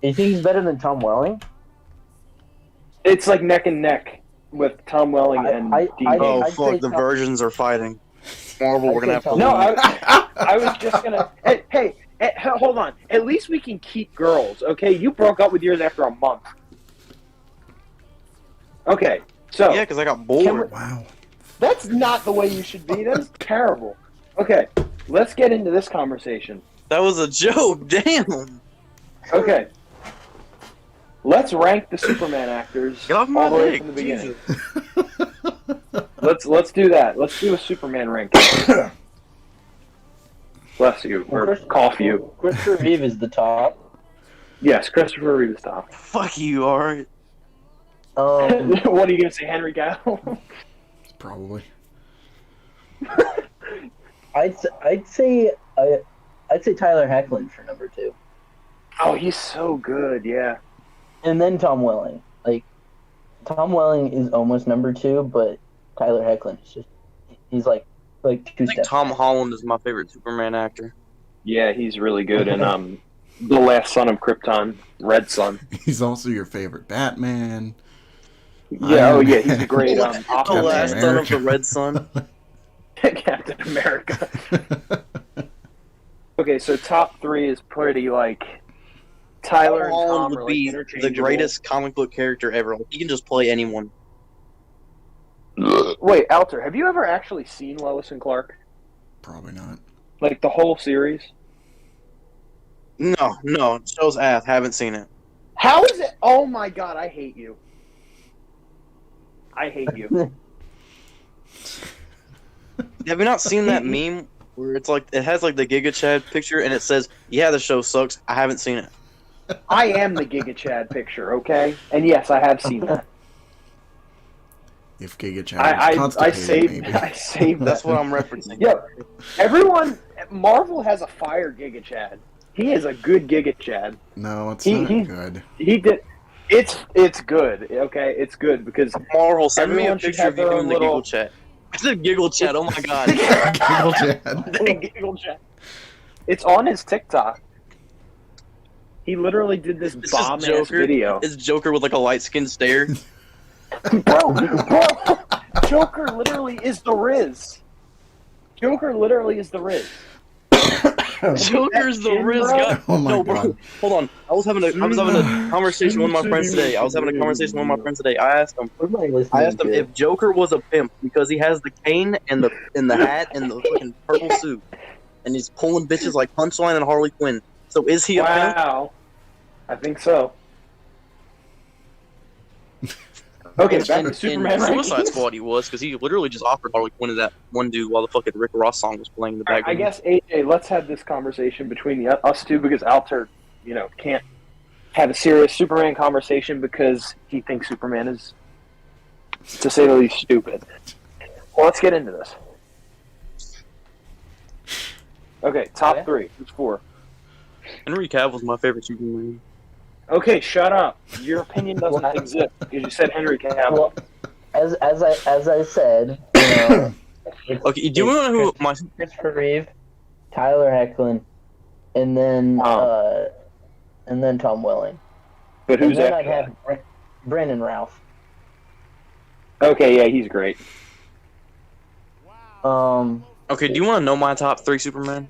You think he's better than Tom Welling? It's like neck and neck with Tom Welling and Dean Cain. Oh I'd fuck, say the Tom- versions are fighting. Marvel, I'd we're gonna say have to Tom- No, leave. I was just gonna. Hey, hold on. At least we can keep girls, okay? You broke up with yours after a month. Okay, so Yeah, because I got bored. Wow. that's not the way you should be. That's terrible. Okay, let's get into this conversation. That was a joke. Damn. Okay, let's rank the Superman actors Get off my all the way dick. from the beginning. Jesus. Let's do that. Let's do a Superman ranking. Bless you or cough you. Christopher Reeve is the top. Yes, Christopher Reeve is top. Fuck you, alright. What are you gonna say, Henry Cavill? Probably. I'd say Tyler Hoechlin for number 2, Oh, he's so good. Yeah. and then Tom Welling. Like Tom Welling is almost number 2, but Tyler Hoechlin is he's like two I think steps. Tom Holland is my favorite Superman actor. Yeah, he's really good in The Last Son of Krypton, Red Sun. He's also your favorite Batman. Yeah, Iron he's a Man. great The Captain last son of the America. Red Sun. Captain America. Okay, so top 3 is pretty like Tyler and Holland Tom would are like be the interchangeable. greatest comic book character ever. Like, he can just play anyone. Wait, Alter, have you ever actually seen Lois and Clark? Probably not. Like the whole series? No, show's ass. Haven't seen it. How is it? Oh my god, I hate you. I hate you. Have you not seen that meme where it's like it has like the Giga Chad picture and it says, "Yeah, the show sucks." I haven't seen it. I am the Giga Chad picture, okay? And yes, I have seen that. If Giga Chad was I constipated, saved maybe. I saved that. That's what I'm referencing. Yeah, everyone, Marvel has a fire Giga Chad. He is a good Giga Chad. No, it's He- not he- good. He did. It's good. Okay, it's good because Marvel, send me a everyone should picture have of you their doing own the little Giggle Chat. I said Giggle Chat. Oh my god. Giggle Chad. Giggle Chat. It's on his TikTok. He literally did this It's bomb just ass Joker. video. It's Joker with like a light skinned stare. Bro, Joker literally is the Riz. Joker literally is the Riz. Joker's the chin, Riz bro? guy. Oh my No, god. bro. Hold on. I was having a conversation with my friends today. I asked him. What am I listening I asked him to? if Joker was a pimp because he has the cane and the hat and the fucking purple suit, and he's pulling bitches like Punchline and Harley Quinn. So is he a pimp? Wow. I think so. Okay, back to In Superman Suicide rankings. Squad he was, because he literally just offered Harley Quinn to that one dude while the fucking Rick Ross song was playing in the I background. guess AJ, let's have this conversation between us two because Alter, can't have a serious Superman conversation because he thinks Superman is, to say the least, stupid. Well, let's get into this. Okay, top 3. Who's 4? Henry Cavill's my favorite Superman. Okay, shut up. Your opinion doesn't exist because you said Henry Cavill. Well, as I said, it's Okay, do you want to know who my Christopher Reeve, Tyler Hoechlin, and then Tom Welling. But who's and then after I'd have Brandon Routh. Okay, yeah, he's great. Okay, do you want to know my top 3 Superman?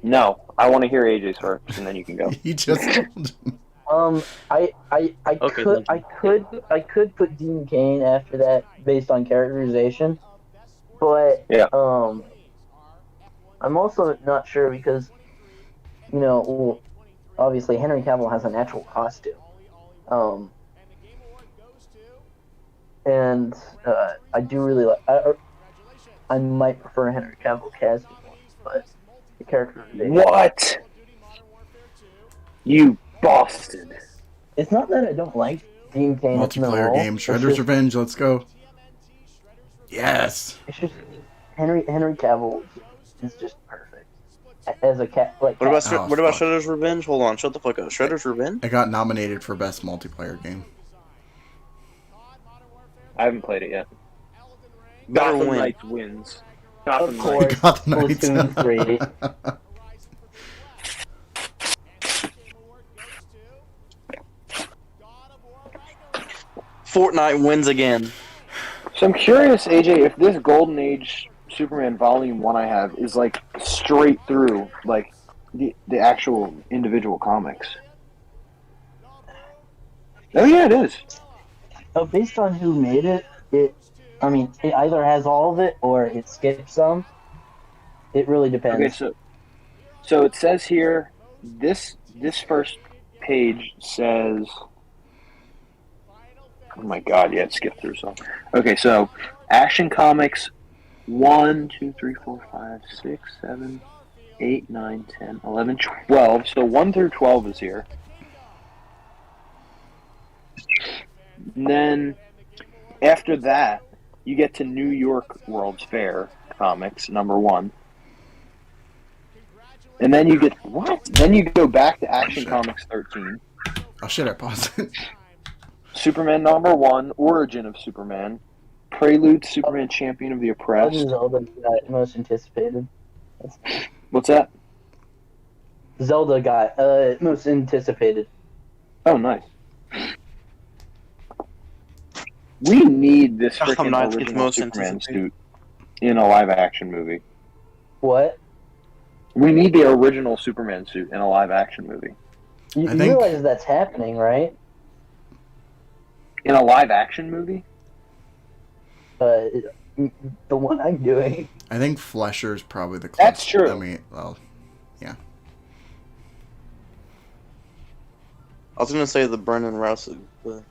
No, I want to hear AJ's first, and then you can go. He just. I Okay, could put Dean Cain after that based on characterization, but Yeah. I'm also not sure because, obviously Henry Cavill has a natural costume, and I do really like. I might prefer Henry Cavill casting one, but the characterization. What? You bastard! It's not that I don't like Dean Cain. Multiplayer game, Shredder's Revenge. Let's go. Yes. It's just Henry Cavill is just perfect as a cat. Like What about Oh, what about fuck. Shredder's Revenge? Hold on, shut the fuck up. Shredder's Revenge? It got nominated for best multiplayer game. I haven't played it yet. Better Gotham win. Knights wins. Gotham Of course, Knights. Gotham Knights. Splatoon 3. Fortnite wins again. So I'm curious, AJ, if this Golden Age Superman Volume 1 I have is like straight through, like the actual individual comics. Oh yeah, it is. Based on who made it, it either has all of it or it skips some. It really depends. Okay, so it says here, this first page says, oh my god, yeah, it skipped through some. Okay, so Action Comics 1, 2, 3, 4, 5, 6, 7, 8, 9, 10, 11, 12. So 1 through 12 is here. And then after that, you get to New York World's Fair Comics, number 1. And then you get, what? Then you go back to Action Comics 13. Oh shit, I paused it. Superman number 1, Origin of Superman. Prelude, Superman Champion of the Oppressed. Zelda got most anticipated. What's that? Zelda got most anticipated. Oh, nice. We need this Gotham freaking Knights gets original most Superman anticipated. suit in a live-action movie. What? We need the original Superman suit in a live-action movie. You I think- realize that's happening, right? In a live-action movie? The one I'm doing. I think Flesher's probably the closest. That's true. I mean, well, yeah. I was gonna say the Brendan Rouse, but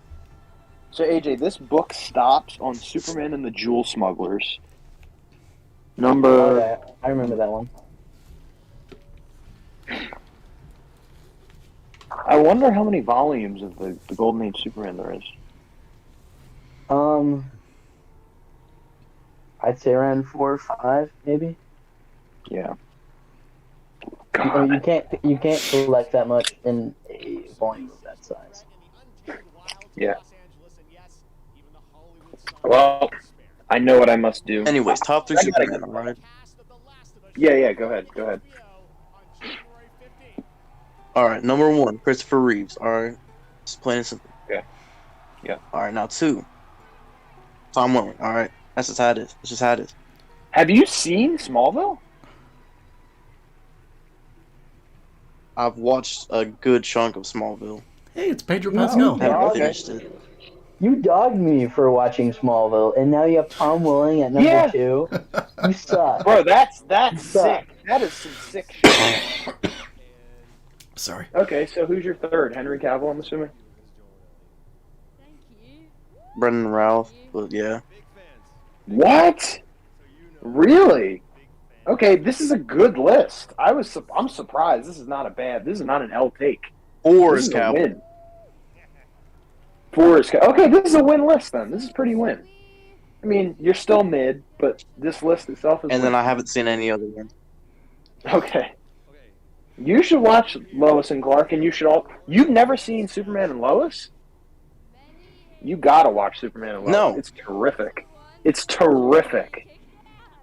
So, AJ, this book stops on Superman and the Jewel Smugglers. Number... Okay, I remember that one. I wonder how many volumes of the Golden Age Superman there is. I'd say around 4 or 5, maybe. Yeah. You can't collect that much in a volume of that size. Yeah. Well, I know what I must do. anyways, top 3 I gotta Superman, go. alright? Yeah, go ahead. Alright, number 1, Christopher Reeves, alright? Just plain and simple. Okay. Yeah. Alright, now 2, Tom Welling, alright? That's just how it is. That's just how it is. Have you seen Smallville? I've watched a good chunk of Smallville. Hey, it's Pedro No, Pascal. I haven't okay. finished it. You dogged me for watching Smallville, and now you have Tom Welling at number 2. You suck. Bro, that's Suck. sick. That is some sick shit. Sorry. Okay, so who's your third? Henry Cavill, I'm assuming? Brendan Routh, but yeah. What? Really? Okay, this is a good list. I'm surprised. This is not an L take. Or This is is a Cavill. win. Okay, this is a win list then. This is pretty win. I mean, you're still mid, but this list itself is And then win. I haven't seen any other ones. Okay. You should watch Lois and Clark, and you've never seen Superman and Lois? You gotta watch Superman and Lois. No. It's terrific. It's terrific.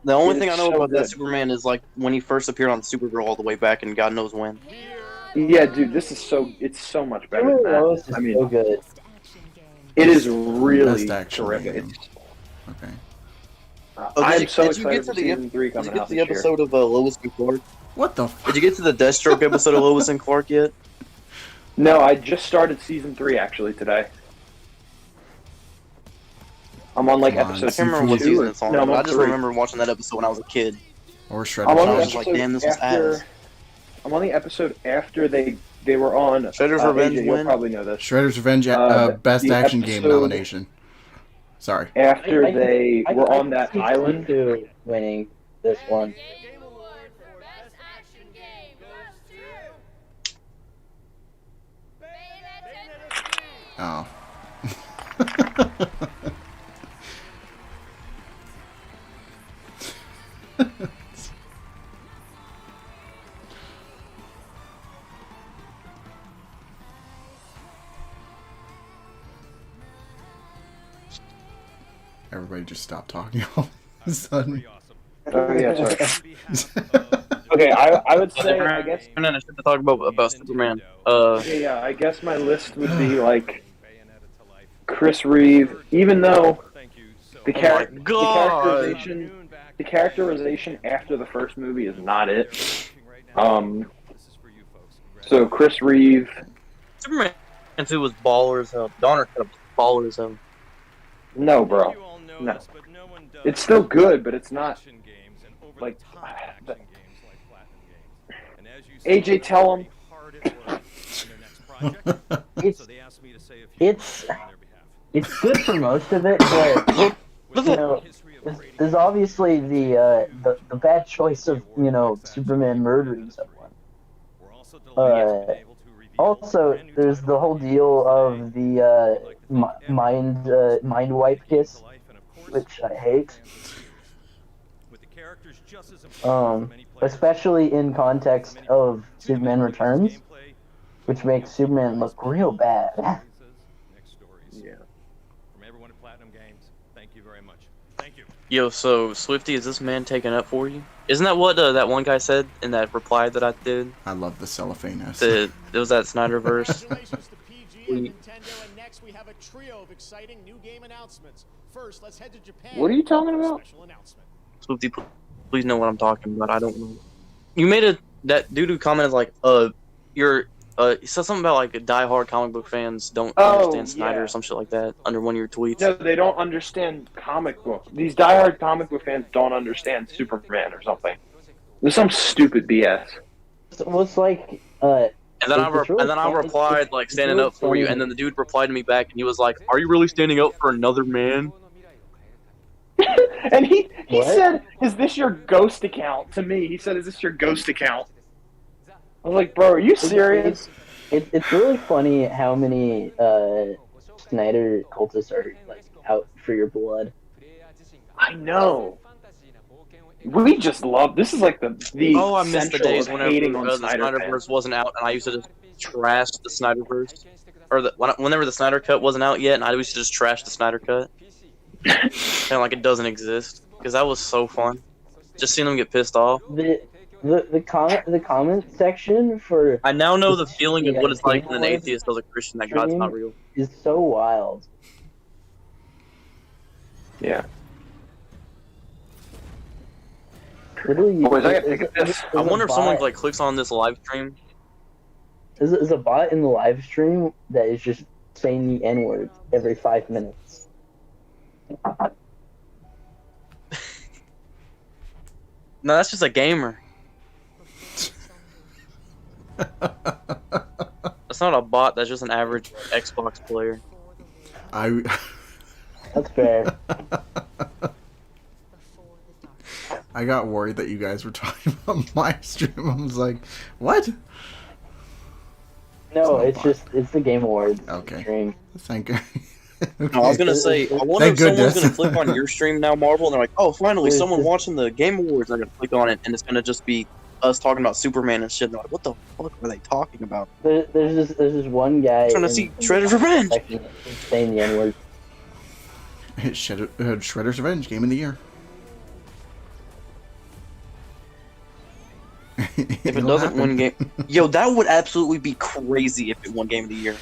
The only It thing I is know so about that good. Superman is like when he first appeared on Supergirl all the way back and God knows when. Yeah, dude, this is it's so much better than Superman Lois that. is I mean, so good. it is really Best action terrific. game. Okay. I'm so did you excited get for to the season 3 Did you coming get out to this the year. episode of Lois and Clark? What the? Did you get to the Deathstroke episode of Lois and Clark yet? No, I just started season 3 actually today. I'm on like Come on, episode I can't remember what 2 season or- it's on, no, I'm but I on just 3. remember watching that episode when I was a kid. Or I'm Shredder's on I the was Revenge. just like, episode damn, this was after. ass. I'm on the episode after they were on. Shredder's Revenge AJ, you'll win? probably know this. Shredder's Revenge best the action game episode nomination. Sorry. After I they I were on can that see island. T2 winning this one. Game Award for Best Action Game goes to Bayonetta 2. Oh. Everybody just stop talking all of a sudden. Oh yeah, sorry. Okay, I would say I guess And then I should talk about Superman. yeah, I guess my list would be like Chris Reeve, even though the, the characterization after the first movie is not it. So Chris Reeve. Superman 2 was baller as hell. Donner Cup was baller as hell. No, bro. No. It's still good, but it's not like AJ. Tell him. It's good for most of it, but you know, there's obviously the bad choice of Superman murdering someone. Also, there's the whole deal of the mind wipe kiss, which I hate. Especially in context of Superman Returns, which makes Superman look real bad. Yeah. From everyone at Platinum Games, thank you very much. Thank you. Yo, so Swifty, is this man taking up for you? Isn't that what that one guy said in that reply that I did? I love the cellophane. It was that Snyderverse. Congratulations to PG and Nintendo, and next we have a trio of exciting new game announcements. First, let's head to Japan. What are you talking for a about? Special announcement. Swifty, please know what I'm talking about. I don't know. You made that dude who commented like, he said something about like diehard comic book fans don't understand Snyder yeah. or some shit like that under one of your tweets. No, they don't understand comic book. These diehard comic book fans don't understand Superman or something. There's some stupid BS. Well, it's like, And then I it's really funny. replied like It's standing really up for you, funny. and then the dude replied to me back, and he was like, "Are you really standing up for another man?" And he What? said, "Is this your ghost account?" To me, he said, "Is this your ghost account?" I was like, "Bro, are you serious?" It's really funny how many Snyder cultists are like out for your blood. I know. We just love. This is like the Oh, I missed the central days of whenever hating on the Snyder fans. Snyderverse wasn't out, and I used to just trash the Snyderverse, or whenever the Snyder Cut wasn't out yet, and I used to just trash the Snyder Cut, kind of like it doesn't exist, because that was so fun. Just seeing them get pissed off. The comment section for I now know the feeling of what it's like when an Game atheist tells a Christian that God's not real. is so wild. Yeah. Literally, Boys, I gotta take a piss. I wonder if someone like clicks on this live stream. There's a bot in the live stream that is just saying the N-word every 5 minutes. No, that's just a gamer. That's not a bot. That's just an average Xbox player. That's fair. I got worried that you guys were talking about my stream. I was like, what? No, it's the Game Awards Okay. stream. Thank you. No, I was gonna say, I wonder Thank if someone's goodness. gonna click on your stream now, Marvel, and they're like, "Oh, finally, Wait, someone is- watching the Game Awards." And they're gonna click on it, and it's gonna just be us talking about Superman and shit. And they're like, "What the fuck are they talking about?" There's this one guy Trying to in- see in Shredder's the Revenge. section saying the N-word. Shredder's Revenge, Game of the Year. If it It'll doesn't win happen. yo, that would absolutely be crazy if it won Game of the Year.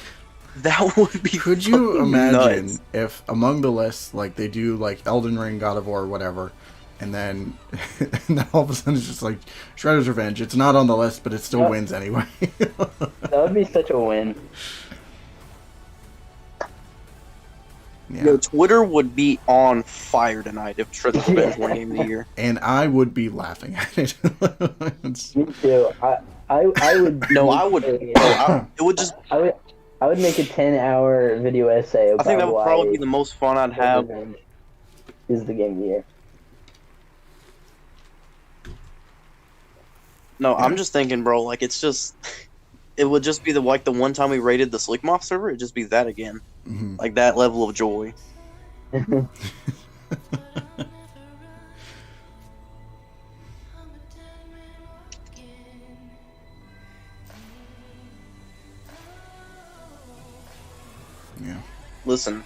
That would be. Could you fucking imagine nuts. if among the lists, like they do like Elden Ring, God of War, whatever, and then, and then all of a sudden it's just like Shredder's Revenge. It's not on the list, but it still Yep. wins anyway. That would be such a win. Yeah. Yo, Twitter would be on fire tonight if Shredder's Revenge won Game of the Year. And I would be laughing at it. It's- Me too. I would. No, I would. It would just. I would make a 10-hour video essay about I think that would why probably be the most fun I'd have. Revenge is the game of the year. No, I'm just thinking, bro. Like it's just. It would just be the one time we raided the Slickmoth server. It'd just be that again, like that level of joy. Yeah. Listen,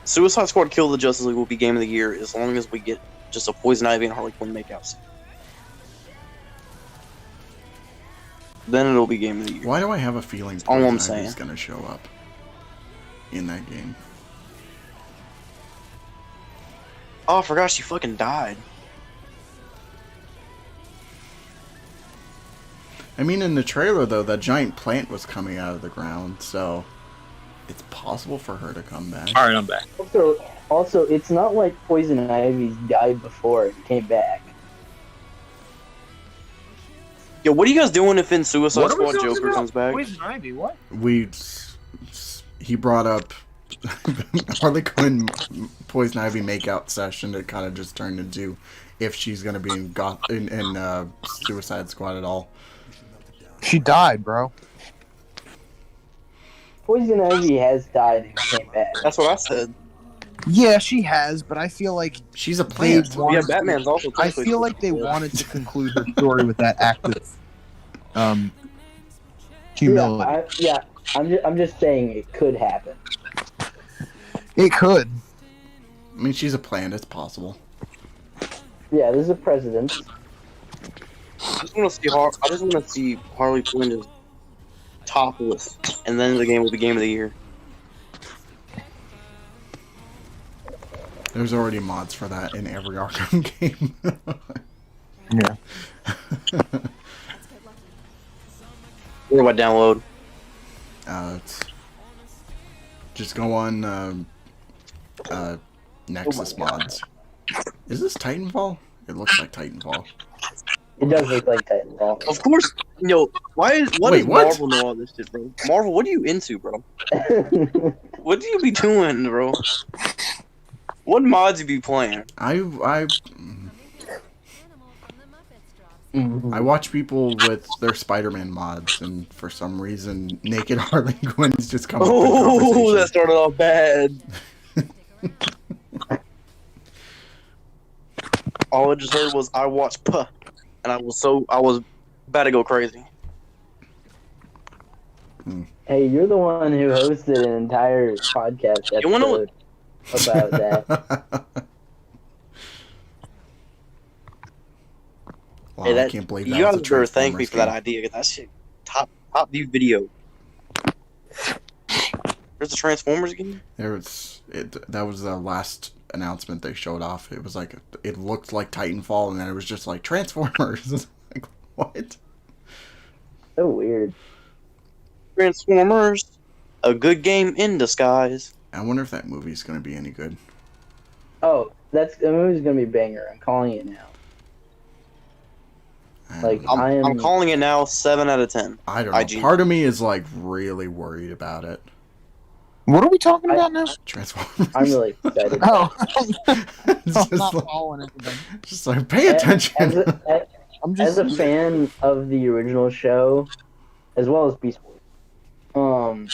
Suicide Squad Kill the Justice League will be Game of the Year as long as we get just a Poison Ivy and Harley Quinn makeout scene. Then it'll be Game of the Year. Why do I have a feeling all I'm Poison Ivy's saying. gonna show up in that game? Oh, I forgot she fucking died. I mean, in the trailer though, that giant plant was coming out of the ground, so it's possible for her to come back. All right, I'm back. Also, it's not like Poison Ivy's died before and came back. Yo, what are you guys doing if in Suicide What are we Squad talking Joker about? comes back? Poison Ivy, what? He brought up Harley Quinn Poison Ivy makeout session. It kind of just turned into if she's gonna be in Suicide Squad at all. She died, bro. Poison Ivy has died and came back. That's what I said. Yeah, she has, but I feel like she's a they plant. wanted Yeah, Batman's also I technically feel like they wanted to conclude her story with that active humility. I'm just saying it could happen. It could. I mean, she's a plant. It's possible. Yeah, there's a precedent. I just want to see Harley Quinn just topless, and then the game will be Game of the Year. There's already mods for that in every Arkham game. Yeah. Where do I download? It's just go on Nexus mods. Is this Titanfall? It looks like Titanfall. It does look like Titanfall. Of course, yo. What Wait, does what? Marvel know all this shit, bro? Marvel, what are you into, bro? What do you be doing, bro? What mods you be playing? I watch people with their Spider-Man mods, and for some reason, naked Harley Quinn's just come up in Oh, conversation. that started off bad. All I just heard was I watched Puh, and I was about to go crazy. Hey, you're the one who hosted an entire podcast You wanna know episode about that. Wow, Hey, I can't believe that you was guys a better thank me Transformers for that game. idea. 'Cause that shit top view video. There's a Transformers game. That was the last announcement they showed off. It was like it looked like Titanfall, and then it was just like Transformers. It's like, what? So weird. Transformers, a good game in disguise. I wonder if that movie's gonna be any good. Oh, the movie's gonna be a banger. I'm calling it now. Like I'm calling it now 7 out of 10. I don't know. IG. Part of me is like really worried about it. What are we talking about now? Transformers. I'm really excited. Oh, It's I'm just not like- following anything. Just like pay attention. As a fan of the original show, as well as Beast Boy, I'm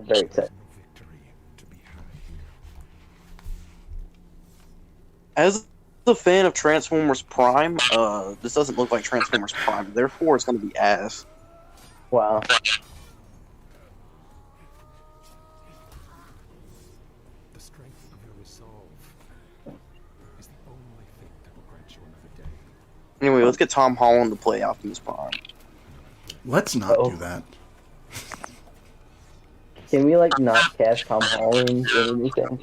very excited. As a fan of Transformers Prime, this doesn't look like Transformers Prime. Therefore, it's going to be ass. Wow. The strength of your resolve is the only thing that will grant you another day. Anyway, let's get Tom Holland to play Optimus Prime. Let's not do that. Can we like not cast Tom Holland in anything?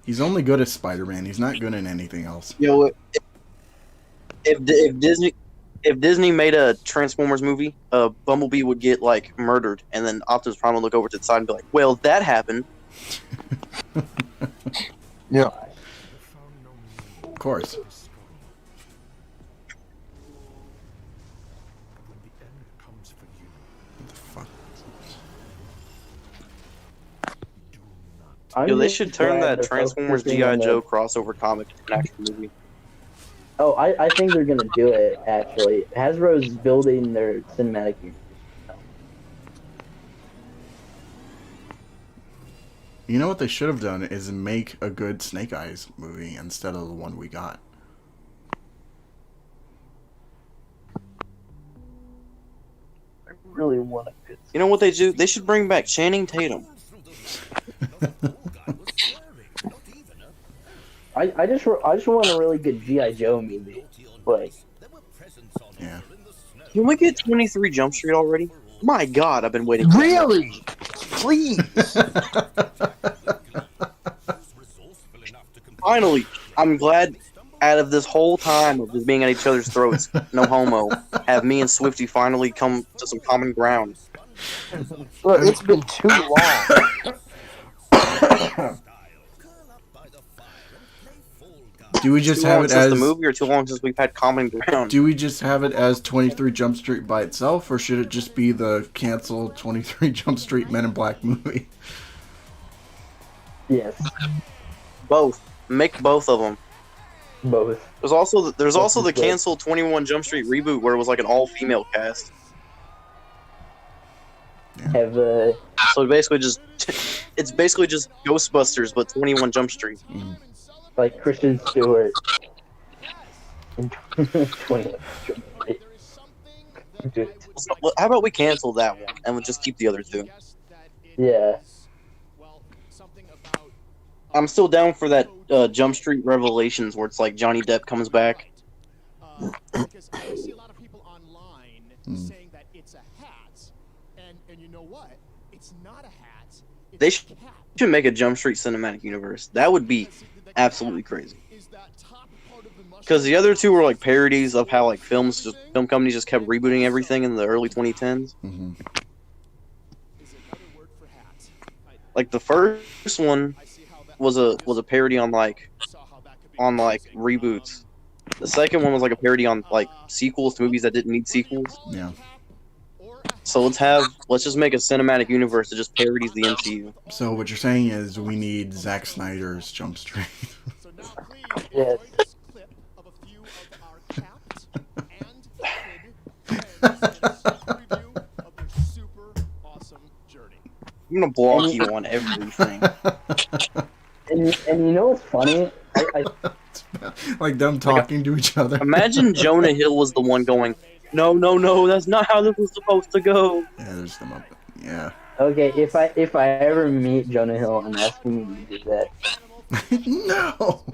He's only good at Spider-Man. He's not good in anything else. Yo, if Disney made a Transformers movie, Bumblebee would get like murdered, and then Optimus Prime would look over to the side and be like, "Well, that happened." Yeah. Of course. Yo, they should turn that Transformers G.I. Joe crossover comic into an actual movie. Oh, I think they're gonna do it. Actually, Hasbro's building their cinematic universe. You know what they should have done is make a good Snake Eyes movie instead of the one we got. I really want a good. You know what they do? They should bring back Channing Tatum. I just want a really good G.I. Joe movie. Like, yeah. Can we get 23 Jump Street already? My God, I've been waiting. Really? Please. Finally, I'm glad. Out of this whole time of just being at each other's throats, no homo, have me and Swifty finally come to some common ground. Look, it's been too long. Do we just Too have long it since as the movie, or too long since we've had common ground? Do we just have it as 23 Jump Street by itself, or should it just be the canceled 23 Jump Street Men in Black movie? Yes. Both. Make both of them. Both. There's also the canceled 21 Jump Street reboot where it was like an all-female cast. Have So it's basically just Ghostbusters but 21 Jump Street. like Kristen Stewart. In 21 Jump Street. So, how about we cancel that one and we'll just keep the other two? Yeah. I'm still down for that Jump Street Revelations where it's like Johnny Depp comes back. Because I see a lot of people online saying that it's a hat, and you know what? It's not a hat. It's They should make a Jump Street cinematic universe. That would be absolutely crazy. Because the other two were like parodies of how like film companies just kept rebooting everything in the early 2010s. Mm-hmm. Like the first one was a parody on like reboots. The second one was like a parody on like sequels to movies that didn't need sequels. Yeah. So let's just make a cinematic universe that just parodies the MCU. So what you're saying is we need Zack Snyder's Jump Street. Yes. I'm gonna block you on everything. And you know what's funny? Like them talking to each other. Imagine Jonah Hill was the one going, no, that's not how this was supposed to go. Yeah, there's them up. Yeah. Okay, if I ever meet Jonah Hill, I'm asking him to do that. No.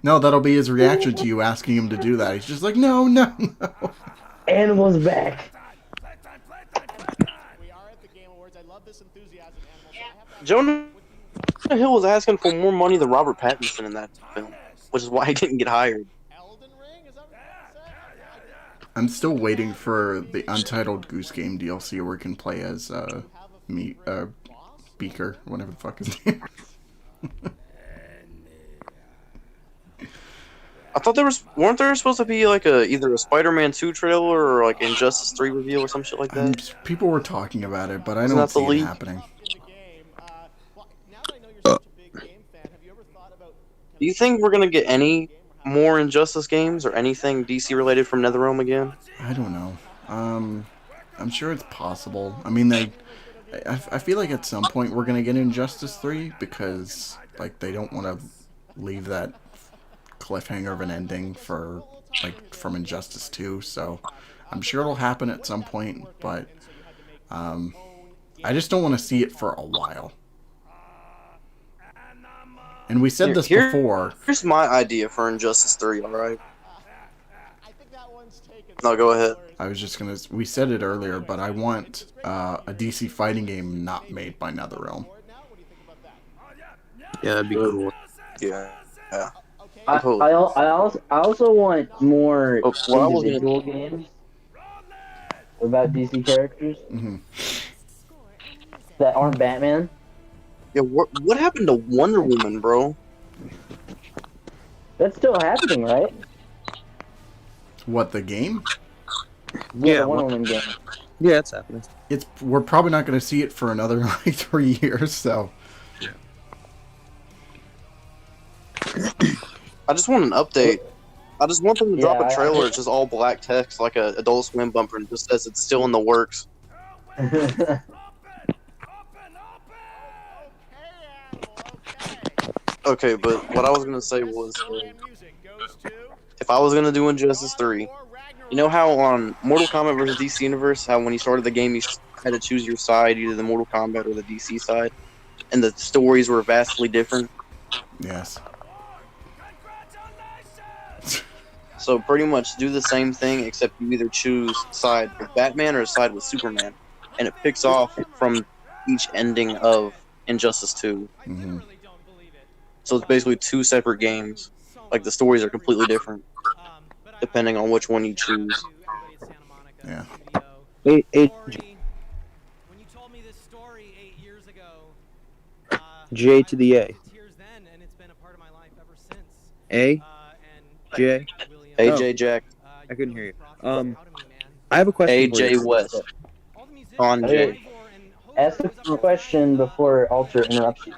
No, that'll be his reaction to you asking him to do that. He's just like, no. Animals back. Jonah Hill was asking for more money than Robert Pattinson in that film, which is why he didn't get hired. I'm still waiting for the Untitled Goose Game DLC where we can play as Beaker, whatever the fuck his name is. I thought weren't there supposed to be like either a Spider-Man 2 trailer or like Injustice 3 reveal or some shit like that? People were talking about it, but I Isn't don't that the see it leak? happening. Do you think we're gonna get any more Injustice games or anything DC related from NetherRealm again? I don't know. I'm sure it's possible. I mean, I feel like at some point we're gonna get Injustice 3 because like they don't want to leave that cliffhanger of an ending for like from Injustice 2. So I'm sure it'll happen at some point, but I just don't want to see it for a while. And we said this before. Here's my idea for Injustice 3, alright? No, go ahead. I was just gonna. We said it earlier, but I want a DC fighting game not made by NetherRealm. Yeah, that'd be cool. Yeah. Yeah. I also want more Oh, well, I was gonna- individual games about DC characters that aren't Batman. Yeah, what happened to Wonder Woman, bro? That's still happening, right? What, the game? Yeah, the Wonder Woman game. Yeah, it's happening. We're probably not going to see it for another like 3 years. So. I just want an update. I just want them to drop Yeah, a trailer. It's just all black text, like a Adult Swim bumper, and just says it's still in the works. Okay, but what I was gonna say was, if I was gonna do Injustice 3, you know how on Mortal Kombat vs. DC Universe, how when you started the game you had to choose your side, either the Mortal Kombat or the DC side, and the stories were vastly different? Yes. So pretty much do the same thing, except you either choose side with Batman or side with Superman, and it picks off from each ending of Injustice 2. Mm-hmm. So it's basically 2 separate games. Like the stories are completely different, depending on which one you choose. Yeah. When you told me this story 8 years ago, J to the A. tears then, and it's been a part of my life ever since. A. J. AJ Jack. I couldn't hear you. I have a question. for AJ you. West. On J. Ask a question before Alter interrupts you.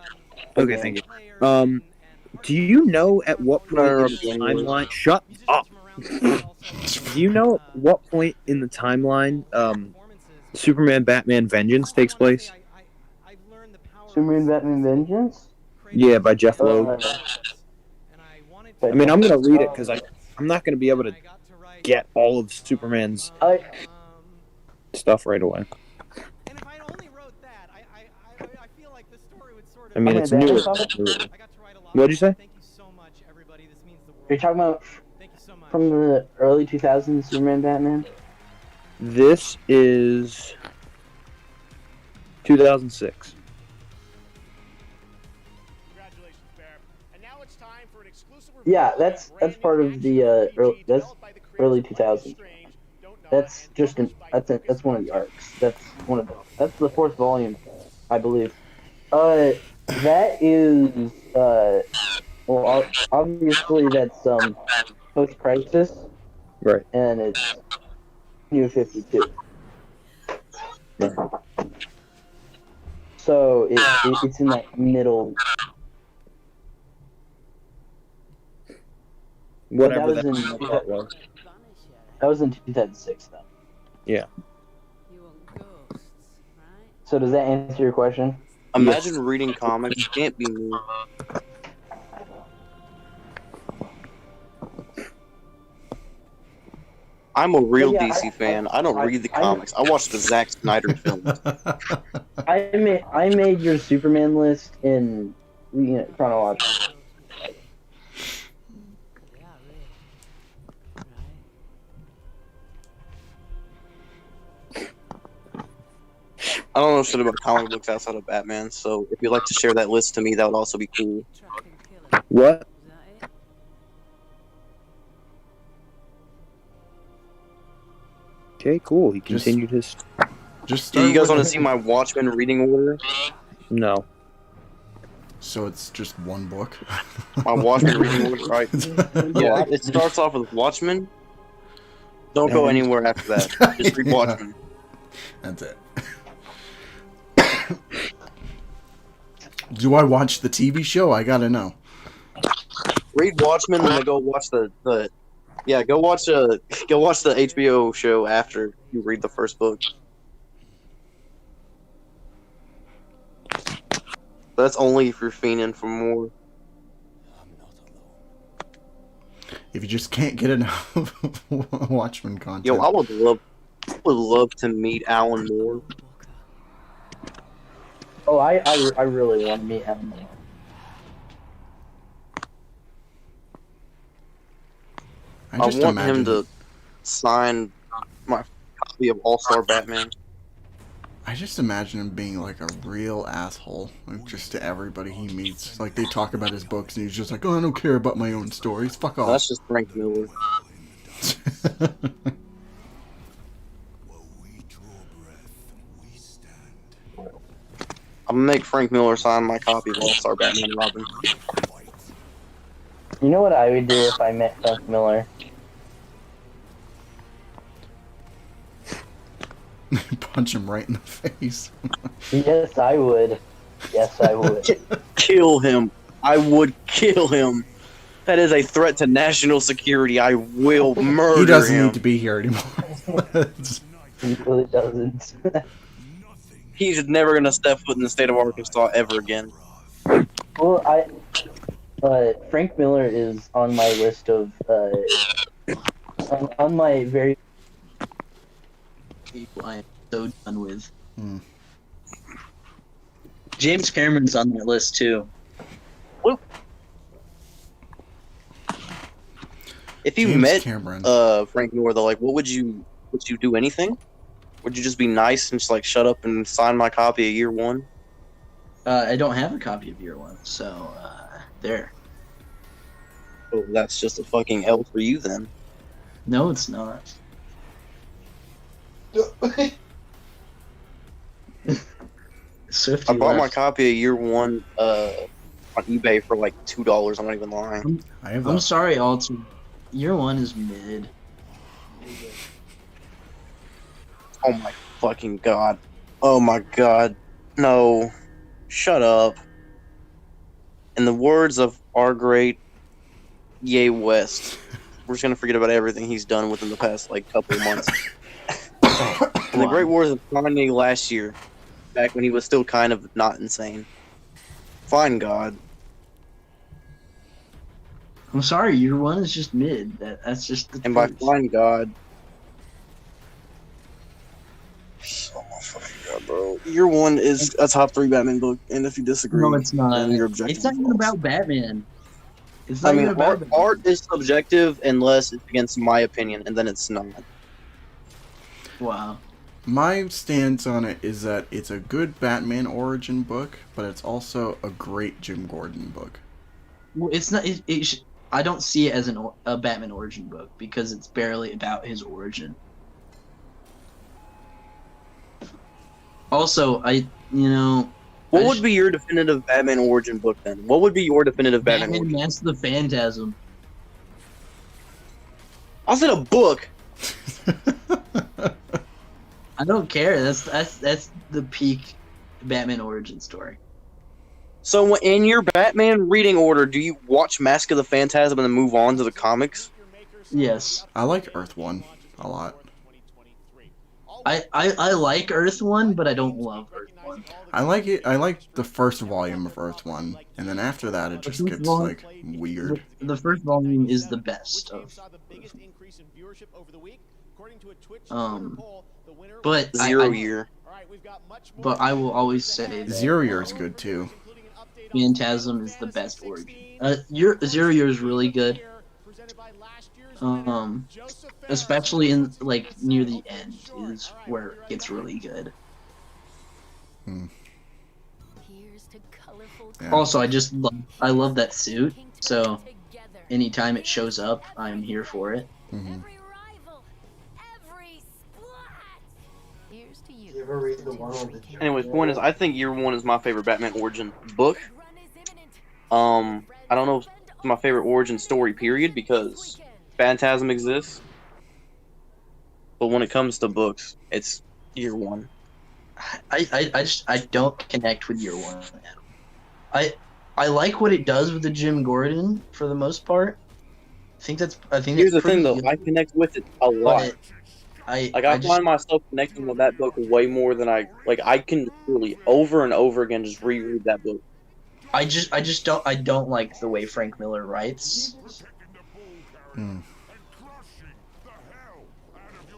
Okay, thank you. Do you know at what point in the timeline? Shut up. Do you know at what point in the timeline Superman Batman Vengeance takes place? Superman Batman Vengeance? Yeah, by Jeff Loeb. I mean, I'm gonna read it because I'm not gonna be able to get all of Superman's stuff right away. I mean, it's new. What'd you say? You're talking about from the early 2000s Superman Batman? This is 2006. Yeah, that's part of the early 2000s. That's just that's one of the arcs. That's the 4th volume, I believe. That is well, obviously that's post-crisis, right? And it's New 52. Right. So it's in that middle. Whatever that that was. That was in 2006, though. Yeah. So does that answer your question? Imagine reading comics. It can't be me. I'm a real DC fan. I don't read the comics. I watch the Zack Snyder films. I made your Superman list in chronological. I don't know shit about comic books outside of Batman, so if you'd like to share that list to me, that would also be cool. What? Okay, cool. He continued his. Do you guys want to see my Watchmen reading order? No. So it's just one book? My Watchmen reading order, right? Yeah, it starts off with Watchmen. Don't go anywhere after that. Just read Watchmen. That's it. Do I watch the TV show? I gotta know. Read Watchmen, and then go watch the go watch the HBO show after you read the first book. That's only if you're fiending for more. If you just can't get enough Watchmen content. Yo, I would love to meet Alan Moore. Oh, I really want to meet him. I want him to signed my copy of All-Star Batman. I just imagine him being like a real asshole, like just to everybody he meets. Like they talk about his books, and he's just like, "Oh, I don't care about my own stories. Fuck off." No, that's just Frank Miller. I'm gonna make Frank Miller sign my copy of All-Star Batman and Robin. You know what I would do if I met Frank Miller? Punch him right in the face. Yes, I would. Yes, I would. Kill him. I would kill him. That is a threat to national security. I will murder him. He doesn't need to be here anymore. He really doesn't. He's never gonna step foot in the state of Arkansas ever again. Well, Frank Miller is on my list of on my very people I am so done with. Mm. James Cameron's on that list too. If you James met Cameron. Frank Miller, though, like, would you do anything? Would you just be nice and just like shut up and sign my copy of Year One? I don't have a copy of Year One, so there. Oh, that's just a fucking L for you then. No, it's not. Swifty I bought my left. copy of Year One on eBay for like $2. I'm not even lying. I'm sorry, Alton. Year One is mid. Oh my fucking god. Oh my god. No. Shut up. In the words of our great Ye West, we're just gonna forget about everything he's done within the past like couple of months. And the Great Wars of Kanye last year, back when he was still kind of not insane. Fine God. I'm sorry, Year One is just mid. That's just the And by truth. fine God. Oh my fucking god, bro. Year One is a top 3 Batman book, and if you disagree, No, it's not. then you're objective. It's not even about Batman. It's I not mean, even about art is subjective unless it's against my opinion, and then it's not. Wow. My stance on it is that it's a good Batman origin book, but it's also a great Jim Gordon book. Well, it's not. I don't see it as a Batman origin book because it's barely about his origin. Also, What would be your definitive Batman origin book then? What would be your definitive Batman origin? Mask the Phantasm. I said a book. I don't care. That's the peak Batman origin story. So in your Batman reading order, do you watch Mask of the Phantasm and then move on to the comics? Yes. I like Earth One a lot. I like Earth One, but I don't love Earth One. I like it. I like the first volume of Earth One, and then after that, it just gets like weird. The first volume is the best of. But Zero Year. But I will always say that Zero Year is good too. Phantasm is the best origin. Zero Year is really good. Especially in like near the end is where it gets really good. Yeah. Also, I love that suit. So anytime it shows up, I'm here for it. Mm-hmm. You ever read the one on the Anyways, point is, I think Year One is my favorite Batman origin book. I don't know if it's my favorite origin story, period, because Phantasm exists. But when it comes to books, it's Year One. I don't connect with Year One. I like what it does with the Jim Gordon for the most part. Here's the thing though, I connect with it a lot. I find myself connecting with that book way more than I can really over and over again just reread that book. I don't like the way Frank Miller writes.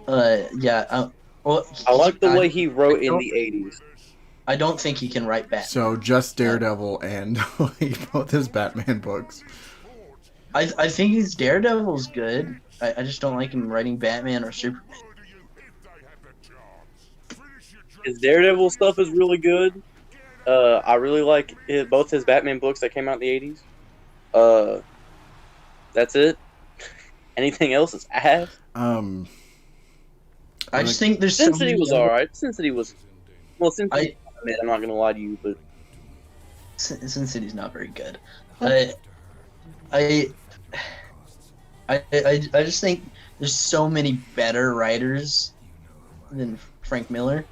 Well, I like the way he wrote in the 80s. I don't think he can write Batman. So just Daredevil and both his Batman books. I think his Daredevil's good. I just don't like him writing Batman or Superman. His Daredevil stuff is really good. I really like both his Batman books that came out in the 80s. That's it. Anything else is ass. I just think there's Sin so City many was other- alright. Sin City was Sin City. I'm not gonna lie to you, but Sin City's not very good. I just think there's so many better writers than Frank Miller.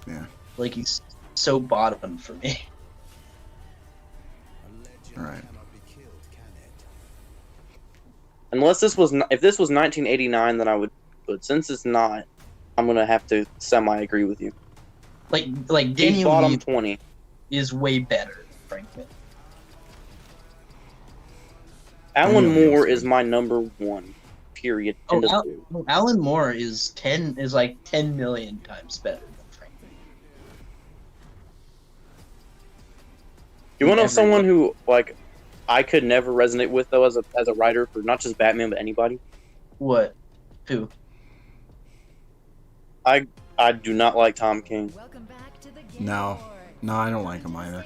Yeah. Like he's so bottom for me. Right. unless this was if this was 1989, then I would. But since it's not, I'm gonna have to semi agree with you. Like He's Daniel bottom Lee 20 is way better than Frank Miller. Alan Moore is my number one. Period. End of story. Alan Moore is like 10 million times better than Frank Miller. You want to know someone who like I could never resonate with though as a writer for not just Batman but anybody? What? Who? I do not like Tom King. No, I don't like him either.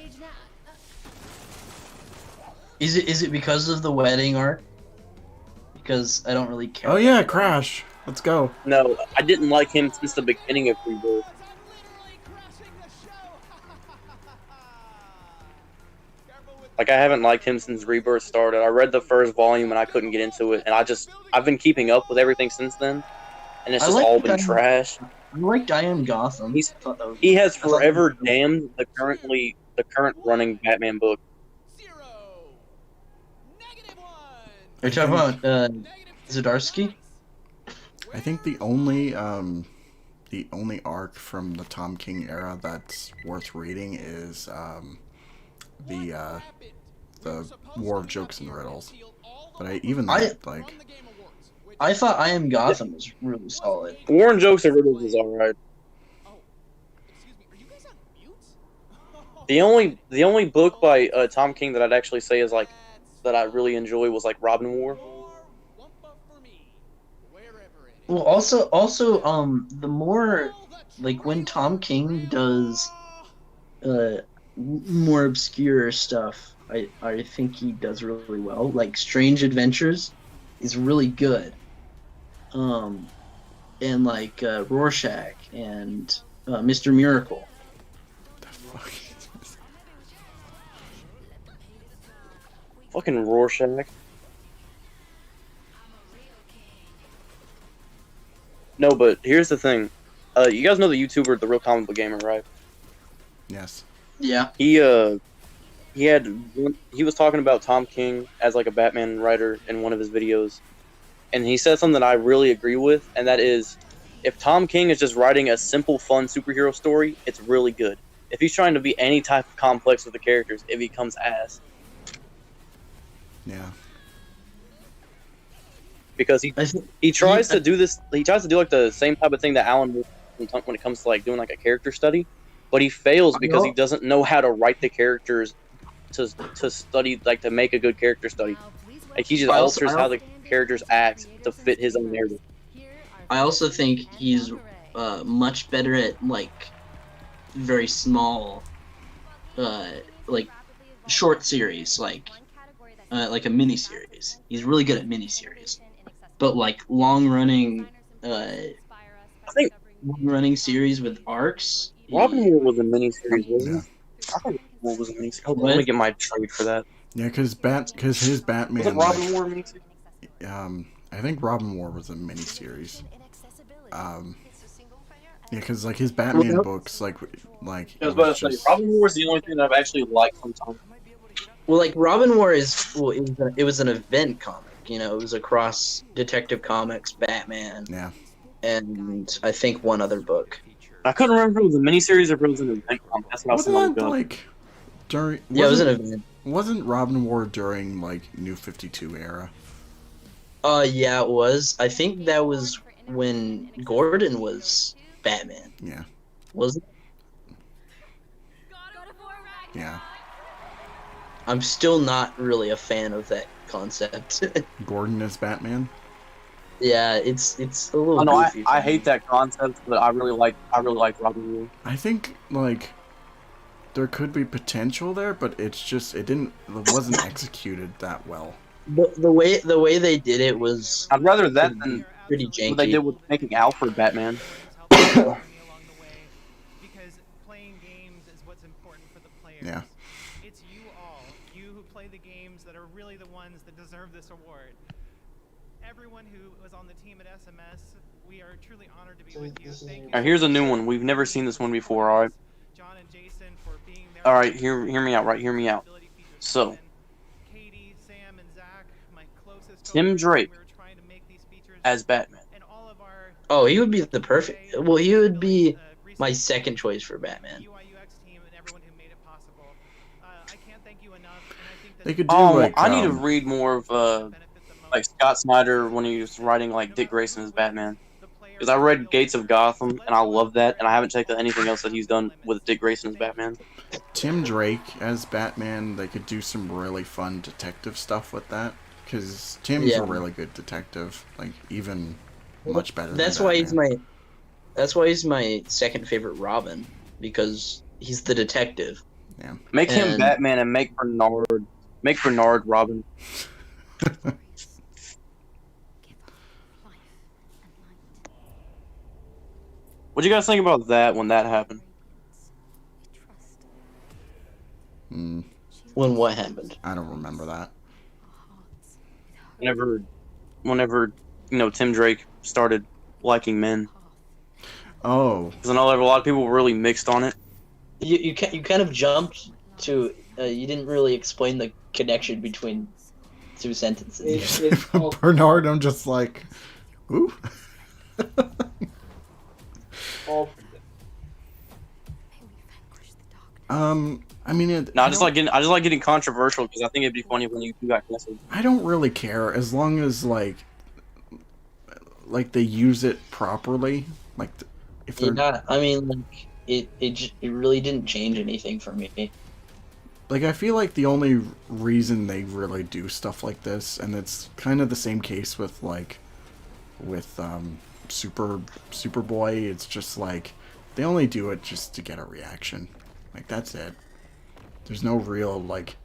Is it because of the wedding arc? Because I don't really care. Oh yeah, Crash. Let's go. No, I didn't like him since the beginning of Rebirth. Like I haven't liked him since Rebirth started. I read the first volume and I couldn't get into it, and I've been keeping up with everything since then, and it's just all been trash. I like Diane Gotham. He has forever damned the current running Batman book. Are you talking about Zdarsky? I think the only arc from the Tom King era that's worth reading is the War of Jokes and Riddles. But I thought I Am Gotham was really solid. War and Jokes and Riddles is alright. The only book by Tom King that I'd actually say is like that I really enjoy was like Robin War. Well, also, the more like when Tom King does more obscure stuff, I think he does really well. Like Strange Adventures is really good. And like Rorschach and Mr. Miracle. Fucking Rorschach. No, but here's the thing. You guys know the YouTuber, The Real Comic Book Gamer, right? Yes. Yeah. He was talking about Tom King as like a Batman writer in one of his videos, and he said something that I really agree with, and that is, if Tom King is just writing a simple, fun superhero story, it's really good. If he's trying to be any type of complex with the characters, it becomes ass. Yeah. Because he tries to do this. He tries to do like the same type of thing that Alan Moore when it comes to like doing like a character study, but he fails because he doesn't know how to write the characters to study like to make a good character study. Like he just alters how the characters act to fit his own narrative. I also think he's much better at like very small, like short series, like a mini series. He's really good at mini series, but like long running series with arcs. Robin War was a mini series, wasn't it? I thought War was a mini series. Let me get my trade for that. Yeah, because his Batman. Was it Robin War mini series? I think Robin War was a mini series. Yeah, because like his Batman books, like I was about to say, Robin War is the only thing that I've actually liked from Tom. Well, like Robin War it was an event comic. You know, it was across Detective Comics, Batman. Yeah. And I think one other book. I couldn't remember if it was a miniseries or if it was an event comic. That's what I was Wasn't about. like during? Yeah, it was an event. Wasn't Robin War during like New 52 era? Yeah, it was. I think that was when Gordon was Batman. Yeah. Was it? Yeah. I'm still not really a fan of that concept. Gordon as Batman? Yeah, it's a little I know goofy. I hate that concept, but I really like Robin Hood. I think like there could be potential there, but it wasn't executed that well. The way they did it was. I'd rather that than pretty janky. what they did with making Alfred Batman. Because playing games is what's important for the players. Yeah. It's you all, you who play the games that are really the ones that deserve this award. Everyone who was on the team at SMS, we are truly honored to be with you. Thank you. Alright, here's a new one. We've never seen this one before, alright? John and Jason for being there. Alright, hear me out, right? Hear me out. So, Katie, Sam, and Zach, my closest Tim Drake as Batman. Oh, he would be the perfect. Well, he would be my second choice for Batman. They could do like. I need to read more of like Scott Snyder when he was writing like Dick Grayson as Batman. Because I read Gates of Gotham and I love that, and I haven't checked out anything else that he's done with Dick Grayson as Batman. Tim Drake as Batman. They could do some really fun detective stuff with that. Because Tim's a really good detective. Like even much better. That's why he's my. That's why he's my second favorite Robin, because he's the detective. Yeah. Make him Batman and make Bernard Robin. What do you guys think about that when that happened? Hmm. When what happened? I don't remember that. Whenever Tim Drake started liking men. Oh. Because I know a lot of people were really mixed on it. You kind of jumped to. You didn't really explain the connection between two sentences. Bernard, I'm just like, ooh. I mean, I just like getting controversial because I think it'd be funny when you got canceled. I don't really care as long as like they use it properly. Like, if they're I mean, like it really didn't change anything for me. Like, I feel like the only reason they really do stuff like this, and it's kind of the same case with Superboy, it's just like they only do it just to get a reaction. Like, that's it. There's no real like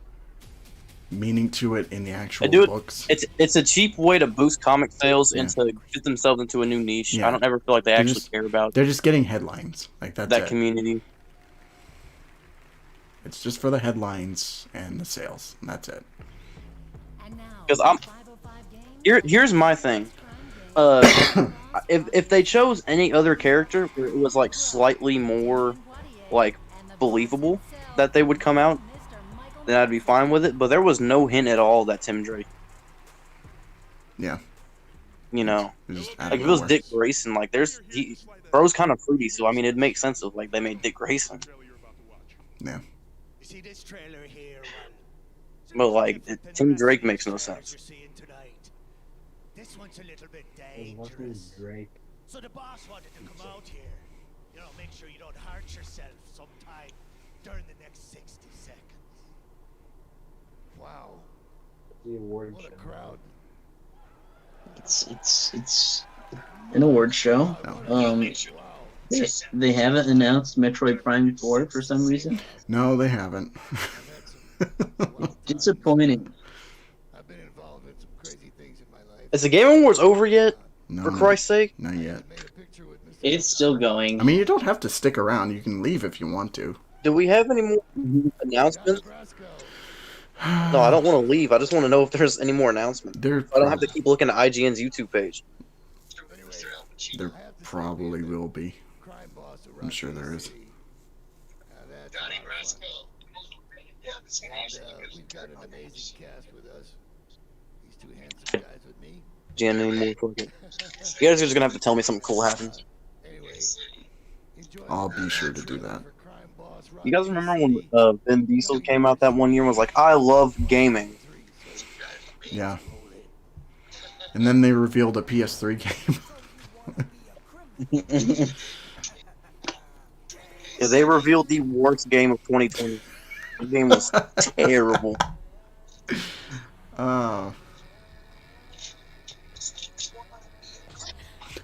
meaning to it in the actual books. It's a cheap way to boost comic sales and to get themselves into a new niche. Yeah. I don't ever feel like they actually care about. They're just getting headlines. Like that community. It's just for the headlines and the sales, and that's it. Because here's my thing. If they chose any other character where it was like slightly more like believable that they would come out, then I'd be fine with it. But there was no hint at all that Tim Drake. Yeah. Like if it was Dick Grayson, like bro's kind of fruity, so I mean it makes sense if like they made Dick Grayson. Yeah. See this trailer here, But like Tim Drake makes no sense. This one's a little bit dangerous. So the boss wanted to come out here. Make sure you don't hurt yourself sometime during the next 60 seconds. Wow. What a crowd. It's an award show. They haven't announced Metroid Prime 4 for some reason. No, they haven't. Disappointing. I've been involved in some crazy things in my life. Is the Game Awards over yet? No, for Christ's sake? Not yet. It's still going. I mean, you don't have to stick around. You can leave if you want to. Do we have any more announcements? No, I don't want to leave. I just want to know if there's any more announcements. I don't have to keep looking at IGN's YouTube page. There probably will be. I'm sure there is. Johnny Brasco. We've got an amazing cast with us. These two handsome guys with me. IGN anymore. You guys are just gonna have to tell me something cool happens. I'll be sure to do that. You guys remember when Vin Diesel came out that one year and was like, "I love gaming." Yeah. And then they revealed a PS3 game. Yeah, they revealed the worst game of 2020. The game was terrible.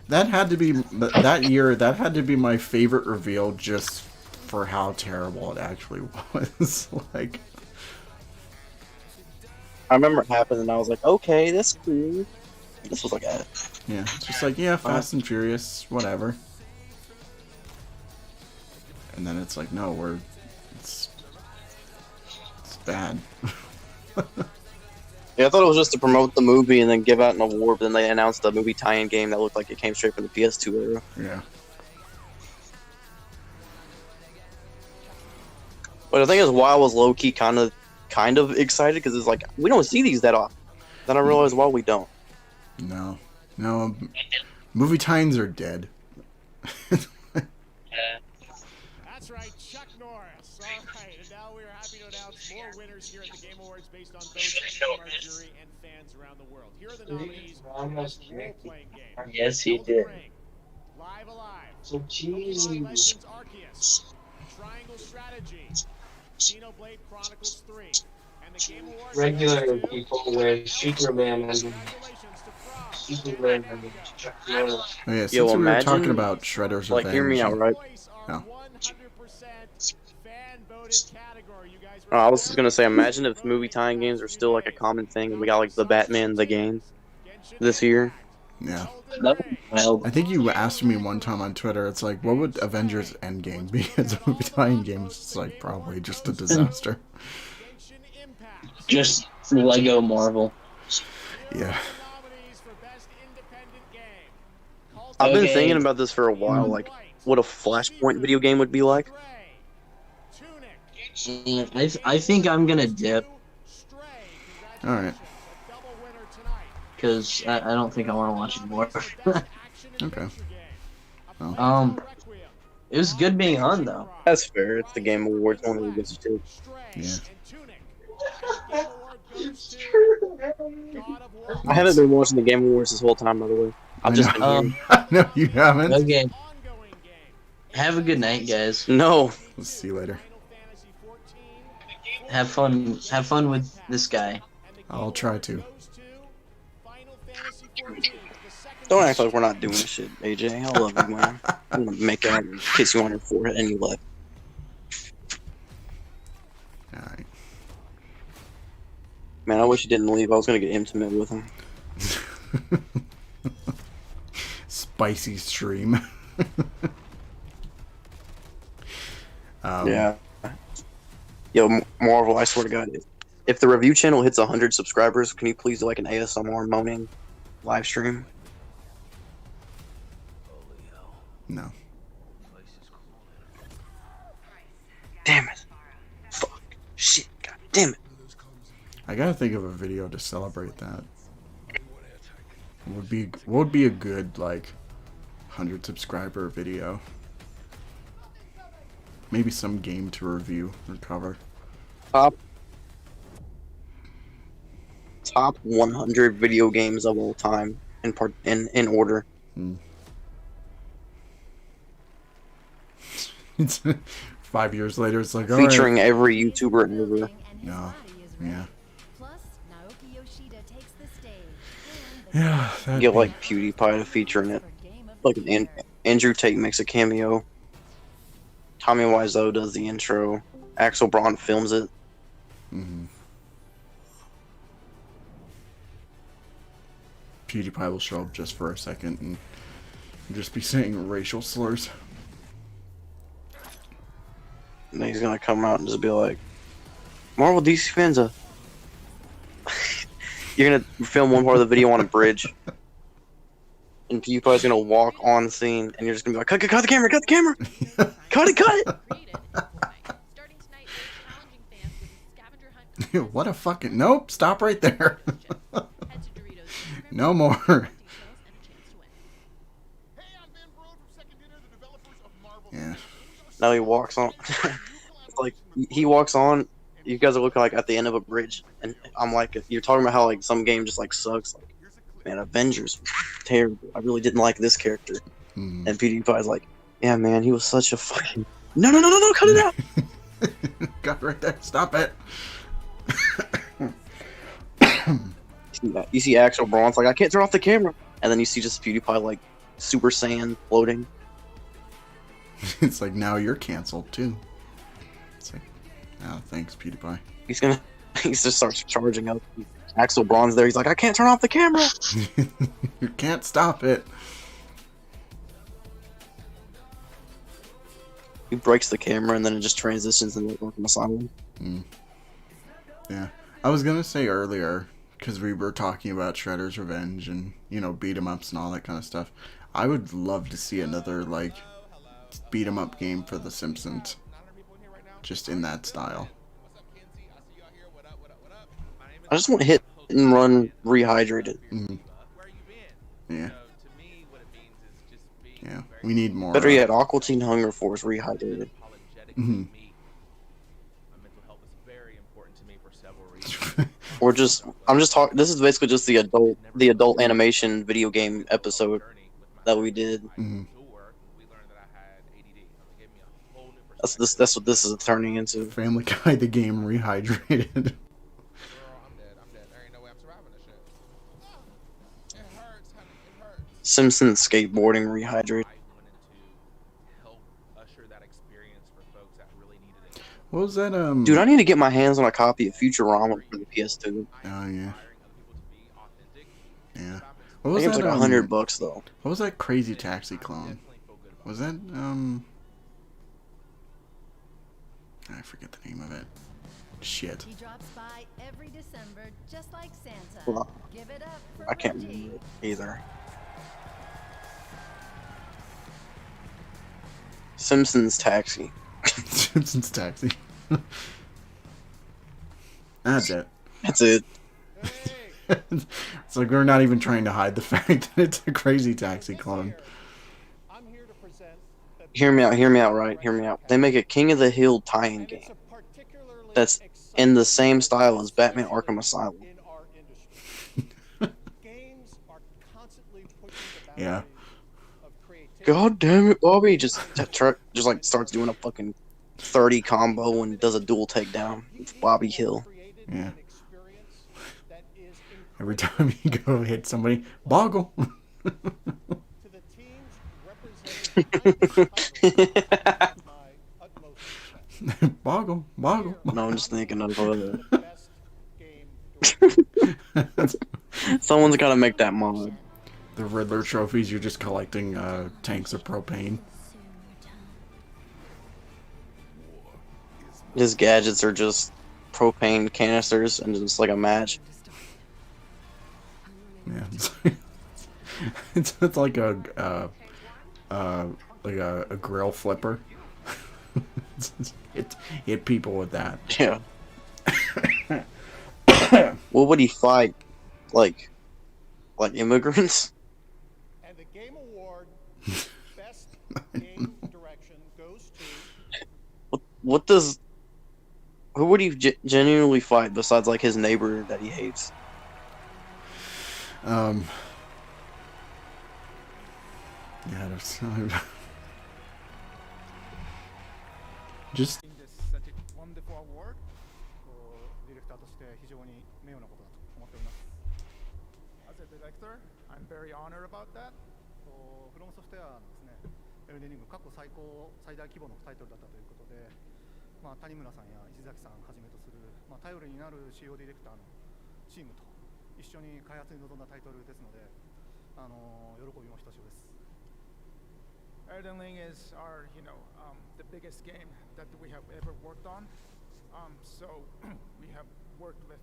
that had to be that year. That had to be my favorite reveal, just for how terrible it actually was. Like, I remember it happened, and I was like, okay, that's cool. This was like a... Yeah, it's just like, yeah, Fast and Furious, whatever. And then it's like, no, it's bad. Yeah, I thought it was just to promote the movie and then give out an award, but then they announced a movie tie-in game that looked like it came straight from the PS2 era. Yeah. But the thing is, why I was low-key kind of excited, because it's like, we don't see these that often. Then I realized why we don't. No. Movie tie-ins are dead. That's right, Chuck Norris. All right, and now we are happy to announce more winners here at the Game Awards based on votes from our jury and fans around the world. Here are the nominees for Best Role-Playing Game. Yes, he did. Live Alive. So, jeez. Legends Arceus. Triangle Strategy. Xenoblade Chronicles 3. And the Game Awards Regular people with Superman and Superman and Chuck Norris. Oh, yeah, since Yo, we were imagine, talking about Shredder's like, Revenge. hear me out, right? No. I was just gonna say, imagine if movie tie-in games are still like a common thing, and we got like the Batman the game this year. Yeah. Well, I think you asked me one time on Twitter, it's like, what would Avengers Endgame be as a movie tie-in game? It's like, probably just a disaster. just Lego Marvel. Yeah. I've been thinking about this for a while, like, what a Flashpoint video game would be like. I think I'm gonna dip. Alright. Because I don't think I want to watch it more. Okay. Well. It was good being on, though. That's fair. It's the Game Awards. One of the gets to. Yeah. I haven't been watching the Game Awards this whole time, by the way. I've just been No, you haven't. Okay. Have a good night, guys. No. We'll see you later. Have fun. Have fun with this guy. I'll try to. Don't act like we're not doing this shit, AJ. I love you, man. I'm gonna make out and kiss you on your forehead and your left. Alright. Man, I wish you didn't leave. I was gonna get intimate with him. Spicy stream. Yeah. Yo, Marvel, I swear to God, if the review channel hits 100 subscribers, can you please do like an ASMR moaning live stream? No. Damn it. Fuck. Shit. God damn it. I gotta think of a video to celebrate that. What would be a good, like, 100 subscriber video? Maybe some game to review or cover. Top 100 video games of all time in order. It's 5 years later, it's like, featuring every YouTuber ever. No. Yeah. Yeah. Get like PewDiePie to feature in it. Like Andrew Tate makes a cameo. Tommy Wiseau does the intro. Axel Braun films it. PewDiePie will show up just for a second and just be saying racial slurs. And then he's gonna come out and just be like, Marvel DC fans, you're gonna film one part of the video on a bridge. And PewDiePie's gonna walk on scene, and you're just gonna be like, cut the camera, cut the camera! cut it! What a fucking... Nope, stop right there. No more. Yeah. Now he walks on. Like, he walks on, you guys are looking like at the end of a bridge, and I'm like, you're talking about how like some game just like sucks. Like, man, Avengers, terrible. I really didn't like this character. And PewDiePie's like, yeah, man, he was such a fucking... No, cut it out! Cut right there, stop it. You see Axel Braun's like, I can't turn off the camera. And then you see just PewDiePie like Super Saiyan floating. It's like, now you're canceled too. It's like, oh, thanks, PewDiePie. He just starts charging up. Axel Braun's there. He's like, I can't turn off the camera. You can't stop it. He breaks the camera and then it just transitions into Arkham Asylum. Yeah, I was gonna say earlier, because we were talking about Shredder's Revenge and, you know, beat 'em ups and all that kind of stuff. I would love to see another, like, beat 'em up game for The Simpsons. Just in that style. I just want Hit and Run Rehydrated. Yeah. Yeah, we need more. Better yet, Aqua Teen Hunger Force Rehydrated. Or just, I'm just talking. This is basically just the adult animation video game episode that we did. That's what this is turning into. Family Guy the game rehydrated. Simpsons skateboarding rehydrated. What was that? Dude, I need to get my hands on a copy of Futurama for the PS2. Oh yeah. Yeah. I What was think it was that? like $100 though. What was that Crazy Taxi clone? Was that I forget the name of it. Shit. He drops by every December, just like Santa. Well, Give it up for I can't Reggie. remember it either. Simpsons Taxi. Simpsons Taxi. That's it. That's it. It's like we're not even trying to hide the fact that it's a Crazy Taxi clone. Hear me out, right? Hear me out. They make a King of the Hill tie-in game that's in the same style as Batman Arkham Asylum. Yeah. God damn it, Bobby! Just like starts doing a fucking 30 combo and does a dual takedown with Bobby Hill. Yeah. Every time you go hit somebody, Boggle. Boggle. No, I'm just thinking of someone's got to make that mod. The Riddler trophies, you're just collecting tanks of propane. His gadgets are just propane canisters and just like a match. Yeah, it's like a grill flipper. hit people with that. Yeah. What would he fight? Like immigrants? And the Game Award Best Game Direction goes to Who would he genuinely fight besides like his neighbor that he hates? Yeah, there's just ワンデフォーアワードディレクターとして非常に名誉なことだと思っております。As a director, I'm very honored about that. フロムソフトウェアのですね、エルデンリング過去最大規模のタイトルだったということで、谷村さんや石崎さんはじめとする、頼りになる主要ディレクターのチームと一緒に開発に臨んだタイトルですので、喜びもひとしおです。Elden Ring is our, the biggest game that we have ever worked on. So we have worked with.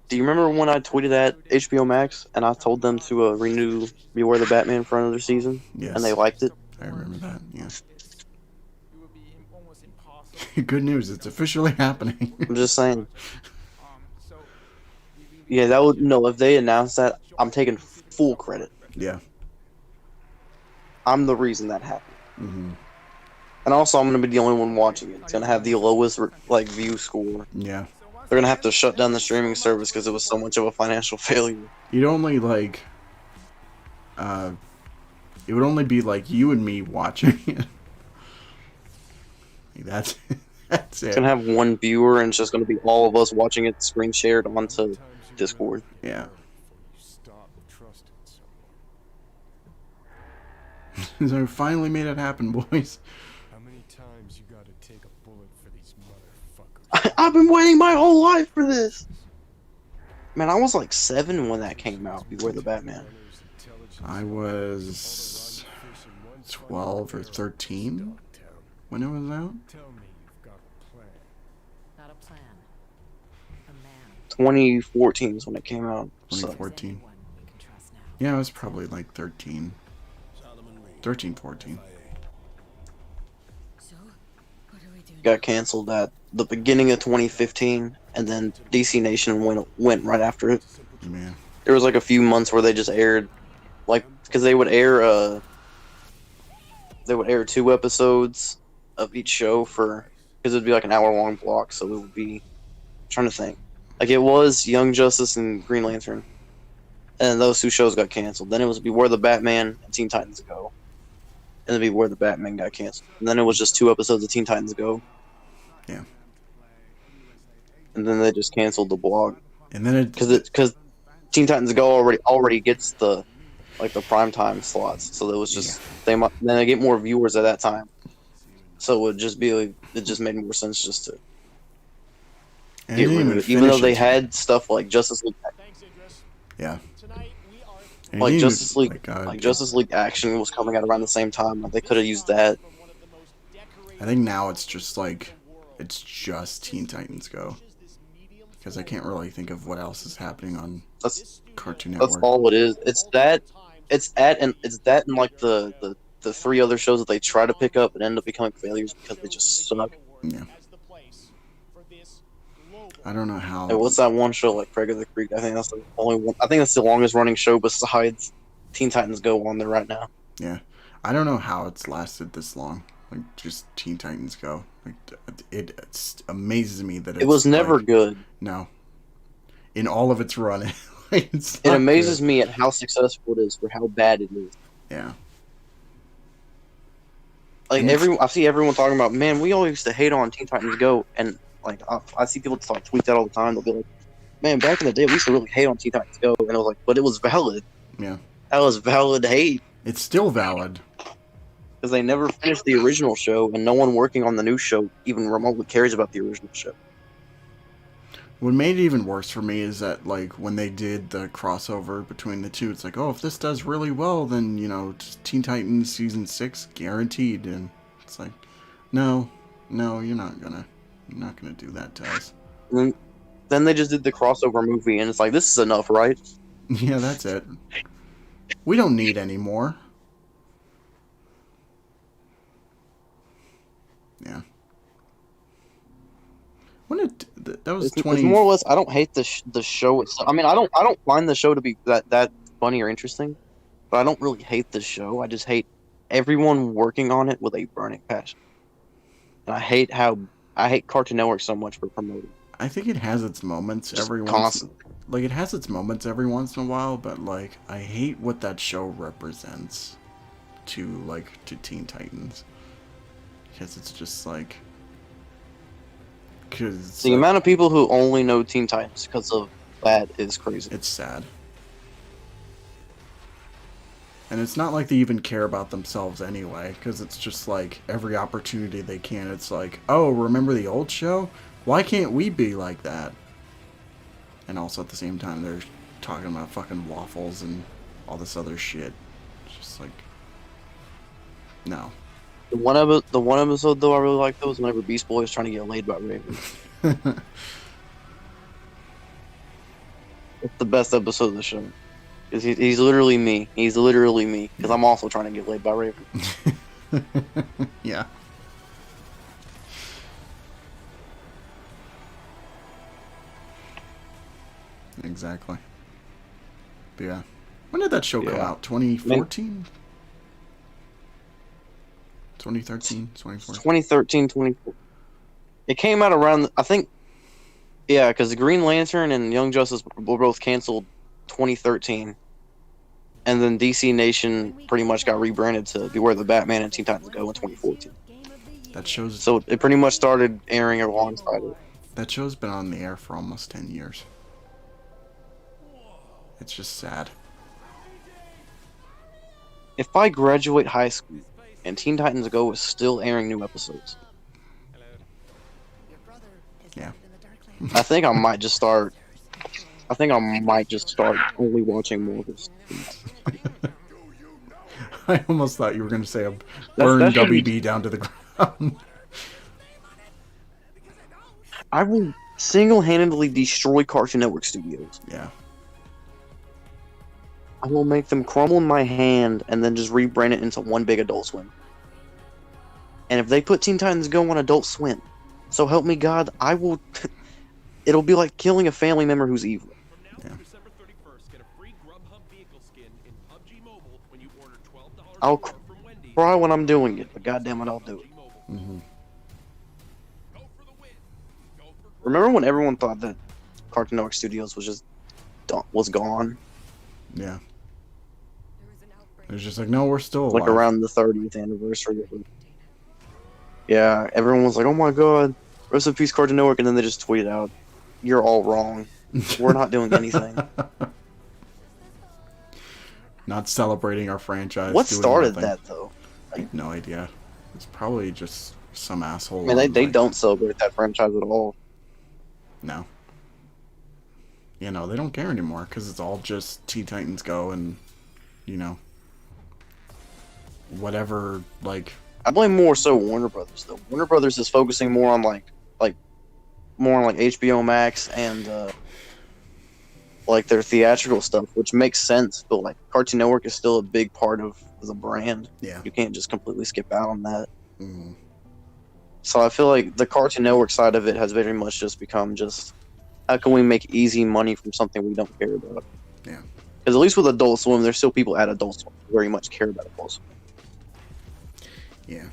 Do you remember when I tweeted at HBO Max and I told them to renew Beware the Batman for another season? Yes. And they liked it? I remember that, yeah. Good news, it's officially happening. I'm just saying. Yeah, that would, no, if they announced that, I'm taking full credit. Yeah. I'm the reason that happened. Mm-hmm. And also, I'm going to be the only one watching it. It's going to have the lowest, view score. Yeah. They're going to have to shut down the streaming service because it was so much of a financial failure. You'd only, it would only be, you and me watching it. That's it. It's going to have one viewer, and it's just going to be all of us watching it screen shared onto Discord. Yeah. So we finally made it happen, boys. How many times you gotta take a bullet for these motherfuckers? I've been waiting my whole life for this. Man, I was like 7 when that came out. Beware the Batman. I was 12 or 13 when it was out. Tell me you've got a plan. Not a plan. A man. 2014 is when it came out. So. 2014. Yeah, I was probably like 13. 13, 14. So, what do we do? Got canceled at the beginning of 2015, and then DC Nation went right after it. Man. There was like a few months where they just aired, like, because they would air 2 episodes of each show because it'd be like an hour-long block, so it would be, I'm trying to think, like it was Young Justice and Green Lantern, and those 2 shows got canceled. Then it was Beware the Batman and Teen Titans Go, and then Beware the Batman got canceled, and then it was just 2 episodes of Teen Titans Go. Yeah. And then they just canceled the blog, and then because Teen Titans Go already gets the primetime slots, so it was just then they get more viewers at that time, so it would just be like, it just made more sense just to get rid of it, even though they had stuff like Justice League. Yeah. Like Justice League, Justice League Action was coming out around the same time. Like they could have used that. I think now it's just like it's just Teen Titans Go, because I can't really think of what else is happening on Cartoon Network. That's all it is. It's that and like the 3 other shows that they try to pick up and end up becoming failures because they just suck. Yeah. I don't know how. Hey, what's that one show like Craig of the Creek? I think that's the only one. I think that's the longest running show besides Teen Titans Go on there right now. Yeah, I don't know how it's lasted this long. Like just Teen Titans Go. Like it amazes me that it was never good. No. In all of its run, it amazes me at how successful it is for how bad it is. Yeah. Like I see everyone talking about, man, we all used to hate on Teen Titans Go, and like I see people like tweet that all the time. They'll be like, man, back in the day, we used to really hate on Teen Titans Go, and I was like, but it was valid. Yeah. That was valid hate. It's still valid. Because they never finished the original show, and no one working on the new show even remotely cares about the original show. What made it even worse for me is that, like, when they did the crossover between the 2, it's like, oh, if this does really well, then, you know, Teen Titans Season 6 guaranteed. And it's like, no, you're not gonna do that to us. And then they just did the crossover movie, and it's like, this is enough, right? Yeah, that's it. We don't need any more. Yeah. When that was 20. It's more or less. I don't hate the show itself. I mean, I don't find the show to be that funny or interesting, but I don't really hate the show. I just hate everyone working on it with a burning passion. And I hate Cartoon Network so much for promoting. I think it has its moments every once in a while, but like I hate what that show represents to Teen Titans, because it's just like. The amount of people who only know Teen Titans because of that is crazy. It's sad. And it's not like they even care about themselves anyway, because it's just like every opportunity they can, it's like, oh, remember the old show? Why can't we be like that? And also at the same time, they're talking about fucking waffles and all this other shit. It's just like, no. The one episode though I really liked though was whenever Beast Boy was trying to get laid by Raven. It's the best episode of the show. Cause he's literally me. He's literally me. Because I'm also trying to get laid by Raven. Yeah. Exactly. But yeah. When did that show come out? 2014? 2013, 2014. 2013, 2014. It came out around, I think, yeah, because Green Lantern and Young Justice were both canceled 2013. And then DC Nation pretty much got rebranded to Beware the Batman and Teen Titans Go in 2014. That show's... So it pretty much started airing alongside it. That show's been on the air for almost 10 years. It's just sad. if I graduate high school and Teen Titans Go is still airing new episodes, Yeah. I think I might just start. I think I might just start only watching more of this. I almost thought you were going to say That's burn gonna be- WB down to the ground. I will single-handedly destroy Cartoon Network Studios. Yeah. I will make them crumble in my hand and then just rebrand it into one big Adult Swim. And if they put Teen Titans Go on Adult Swim, so help me God, I will. It'll be like killing a family member who's evil. I'll cry when I'm doing it, but goddamn it, I'll do it. Mm-hmm. Remember when everyone thought that Cartoon Network Studios was gone? Yeah. It's just like, no, we're still alive. Like around the 30th anniversary of it. Yeah, everyone was like, oh my god, rest in peace Cartoon Network, and then they just tweeted out, you're all wrong. We're not doing anything. Not celebrating our franchise. What doing started nothing. that, though? I have no idea. It's probably just some asshole. I mean, they like, don't celebrate that franchise at all. No. You know, they don't care anymore because it's all just Teen Titans Go and, you know, whatever, like... I blame more so Warner Brothers, though. Warner Brothers is focusing more on, more on, HBO Max and, their theatrical stuff, which makes sense, but, Cartoon Network is still a big part of the brand. Yeah. You can't just completely skip out on that. Mm. So I feel like the Cartoon Network side of it has very much just become just, how can we make easy money from something we don't care about? Yeah. Because at least with Adult Swim, there's still people at Adult Swim who very much care about Adult Swim. Yeah.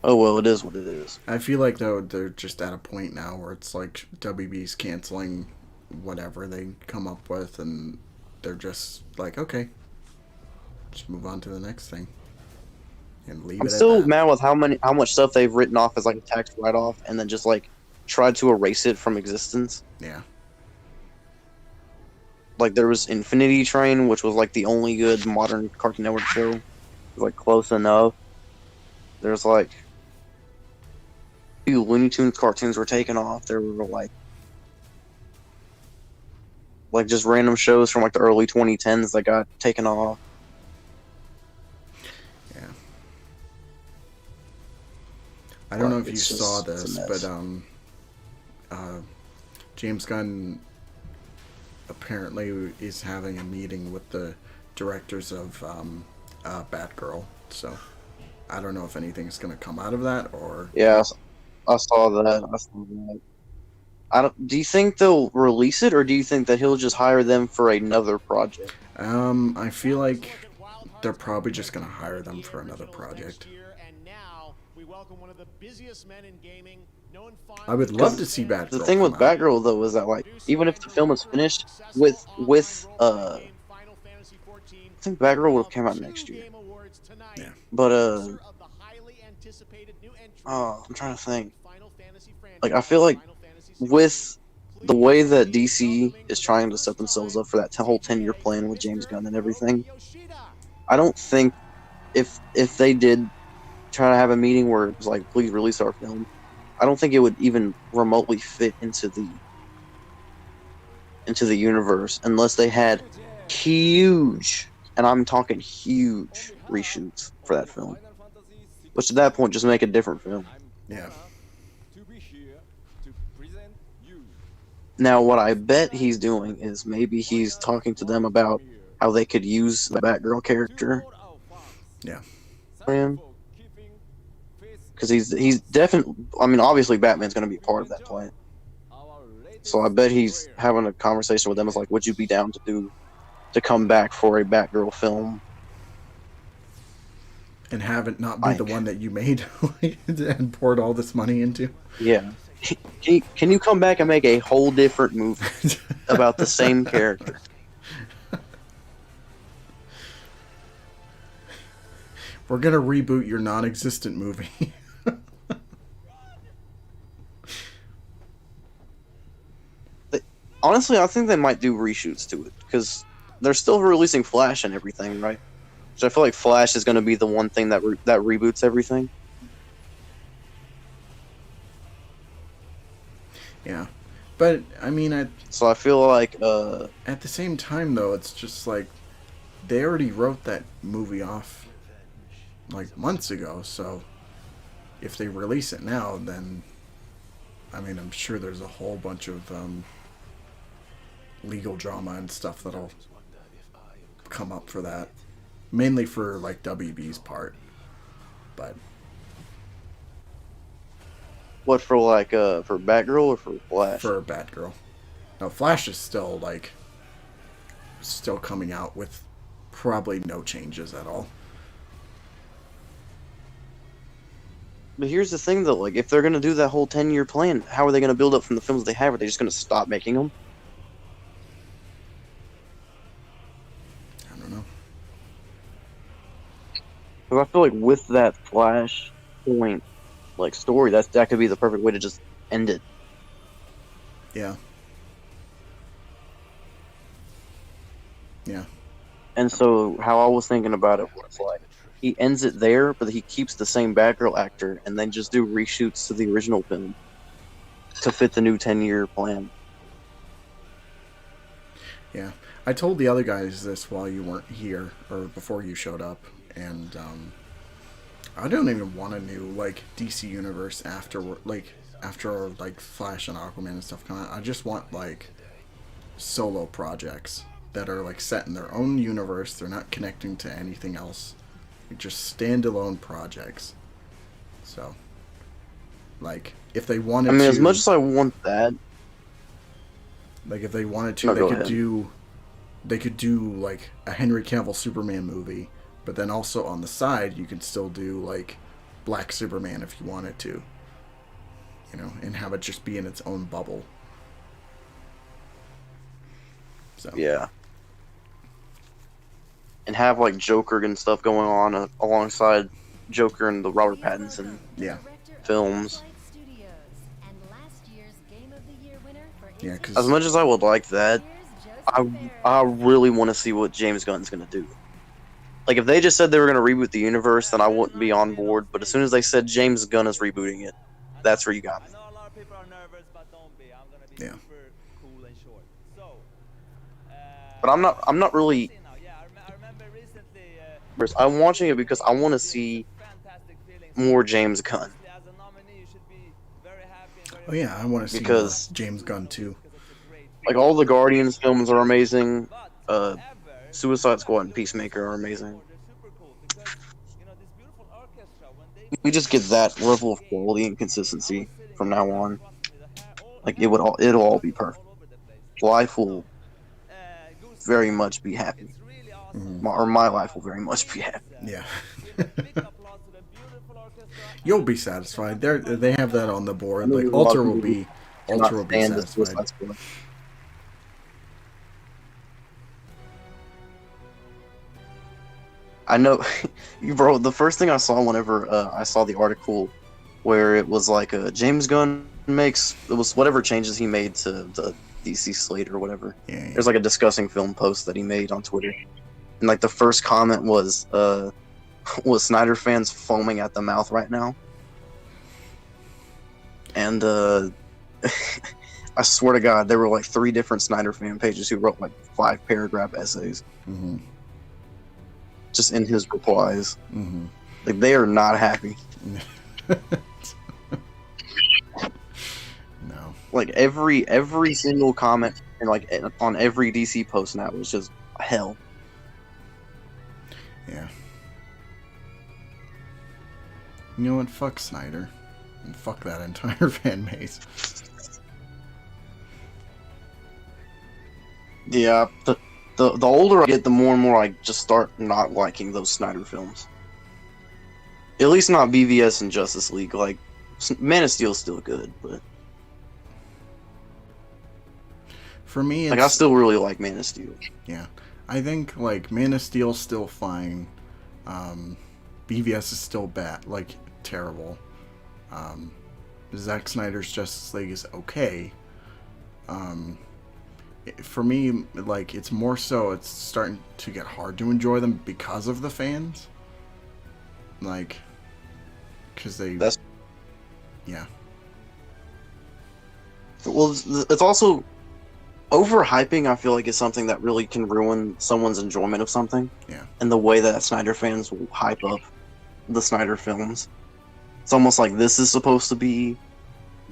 Oh well, it is what it is. I feel like, though, they're just at a point now where it's like WB's canceling whatever they come up with, and they're just like, okay, just move on to the next thing. And leave I'm it still at that. mad with how much stuff they've written off as a tax write-off, and then just tried to erase it from existence. Yeah. There was Infinity Train, which was the only good modern Cartoon Network show. It was close enough. There's few Looney Tunes cartoons were taken off. There were just random shows from the early 2010s that got taken off. Yeah. I don't know if you It's saw just- it's this, a mess. but James Gunn apparently is having a meeting with the directors of Batgirl. So I don't know if anything's going to come out of that or... Yeah, I saw that. Do you think they'll release it, or do you think that he'll just hire them for another project? I feel like they're probably just going to hire them for another project. I would love to see Batgirl. The thing with come out. Batgirl, though, is that even if the film is finished I think Batgirl would have come out next year. Yeah. But I'm trying to think. I feel like with the way that DC is trying to set themselves up for that whole 10-year plan with James Gunn and everything, I don't think if they did try to have a meeting where it was please release our film, I don't think it would even remotely fit into the universe unless they had huge, and I'm talking huge, reshoots for that film. Which at that point just make a different film. Yeah. Now what I bet he's doing is maybe he's talking to them about how they could use the Batgirl character. Yeah. Because he's definitely, I mean, obviously Batman's going to be a part of that plan. So I bet he's having a conversation with them. It's would you be down to come back for a Batgirl film? And have it not be the one that you made and poured all this money into? Yeah. Can you come back and make a whole different movie about the same character? We're going to reboot your non-existent movie. honestly, I think they might do reshoots to it because they're still releasing Flash and everything, right? So I feel like Flash is going to be the one thing that that reboots everything. Yeah, but I mean, so I feel like at the same time though, it's just like they already wrote that movie off like months ago. So if they release it now, then I mean, I'm sure there's a whole bunch of legal drama and stuff that'll come up for that, mainly for like WB's part, but. What, for like for Batgirl or for Flash? For Batgirl. No, Flash is still like still coming out with probably no changes at all. But here's the thing though, like if they're gonna do that whole 10-year plan, how are they gonna build up from the films they have? Are they just gonna stop making them? I don't know. Because I feel like with that Flash point, like story, that could be the perfect way to just end it. Yeah. Yeah. And so how I was thinking about it was like he ends it there, but he keeps the same Batgirl actor, and then just do reshoots to the original film to fit the new 10-year plan. Yeah. I told the other guys this while you weren't here, or before you showed up, and I don't even want a new like DC universe after Flash and Aquaman and stuff come out. I just want like solo projects that are like set in their own universe. They're not connecting to anything else. They're just standalone projects. So, like, if they wanted to, as much as I want that, like if they wanted to, they could do like a Henry Cavill Superman movie. But then also on the side, you could still do like Black Superman if you wanted to, you know, and have it just be in its own bubble. So yeah, and have like Joker and stuff going on alongside Joker and the Robert Pattinson films. Yeah, because as much as I would like that, I really want to see what James Gunn's gonna do. Like, if they just said they were going to reboot the universe, then I wouldn't be on board. But as soon as they said James Gunn is rebooting it, that's where you got me. Yeah. But I'm not really. I'm watching it because I want to see more James Gunn. Oh yeah, I want to see because James Gunn too. Like, all the Guardians films are amazing. Suicide Squad and Peacemaker are amazing. We just get that level of quality and consistency from now on. Like, it'll all be perfect. Life will very much be happy. Or my life will very much be happy. Yeah. You'll be satisfied. They have that on the board. Like, Ultra will be satisfied. I know, bro, the first thing I saw whenever I saw the article where it was like James Gunn it was whatever changes he made to the DC slate or whatever. Yeah. There's like a discussing film post that he made on Twitter. And like the first comment was Snyder fans foaming at the mouth right now? And I swear to God, there were like 3 different Snyder fan pages who wrote like 5-paragraph essays. Mm-hmm. Just in his replies. Mm-hmm. Like, they are not happy. No. Like, every single comment and like on every DC post now was just hell. Yeah. You know what? Fuck Snyder. And fuck that entire fan base. Yeah, the older I get, the more and more I just start not liking those Snyder films. At least not BVS and Justice League. Like, Man of Steel is still good, but for me, like, I still really like Man of Steel. Yeah, I think like Man of Steel's still fine. BVS is still bad, like terrible. Zack Snyder's Justice League is okay. for me, like, it's more so it's starting to get hard to enjoy them because of the fans. Like, because they... Yeah. Well, it's also... Overhyping, I feel like, is something that really can ruin someone's enjoyment of something. Yeah. And the way that Snyder fans will hype up the Snyder films. It's almost like this is supposed to be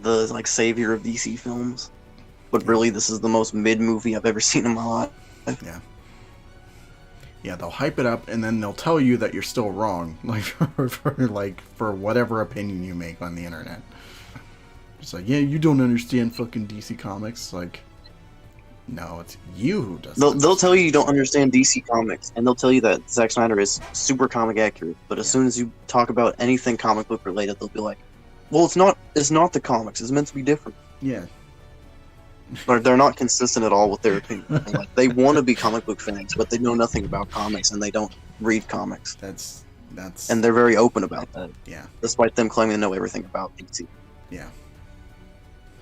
the, like, savior of DC films. But really, this is the most mid-movie I've ever seen in my life. Yeah. Yeah, they'll hype it up, and then they'll tell you that you're still wrong, like for whatever opinion you make on the internet. It's like, yeah, you don't understand fucking DC Comics. Like, no, it's you who doesn't. They'll tell you don't understand DC Comics, and they'll tell you that Zack Snyder is super comic accurate. But as soon as you talk about anything comic book related, they'll be like, well, it's not the comics. It's meant to be different. Yeah. But they're not consistent at all with their opinion. Like, they want to be comic book fans, but they know nothing about comics, and they don't read comics. That's And they're very open about that. Yeah. Despite them claiming to know everything about DC. Yeah.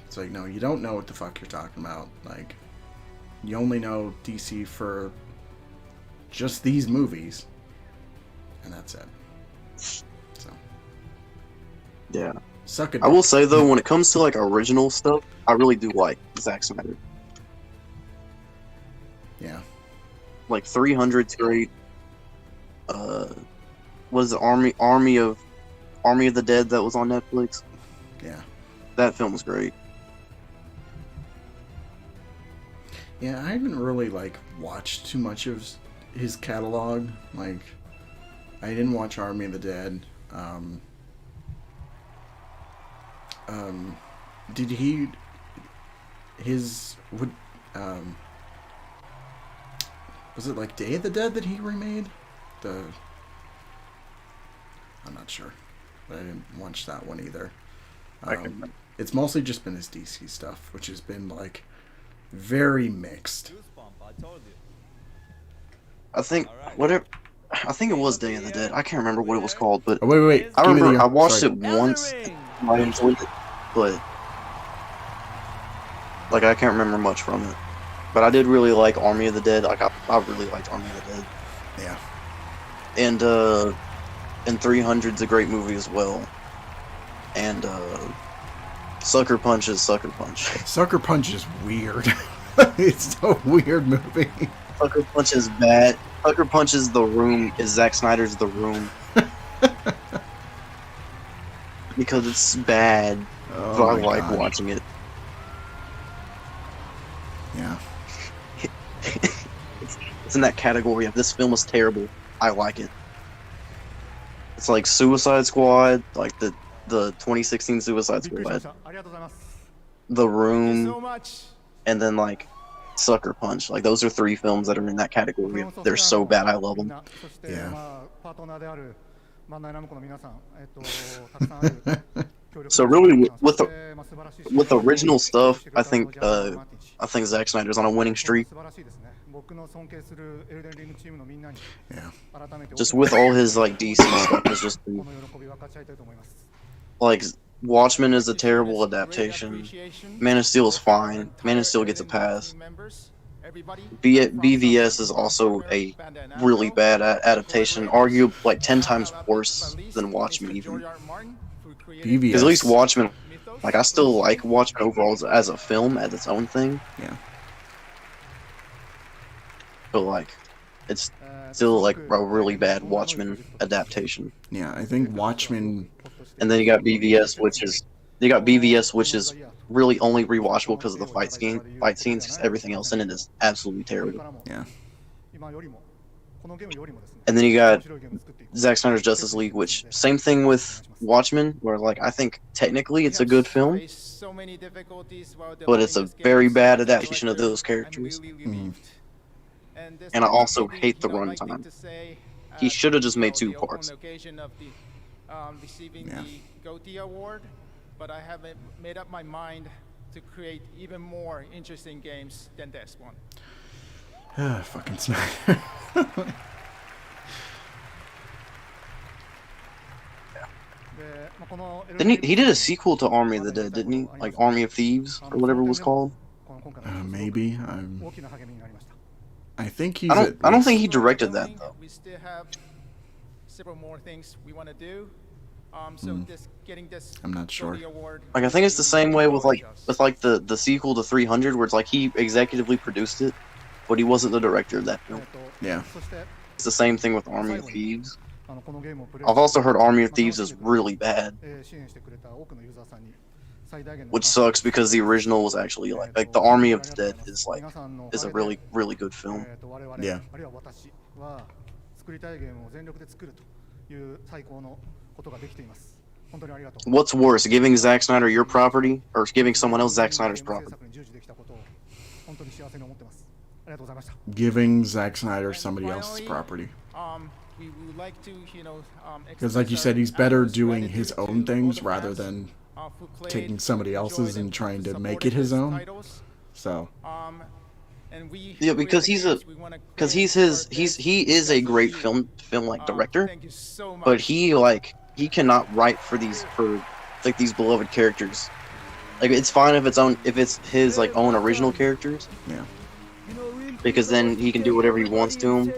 It's like, no, you don't know what the fuck you're talking about. Like, you only know DC for just these movies, and that's it. So. Yeah. Suck it. I will say, though, when it comes to, like, original stuff, I really do like Zack Snyder. Yeah. Like, 300's great. What is it, Army of the Dead that was on Netflix? Yeah. That film was great. Yeah, I haven't really, like, watched too much of his catalog. Like, I didn't watch Army of the Dead. Did he... was it, like, Day of the Dead that he remade? I'm not sure. But I didn't watch that one either. It's mostly just been his DC stuff, which has been, like, very mixed. I think it was Day of the Dead. I can't remember what it was called, but wait. I remember I watched it once. I enjoyed it, but like I can't remember much from it. But I did really like Army of the Dead. Like I really liked Army of the Dead. Yeah. And 300's a great movie as well. And Sucker Punch is Sucker Punch. Sucker Punch is weird. It's a weird movie. Sucker Punch is bad. Sucker Punch is Zack Snyder's The Room. Because it's bad, but I like watching it. Yeah. It's in that category of this film is terrible. I like it. It's like Suicide Squad, like the 2016 Suicide Squad, The Room, and then like Sucker Punch. Like those are three films that are in that category. They're so bad, I love them. Yeah. So really, with original stuff, I think Zack Snyder's on a winning streak. Yeah. Just with all his like DC stuff, it's just like Watchmen is a terrible adaptation. Man of Steel is fine. Man of Steel gets a pass. BVS is also a really bad adaptation, arguably like 10 times worse than Watchmen even. BVS. Because at least Watchmen, like I still like Watchmen overall as a film, as its own thing. Yeah. But like, it's still like a really bad Watchmen adaptation. Yeah, I think Watchmen. And then you got BVS, which is really only rewatchable because of the fight scenes. Because everything else in it is absolutely terrible. Yeah. And then you got Zack Snyder's Justice League, which same thing with Watchmen, where like I think technically it's a good film, but it's a very bad adaptation of those characters. And I also hate the runtime. He should have just made 2 parts. Yeah. GOTY award, but I haven't made up my mind to create even more interesting games than this one. Fucking Snyder. He did a sequel to Army of the Dead, didn't he? Like Army of Thieves or whatever it was called. maybe. I think he's. I don't think he directed that though. We still have several more things we want to do. So getting this I'm not sure. award. Like I think it's the same way with the sequel to 300, where it's like he executively produced it, but he wasn't the director of that film. Yeah. It's the same thing with Army of Thieves. I've also heard Army of Thieves is really bad, which sucks because the original was actually like the Army of the Dead is a really good film. Yeah. What's worse, giving Zack Snyder your property or giving someone else Zack Snyder's property? Giving Zack Snyder somebody else's property. We would like to, Because like you said, he's better doing his own things rather than taking somebody else's and trying to make it his own. So. Yeah, because he is a great film director, but he cannot write for these beloved characters. Like it's fine if it's his own original characters. Yeah. Because then he can do whatever he wants to them,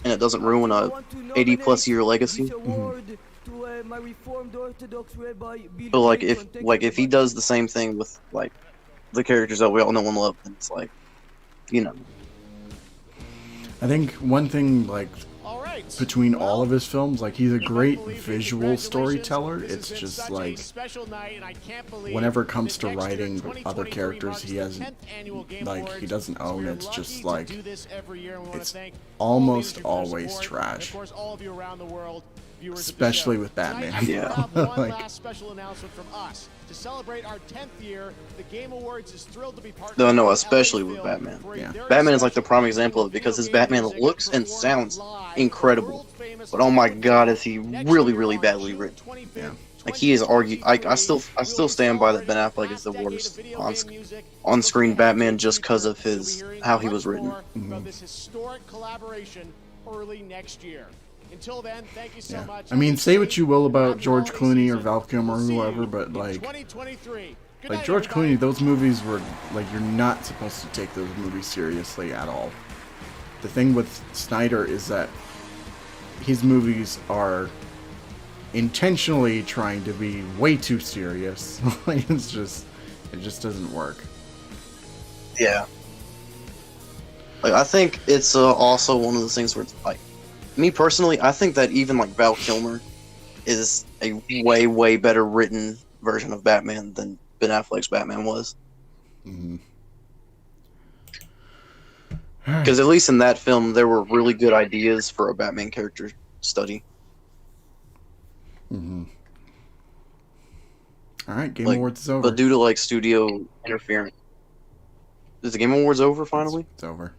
and it doesn't ruin a 80+ year legacy. But if he does the same thing with the characters that we all know and love, then it's I think one thing between all of his films, he's a great visual storyteller. It's just whenever it comes to writing other characters he hasn't he doesn't own, it's just it's almost always trash. Especially with Batman. Yeah. One last special announcement from us. To celebrate our 10th year, the Game Awards is thrilled to be partnered No, especially with Batman. Yeah. Batman is the prime example of it because his Batman looks and sounds incredible. But oh my god, is he really, really badly written. Yeah. He is I still stand by that Ben Affleck is the worst on-screen Batman just because of how he was written. From this historic collaboration early next year. Until then, thank you so much. I mean, say what you will about George Clooney or Val Kilmer or whoever, but George Clooney, those movies were you're not supposed to take those movies seriously at all. The thing with Snyder is that his movies are intentionally trying to be way too serious. It just doesn't work. Yeah. I think it's also one of those things where it's me personally, I think that even Val Kilmer is a way, way better written version of Batman than Ben Affleck's Batman was. Because at least in that film, there were really good ideas for a Batman character study. All right, Game Awards is over. But due to studio interference, is the Game Awards over finally? It's over.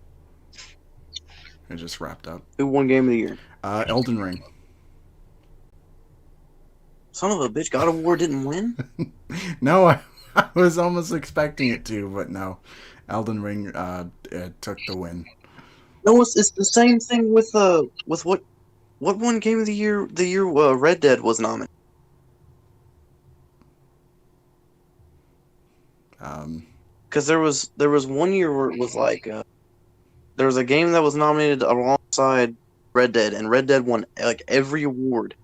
It just wrapped up. Who won Game of the Year? Elden Ring. Son of a bitch, God of War didn't win? No, I was almost expecting it to, but no. Elden Ring took the win. No, it's the same thing with what won Game of the Year? The year Red Dead was nominated. Because there was one year where it was there was a game that was nominated alongside Red Dead, and Red Dead won every award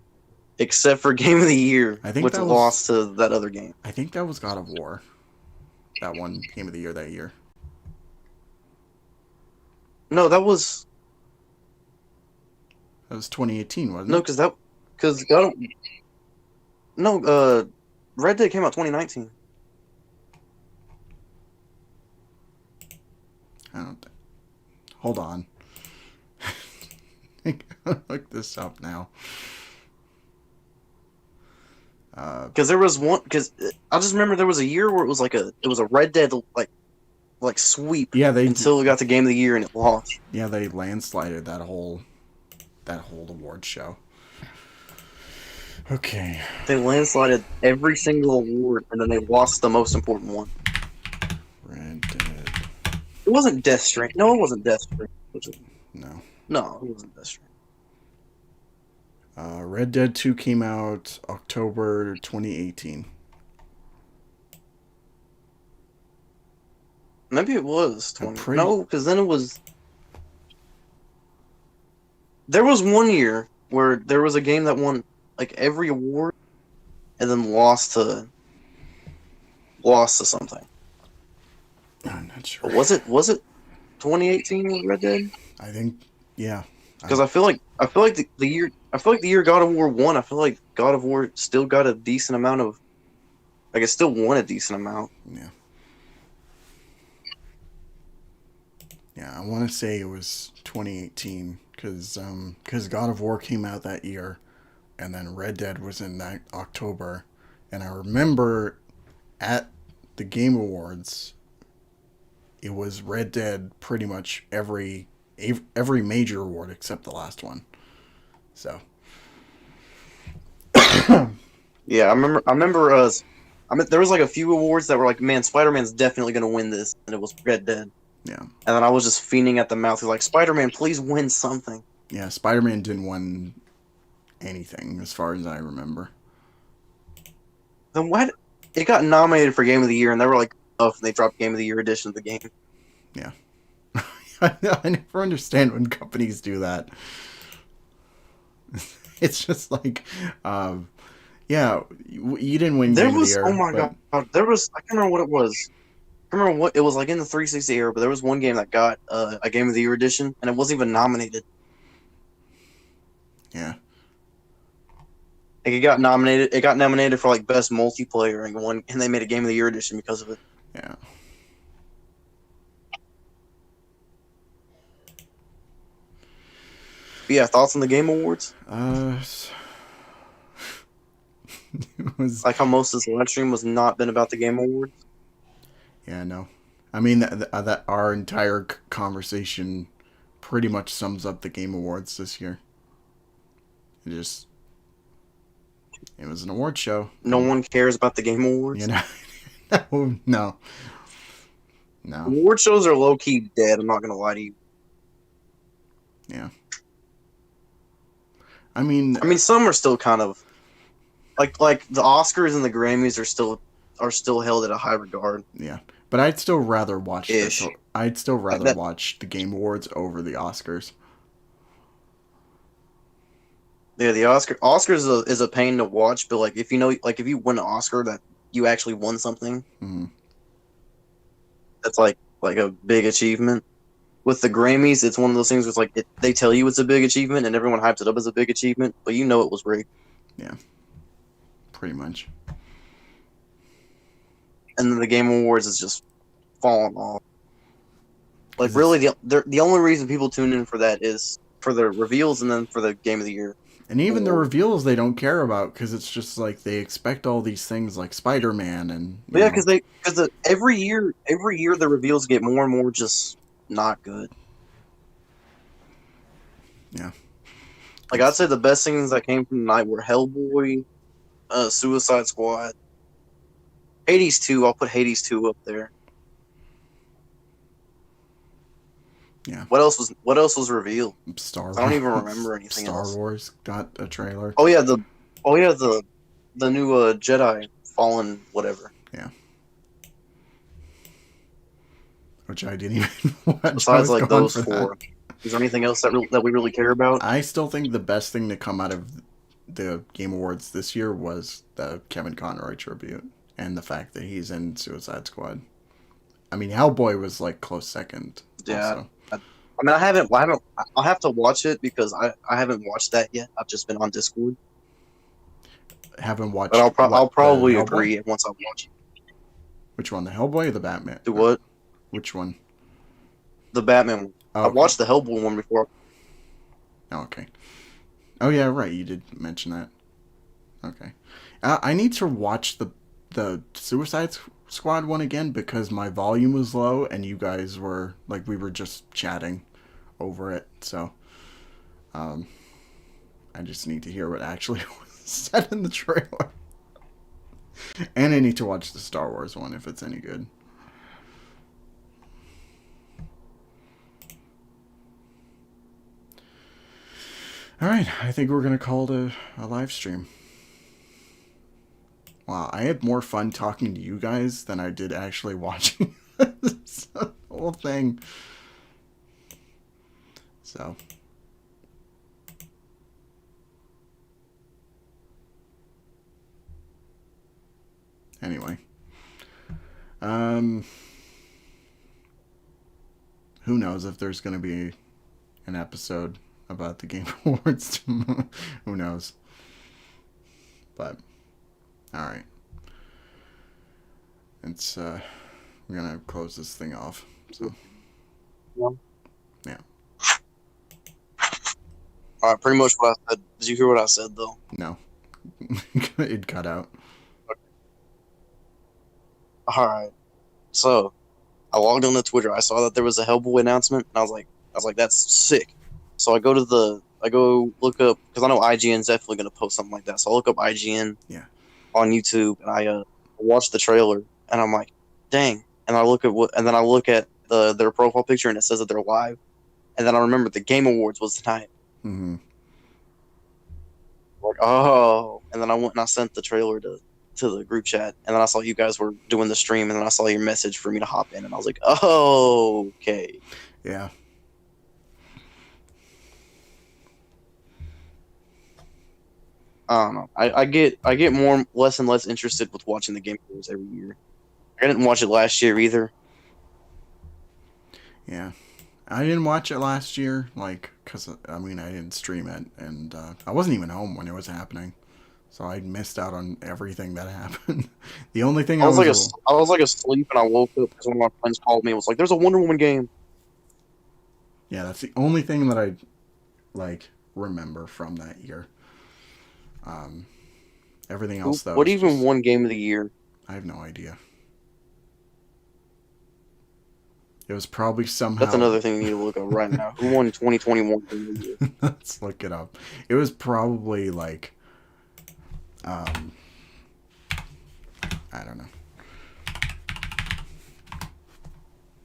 except for Game of the Year, which lost to that other game. I think that was God of War. That won Game of the Year that year. No, that was 2018, wasn't it? No, Red Dead came out 2019. I don't think. Hold on. Look this up now. Because there was one. Because I just remember there was a year where it was a Red Dead sweep. Yeah, until it got to Game of the Year and it lost. Yeah, they landslided that whole award show. Okay. They landslided every single award, and then they lost the most important one. Red Dead. It wasn't Death Stranding. No, it wasn't Death Stranding. Was it? No. No, it wasn't Death Stranding. Red Dead 2 came out October 2018. Maybe it was 20. pretty- No, because then it was. There was one year where there was a game that won like every award, and then lost to something. I'm not sure. But was it 2018 with Red Dead? I think, yeah. Because I feel like the year God of War won, I feel like God of War still got a decent amount of, like it still won a decent amount. Yeah. Yeah, I want to say it was 2018 because God of War came out that year, and then Red Dead was in that October, and I remember at the Game Awards, it was Red Dead pretty much every major award except the last one. So. Yeah, I remember there was like a few awards that were like, man, Spider-Man's definitely gonna win this, and it was Red Dead. Yeah. And then I was just fiending at the mouth, like, Spider-Man, please win something. Yeah, Spider-Man didn't win anything as far as I remember. Then what? It got nominated for Game of the Year, and they were like, oh, they dropped Game of the Year edition of the game. Yeah. I never understand when companies do that. It's just like, yeah, you didn't win Game of the Year. Oh my god, there was, I can't remember what it was. I can't remember what, it was like in the 360 era, but there was one game that got a Game of the Year edition, and it wasn't even nominated. Yeah. Like it got nominated for like best multiplayer and they made a Game of the Year edition because of it. Yeah. But yeah, thoughts on the Game Awards? It was like how most of this live stream was not been about the Game Awards. Yeah, no. I mean that our entire conversation pretty much sums up the Game Awards this year. It was an award show. No one cares about the Game Awards. You know, no. Award shows are low key dead. I'm not gonna lie to you. Yeah. I mean, some are still kind of like the Oscars and the Grammys are still held at a high regard. Yeah, but I'd still rather watch this. I'd still rather watch the Game Awards over the Oscars. Yeah, the Oscars is a pain to watch, but like if you win an Oscar that you actually won something, that's like a big achievement. With the Grammys, it's one of those things where they tell you it's a big achievement and everyone hypes it up as a big achievement, but you know it was rigged. Yeah, pretty much. And then the Game Awards is just falling off. Like really, the only reason people tune in for that is for the reveals and then for the Game of the Year. And even the reveals they don't care about because it's just like they expect all these things like Spider-Man and. But yeah, because every year the reveals get more and more just not good. Yeah. Like I'd say the best things that came from tonight were Hellboy, Suicide Squad, Hades 2. I'll put Hades 2 up there. Yeah. What else was revealed? Star Wars. I don't even remember anything else. Star Wars got a trailer. Oh yeah, the new Jedi Fallen whatever. Yeah. Which I didn't even watch. Besides like those four. Is there anything else that we really care about? I still think the best thing to come out of the Game Awards this year was the Kevin Conroy tribute and the fact that he's in Suicide Squad. I mean, Hellboy was like close second. Yeah. Also. I mean, I'll have to watch it because I haven't watched that yet. I've just been on Discord. Haven't watched. But I'll probably agree once I watch it. Which one, the Hellboy or the Batman? The what? Which one? The Batman one. Oh, I watched the Hellboy one before. Oh, okay. Oh yeah, right. You did mention that. Okay. I need to watch the Suicide Squad one again because my volume was low and you guys were like we were just chatting over it. So, I just need to hear what actually was said in the trailer. And I need to watch the Star Wars one if it's any good. All right, I think we're going to call it a live stream. Wow, I had more fun talking to you guys than I did actually watching. The whole thing. So. Anyway. Who knows if there's going to be an episode about the Game Awards? Who knows? But, alright. It's, we're gonna close this thing off, so. Yeah. Alright, pretty much what I said. Did you hear what I said, though? No. It cut out. Alright. So, I logged on to Twitter. I saw that there was a Hellboy announcement, and I was like, that's sick. So I go look up, because I know IGN's definitely going to post something like that. So I look up IGN on YouTube, and I watch the trailer, and I'm like, dang. And I look at their profile picture, and it says that they're live. And then I remember the Game Awards was tonight. Mm-hmm. Like, oh. And then I went and I sent the trailer to the group chat, and then I saw you guys were doing the stream, and then I saw your message for me to hop in, and I was like, oh, okay. Yeah. I don't know. I get less and less interested with watching the Game Awards every year. I didn't watch it last year either. Yeah. I didn't watch it last year, like, because, I mean, I didn't stream it, and I wasn't even home when it was happening. So I missed out on everything that happened. The only thing I was like asleep, and I woke up because one of my friends called me and was like, there's a Wonder Woman game. Yeah, that's the only thing that I, like, remember from that year. Everything else, though. What even won Game of the Year? I have no idea. It was probably somehow... That's another thing you need to look up right now. Who won 2021 Game of the Year? Let's look it up. It was probably, like... I don't know.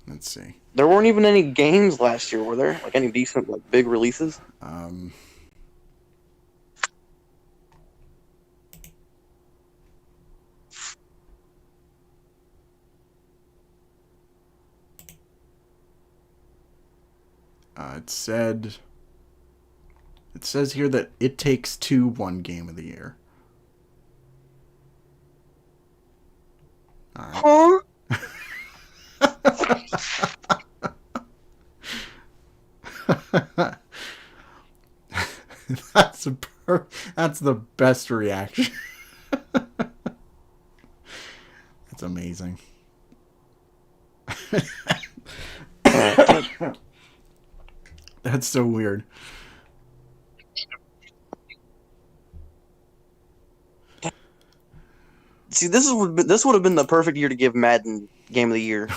Let's see. There weren't even any games last year, were there? Like, any decent, like, big releases? It says here that It Takes Two won Game of the Year. All right. That's the best reaction. That's amazing. That's so weird. See, this would have been the perfect year to give Madden Game of the Year.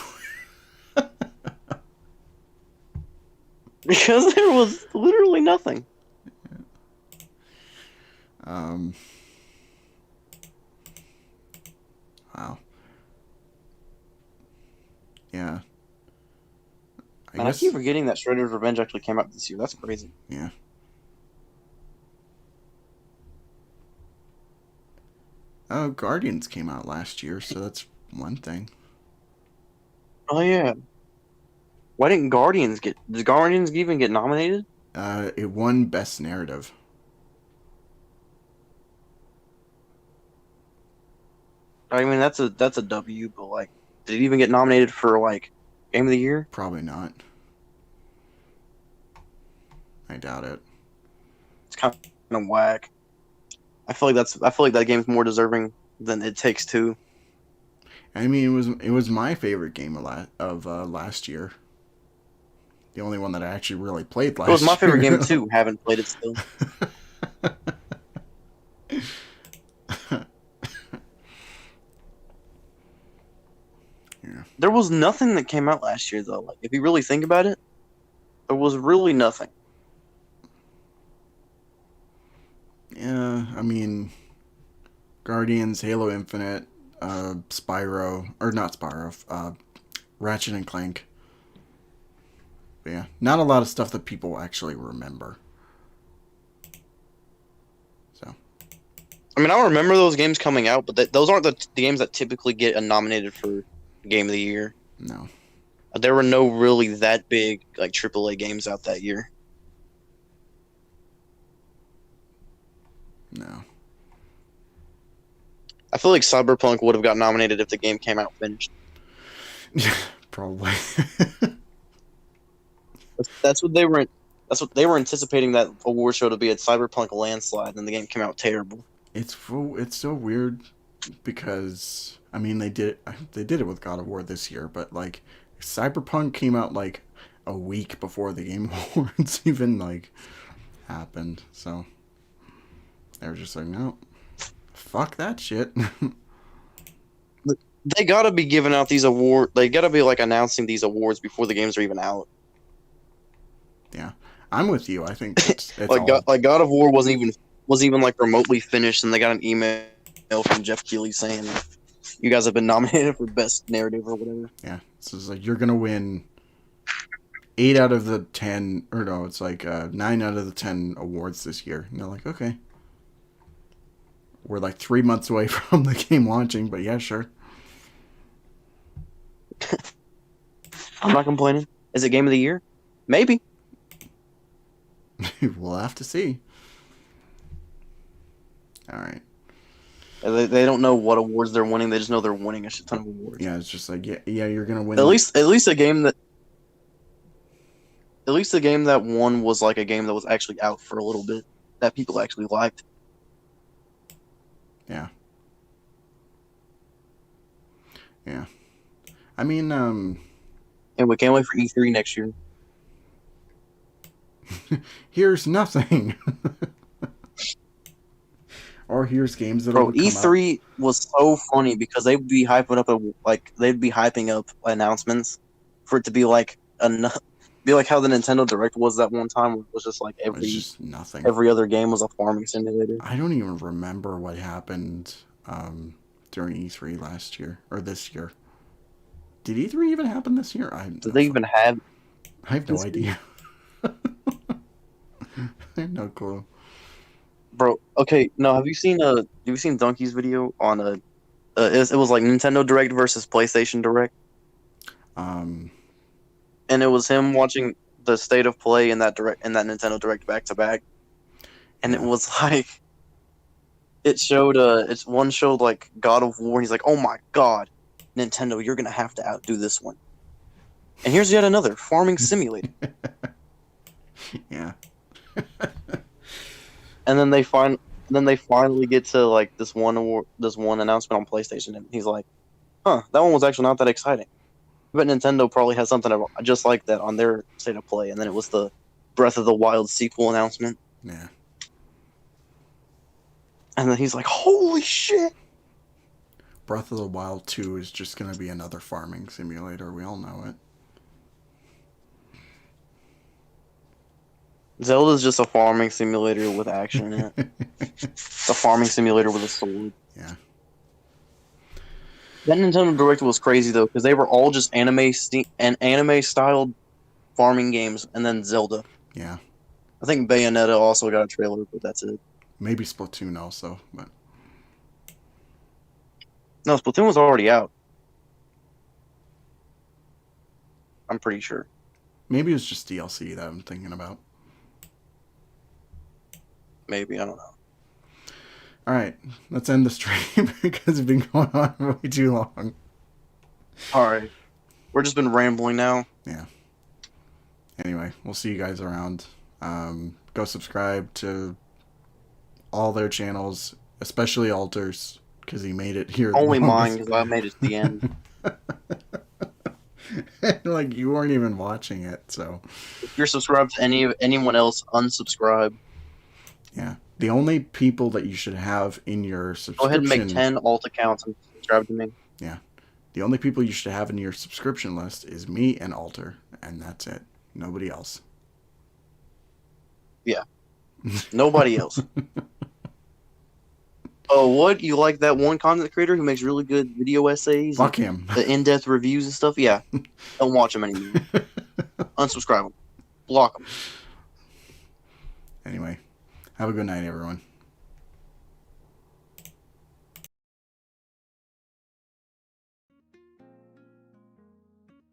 Because there was literally nothing. Wow. Yeah. I keep forgetting that Shredder's Revenge actually came out this year. That's crazy. Yeah. Oh, Guardians came out last year, so that's one thing. Oh yeah. Why didn't Guardians did Guardians even get nominated? It won Best Narrative. I mean, that's a W, but like, did it even get nominated for like Game of the Year? Probably not. I doubt it. It's kind of whack. I feel like that game's more deserving than It Takes Two. I mean, it was my favorite game of last year. The only one that I actually really played last year. It was my favorite game too. Haven't played it still. Yeah. There was nothing that came out last year though. Like, if you really think about it, there was really nothing. Yeah, I mean, Guardians, Halo Infinite, Spyro, or not Spyro, Ratchet and Clank. But yeah, not a lot of stuff that people actually remember. So. I mean, I remember those games coming out, but those aren't the games that typically get nominated for Game of the Year. No. There were no really that big like AAA games out that year. No. I feel like Cyberpunk would have got nominated if the game came out finished. Probably. That's what they were. That's what they were anticipating that award show to be, at Cyberpunk landslide, and the game came out terrible. It's so weird because I mean they did it with God of War this year, but like Cyberpunk came out like a week before the Game Awards even like happened, so they were just like, no, fuck that shit. They gotta be giving out these awards. They gotta be like announcing these awards before the games are even out. Yeah, I'm with you. I think it's like God of War wasn't even like remotely finished, and they got an email from Jeff Keighley saying, "You guys have been nominated for best narrative or whatever." Yeah, so it's like you're gonna win 8 out of the 10, or no, it's like 9 out of the 10 awards this year. And they're like, okay, we're like 3 months away from the game launching, but yeah, sure. I'm not complaining. Is it game of the year? Maybe. We'll have to see. All right. They don't know what awards they're winning. They just know they're winning a shit ton of awards. Yeah, it's just like yeah, you're gonna win. At least the game that won was like a game that was actually out for a little bit that people actually liked. Yeah. Yeah. I mean, and we can't wait for E3 next year. Here's nothing. Or here's games that Bro, E3 was so funny because they'd be hyping up announcements for it to be like be like how the Nintendo Direct was that one time, where it was just like nothing. Every other game was a farming simulator. I don't even remember what happened during E3 last year or this year. Did E3 even happen this year? Did they even have? I have no idea. I have no clue. Bro, okay, no. Have you seen Donkey's video on it was like Nintendo Direct versus PlayStation Direct. And it was him watching the state of play in that Nintendo Direct back to back, and it was like one showed like God of War, and he's like, oh my god, Nintendo, you're gonna have to outdo this one. And here's yet another farming simulator. Yeah. And then they finally get to like this one announcement on PlayStation, and he's like, "Huh, that one was actually not that exciting." But Nintendo probably has something just like that on their state of play. And then it was the Breath of the Wild sequel announcement. Yeah. And then he's like, "Holy shit!" Breath of the Wild 2 is just going to be another farming simulator. We all know it. Zelda's just a farming simulator with action in it. It's a farming simulator with a sword. Yeah. That Nintendo Direct was crazy though, because they were all just anime-styled farming games, and then Zelda. Yeah. I think Bayonetta also got a trailer, but that's it. Maybe Splatoon also, but no, Splatoon was already out. I'm pretty sure. Maybe it's just DLC that I'm thinking about. Maybe, I don't know. All right, let's end the stream because it's been going on way too long. All right, we're just been rambling now. Yeah. Anyway, we'll see you guys around. Go subscribe to all their channels, especially Alter's, because he made it here. Only mine, because I made it to the end. Like, you weren't even watching it, so. If you're subscribed to anyone else, unsubscribe. Yeah. The only people that you should have in your subscription... Go ahead and make 10 alt accounts and subscribe to me. Yeah. The only people you should have in your subscription list is me and Alter, and that's it. Nobody else. Yeah. Nobody else. Oh, what? You like that one content creator who makes really good video essays? Fuck him. The in-depth reviews and stuff? Yeah. Don't watch him anymore. Unsubscribe him. Block him. Anyway. Have a good night, everyone.